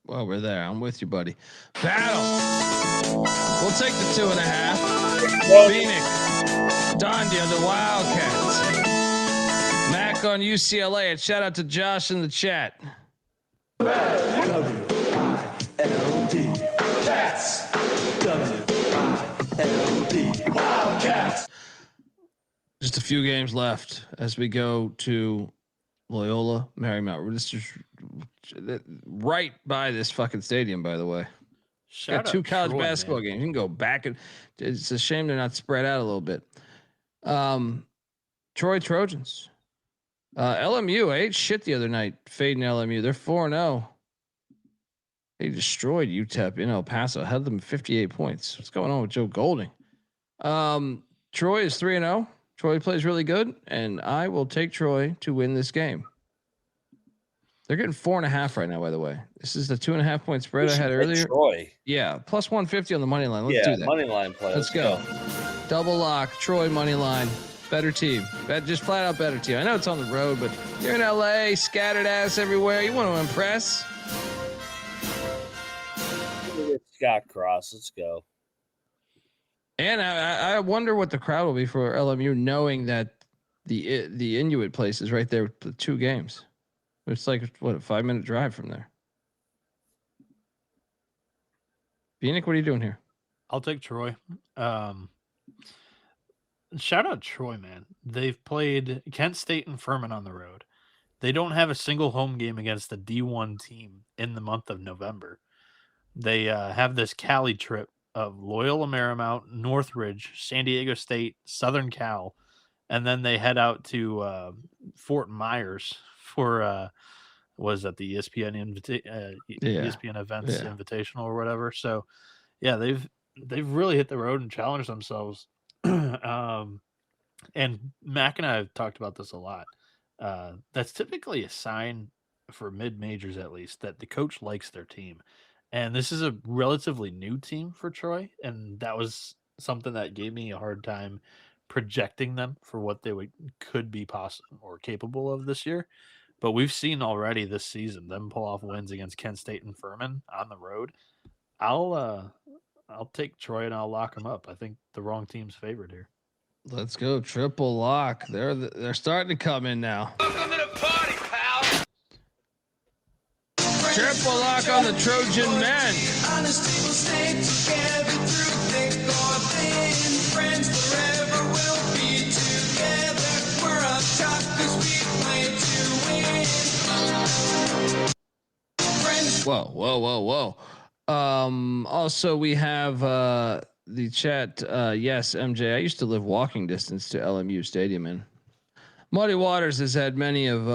Well, we're there. I'm with you, buddy. Battle. We'll take the 2.5. Phoenix. Dondia, the Wildcats. Mac on UCLA. And shout out to Josh in the chat. Just a few games left as we go to Loyola Marymount. This is right by this fucking stadium, by the way. Got 2 college basketball games. You can go back, and it's a shame they're not spread out a little bit. Troy Trojans. LMU, I ate shit the other night fading LMU. They're 4-0. They destroyed UTEP in El Paso, held them 58 points. What's going on with Joe Golding? Troy is 3-0. Troy plays really good, and I will take Troy to win this game. They're getting 4.5 right now, by the way. This is the 2.5 point spread I had earlier. Troy. Yeah, plus 150 on the money line. Let's do that. Money line play. Let's go. Double lock, Troy money line. Better team. Just flat out better team. I know it's on the road, but you're in LA, scattered ass everywhere. You want to impress. Scott Cross. Let's go. And I wonder what the crowd will be for LMU, knowing that the Inuit place is right there with the 2 games. It's like, what, a 5-minute drive from there. Bieniek, what are you doing here? I'll take Troy. Shout out Troy, man. They've played Kent State and Furman on the road. they don't have a single home game against a D1 team in the month of November. They have this Cali trip of Loyola Marymount, Northridge, San Diego State, Southern Cal, and then they head out to Fort Myers for was that the ESPN ESPN Events Invitational or whatever. So yeah, they've really hit the road and challenged themselves. And Mac and I have talked about this a lot. That's typically a sign for mid majors, at least, that the coach likes their team. And this is a relatively new team for Troy, and that was something that gave me a hard time projecting them for what they could be possible or capable of this year. But we've seen already this season them pull off wins against Kent State and Furman on the road. I'll take Troy and I'll lock them up. I think the wrong team's favored here. Let's go triple lock. They're starting to come in now. Welcome to the party, pal. Triple lock on the Trojan men. Honesty will stay together through thick or thin. Friends forever will be together. We're up top 'cause we play to win. Whoa. Also we have the chat. Yes, MJ. I used to live walking distance to LMU Stadium, and Muddy Waters has had many of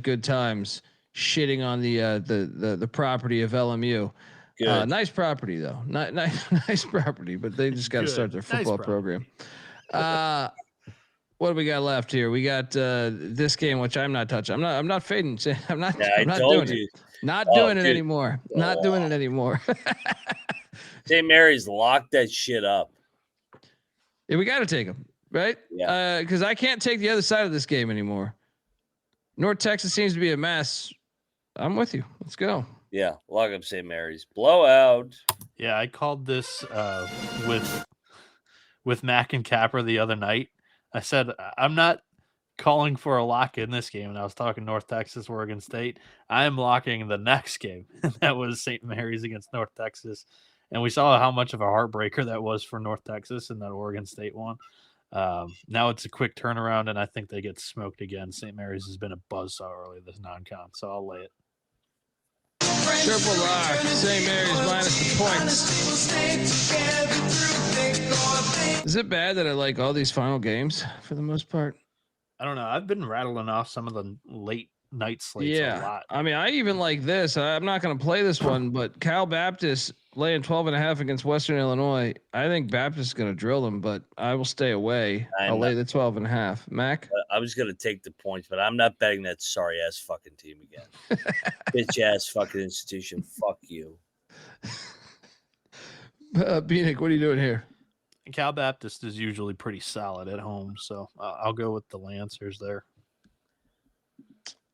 good times shitting on the property of LMU. Nice property though, nice property, but they just got to start their football program. What do we got left here? We got this game, which I'm not touching. I'm not fading. I'm not doing it. Not doing it anymore. Not doing it anymore. St. Mary's locked that shit up. Yeah, we got to take them, right? Yeah. Because I can't take the other side of this game anymore. North Texas seems to be a mess. I'm with you. Let's go. Yeah, lock up St. Mary's. Blowout. Yeah, I called this with Mac and Capper the other night. I said, I'm not calling for a lock in this game, and I was talking North Texas, Oregon State. I am locking the next game. That was St. Mary's against North Texas. And we saw how much of a heartbreaker that was for North Texas in that Oregon State one. Now it's a quick turnaround, and I think they get smoked again. St. Mary's has been a buzzsaw early this non-con, so I'll lay it. Triple lock. St. Mary's minus the points. Is it bad that I like all these final games for the most part? I don't know. I've been rattling off some of the late night slates a lot. I mean, I even like this. I'm not going to play this one, but Cal Baptist laying 12.5 against Western Illinois. I think Baptist is going to drill them, but I will stay away. I'll lay the 12.5. Mac? I was going to take the points, but I'm not betting that sorry ass fucking team again. Bitch ass fucking institution. Fuck you. Bieniek, what are you doing here? Cal Baptist is usually pretty solid at home, so I'll go with the Lancers there.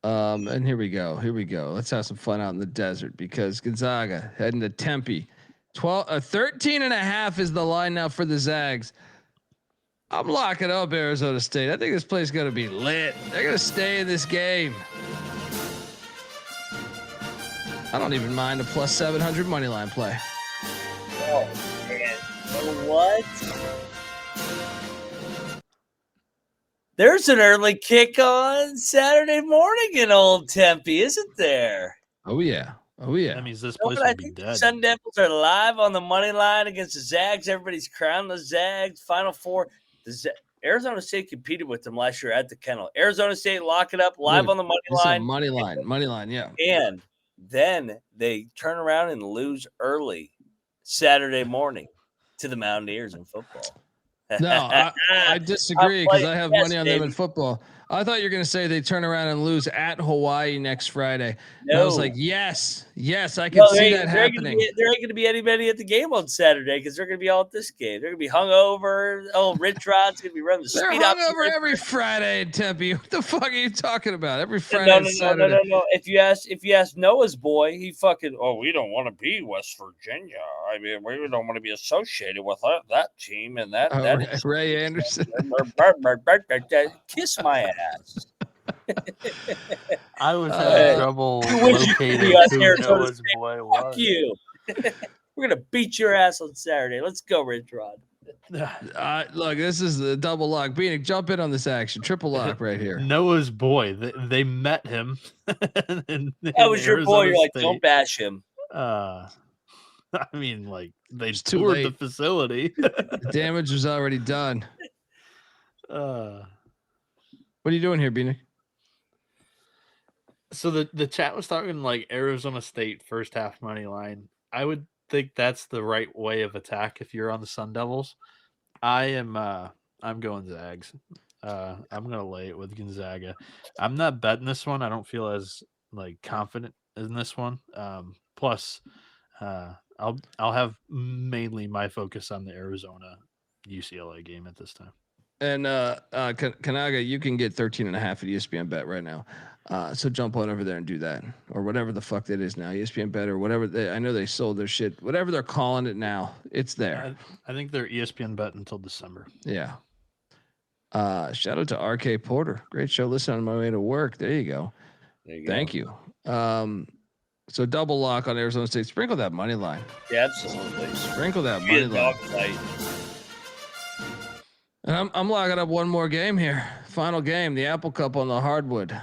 And here we go. Let's have some fun out in the desert because Gonzaga heading to Tempe. 13.5 is the line now for the Zags. I'm locking up Arizona State. I think this place is going to be lit. They're going to stay in this game. I don't even mind a plus 700 money line play. Oh, man. What? There's an early kick on Saturday morning in Old Tempe, isn't there? Oh yeah. That means this place will be dead. Sun Devils are live on the money line against the Zags. Everybody's crowning the Zags. Final four. Arizona State competed with them last year at the Kennel. Arizona State lock it up live on the money line. Money line, yeah. And then they turn around and lose early Saturday morning to the Mountaineers in football. No, I disagree because I have money on them in football. I thought you were going to say they turn around and lose at Hawaii next Friday. No. I was like, yes, I can see that happening. There ain't going to be anybody at the game on Saturday because they're going to be all at this game. They're going to be hungover. Oh, Rich Rod's going to be running the speed up. They're hungover every Friday in Tempe. What the fuck are you talking about? Every Friday and Saturday. No. If you ask Noah's boy, he fucking, we don't want to be West Virginia. I mean, we don't want to be associated with that team and that. Ray Anderson. Kiss my ass. I was having trouble locating who Noah's boy was. Fuck you. We're going to beat your ass on Saturday. Let's go, Rich Rod. Look, this is the double lock. Bieniek, jump in on this action. Triple lock right here. Noah's boy. They met him. That was your boy. You're like, don't bash him. I mean, like they It's too toured the late. facility. The damage was already done. What are you doing here, Bieniek? So the chat was talking like Arizona State first half money line. I would think that's the right way of attack if you're on the Sun Devils. I'm going Zags. I'm gonna lay it with Gonzaga. I'm not betting this one. I don't feel as like confident in this one. Plus, I'll have mainly my focus on the Arizona UCLA game at this time. And Kanaga, you can get 13.5 at ESPN Bet right now. So jump on over there and do that, or whatever the fuck that is now. ESPN Bet or whatever. I know they sold their shit. Whatever they're calling it now, it's there. I think they're ESPN Bet until December. Yeah. Shout out to RK Porter. Great show. Listen on my way to work. There you go. Thank you. So double lock on Arizona State. Sprinkle that money line. Yeah, absolutely. Sprinkle that Be money a line. dog fight. And I'm locking up one more game here. Final game, the Apple Cup on the hardwood.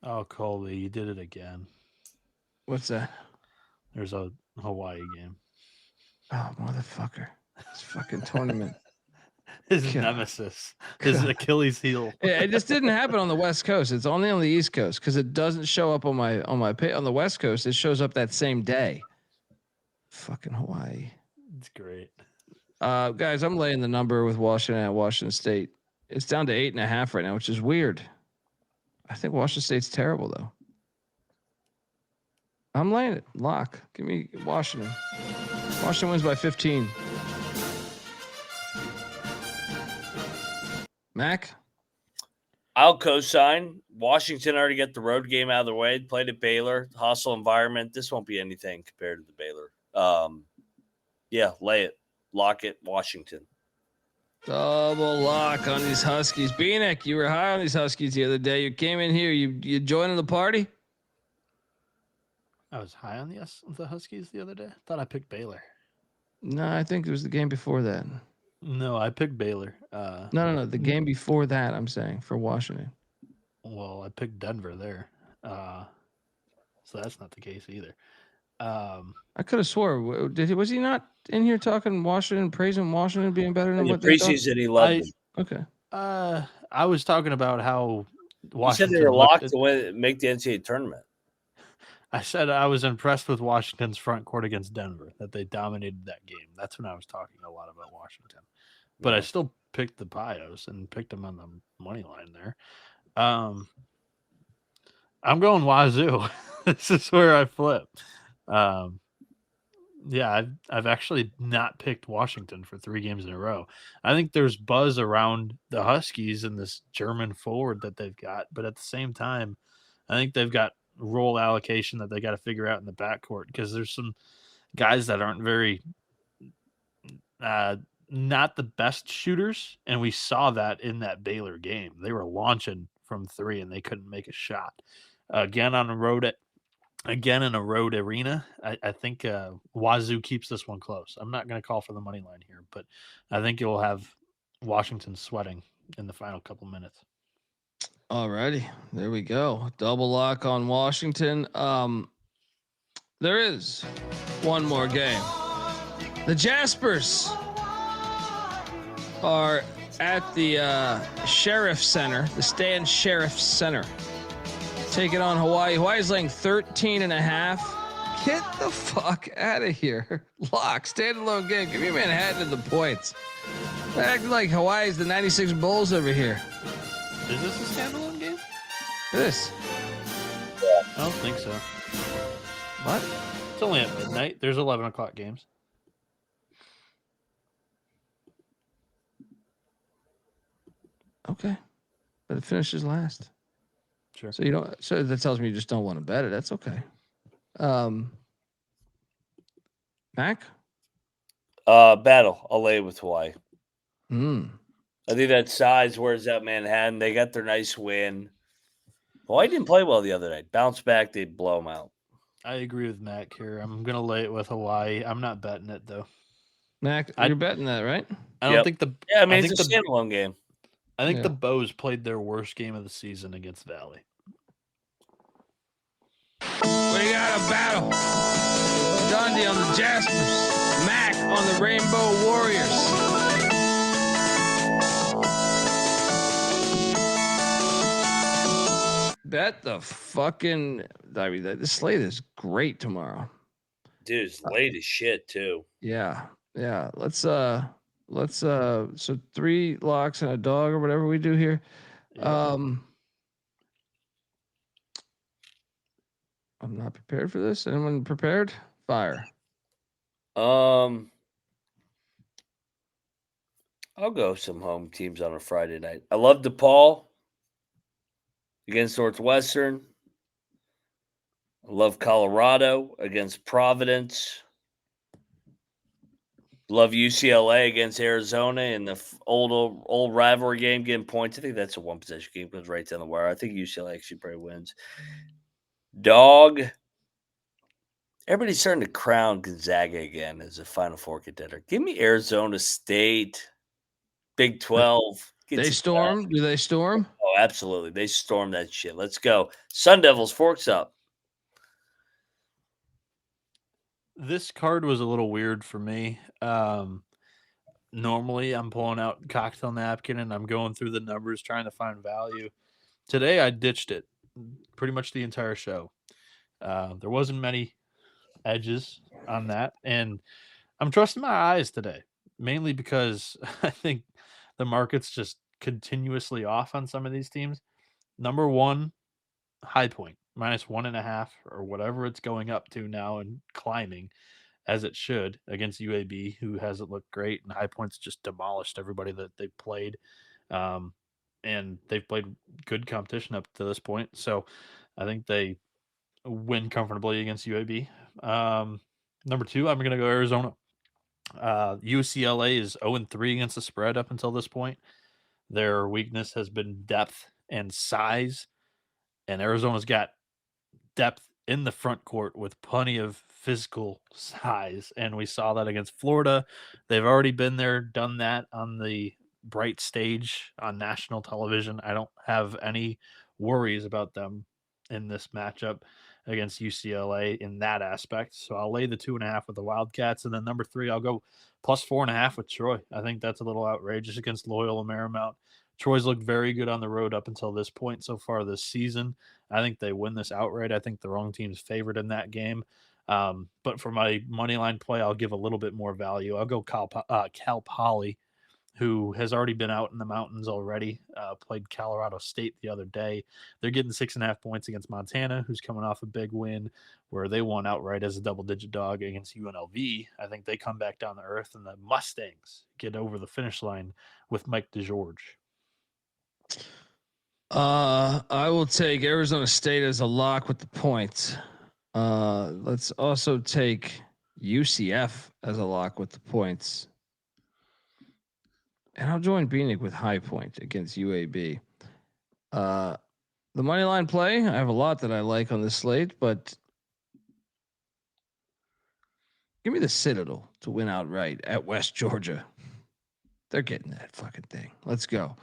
Oh, Colby, you did it again. What's that? There's a Hawaii game. Oh, motherfucker. This fucking tournament. His God. nemesis. His Achilles heel. Yeah, it just didn't happen on the West Coast. It's only on the East Coast because it doesn't show up on my pay on the West Coast. It shows up that same day. Fucking Hawaii. It's great. Guys, I'm laying the number with Washington at Washington State. It's down to 8.5 right now, which is weird. I think Washington State's terrible though. I'm laying it. Lock. Give me Washington. Washington wins by 15. Mac? I'll co-sign. Washington already got the road game out of the way. Played at Baylor. Hostile environment. This won't be anything compared to the Baylor. Yeah, lay it. Lock it. Washington. Double lock on these Huskies. Bieniek, you were high on these Huskies the other day. You came in here. You joining the party? I was high on the Huskies the other day. Thought I picked Baylor. No, I think it was the game before that. No, I picked Baylor. No. The game before that, I'm saying, for Washington. Well, I picked Denver there. So that's not the case either. I could have swore. Was he not in here talking Washington, praising Washington being better than In the what they thought? preseason, he loved it. Okay. I was talking about how He said Washington they were looked locked to make the NCAA tournament. I said I was impressed with Washington's front court against Denver, that they dominated that game. That's when I was talking a lot about Washington. But I still picked the Pios and picked them on the money line there. I'm going Wazoo. This is where I flip. Yeah, I've actually not picked Washington for 3 games in a row. I think there's buzz around the Huskies and this German forward that they've got, but at the same time, I think they've got role allocation that they got to figure out in the backcourt because there's some guys that aren't very not the best shooters, and we saw that in that Baylor game. They were launching from 3 and they couldn't make a shot. Again in a road arena, I think Wazoo keeps this one close. I'm not going to call for the money line here, but I think you'll have Washington sweating in the final couple minutes. Alrighty, there we go. Double lock on Washington. There is one more game. The Jaspers are at the Sheriff Center, the Stan Sheriff Center, taking on Hawaii. Hawaii's laying 13.5. Get the fuck out of here. Lock, standalone game. Give me Manhattan and the points. Acting like Hawaii's the 96 Bulls over here. Is this a standalone game? This. I don't think so. What? It's only at midnight. There's 11 o'clock games. Okay. But it finishes last. Sure. So you don't. So that tells me you just don't want to bet it. That's okay. Mac. Battle. I'll lay with Hawaii. Hmm. I think that size wears out Manhattan. They got their nice win. Hawaii didn't play well the other night. Bounce back, they'd blow them out. I agree with Mac here. I'm going to lay it with Hawaii. I'm not betting it, though. Mac, you're betting that, right? I don't think Yeah, I mean, it's a standalone game. I think the Bows played their worst game of the season against Valley. We got a battle. Dundee on the Jaspers. Mac on the Rainbow Warriors. Bet the fucking. I mean, the slate is great tomorrow. Dude, it's late as shit too. Yeah. Let's so 3 locks and a dog or whatever we do here. I'm not prepared for this. Anyone prepared? Fire. I'll go some home teams on a Friday night. I love DePaul against Northwestern. I love Colorado against Providence. Love UCLA against Arizona in the old rivalry game, getting points. I think that's a one possession game, goes right down the wire. I think UCLA actually probably wins. Dog. Everybody's starting to crown Gonzaga again as a Final Four contender. Give me Arizona State, Big 12. They storm? Do they storm? Oh, absolutely. They storm that shit. Let's go. Sun Devils, forks up. This card was a little weird for me. Normally, I'm pulling out cocktail napkin and I'm going through the numbers trying to find value. Today, I ditched it pretty much the entire show. There wasn't many edges on that, and I'm trusting my eyes today, mainly because I think the market's just continuously off on some of these teams. Number one, High Point, -1.5 or whatever it's going up to now and climbing as it should against UAB, who hasn't looked great, and High Point's just demolished everybody that they've played. And they've played good competition up to this point. So I think they win comfortably against UAB. Number two, I'm going to go Arizona. UCLA is 0-3 against the spread up until this point. Their weakness has been depth and size, and Arizona's got depth in the front court with plenty of physical size, and we saw that against Florida. They've already been there, done that on the bright stage on national television. I don't have any worries about them in this matchup against UCLA in that aspect. So I'll lay the 2.5 with the Wildcats. And then number three, I'll go +4.5 with Troy. I think that's a little outrageous against Loyola Marymount. Troy's looked very good on the road up until this point so far this season. I think they win this outright. I think the wrong team's favored in that game. But for my money line play, I'll give a little bit more value. I'll go Cal Poly, who has already been out in the mountains already, played Colorado State the other day. They're getting 6.5 points against Montana, who's coming off a big win where they won outright as a double-digit dog against UNLV. I think they come back down to earth, and the Mustangs get over the finish line with Mike DeGeorge. I will take Arizona State as a lock with the points. Let's also take UCF as a lock with the points. And I'll join Bieniek with High Point against UAB. The money line play, I have a lot that I like on this slate, but give me the Citadel to win outright at West Georgia. They're getting that fucking thing. Let's go.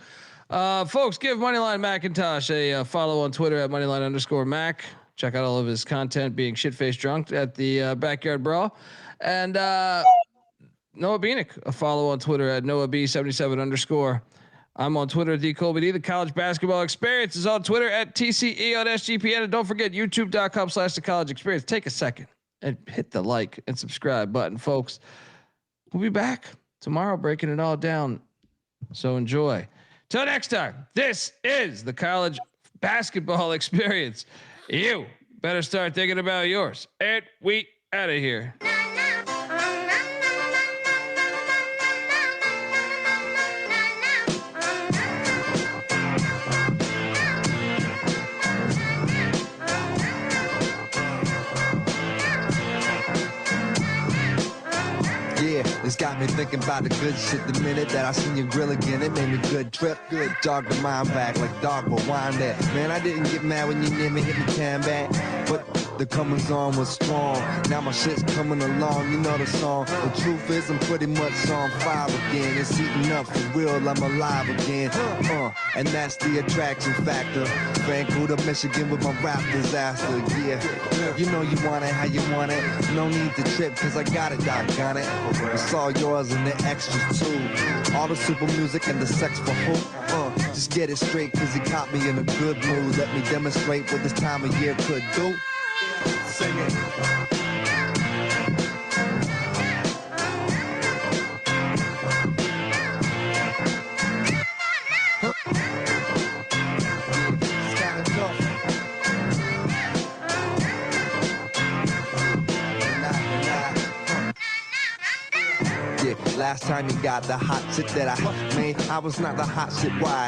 Folks, give Moneyline McIntosh a follow on Twitter at Moneyline_Mac. Check out all of his content, being shit-faced drunk at the Backyard Brawl. And Noah Bieniek, a follow on Twitter at NoahB77_. I'm on Twitter at DColby. The College Basketball Experience is on Twitter at TCE on SGPN. And don't forget, YouTube.com/The College Experience. Take a second and hit the like and subscribe button, folks. We'll be back tomorrow breaking it all down. So enjoy. Till next time, this is the College Basketball Experience. You better start thinking about yours. And we out of here. It's got me thinking about the good shit the minute that I seen your grill again. It made me good trip, good dog to mind back like dog but wind that. Man, I didn't get mad when you near me hit me can back, but The comings on was strong. Now my shit's coming along, you know the song. The truth is I'm pretty much on fire again. It's heating up for real, I'm alive again. And that's the attraction factor. Vancouver, Michigan with my rap disaster, yeah. You know you want it how you want it. No need to trip, cause I got it, doggone it. It's all yours and the extras too. All the super music and the sex for hope. Just get it straight, cause he caught me in a good mood. Let me demonstrate what this time of year could do. Sing it. Last time you got the hot shit that I made, I was not the hot shit. Why?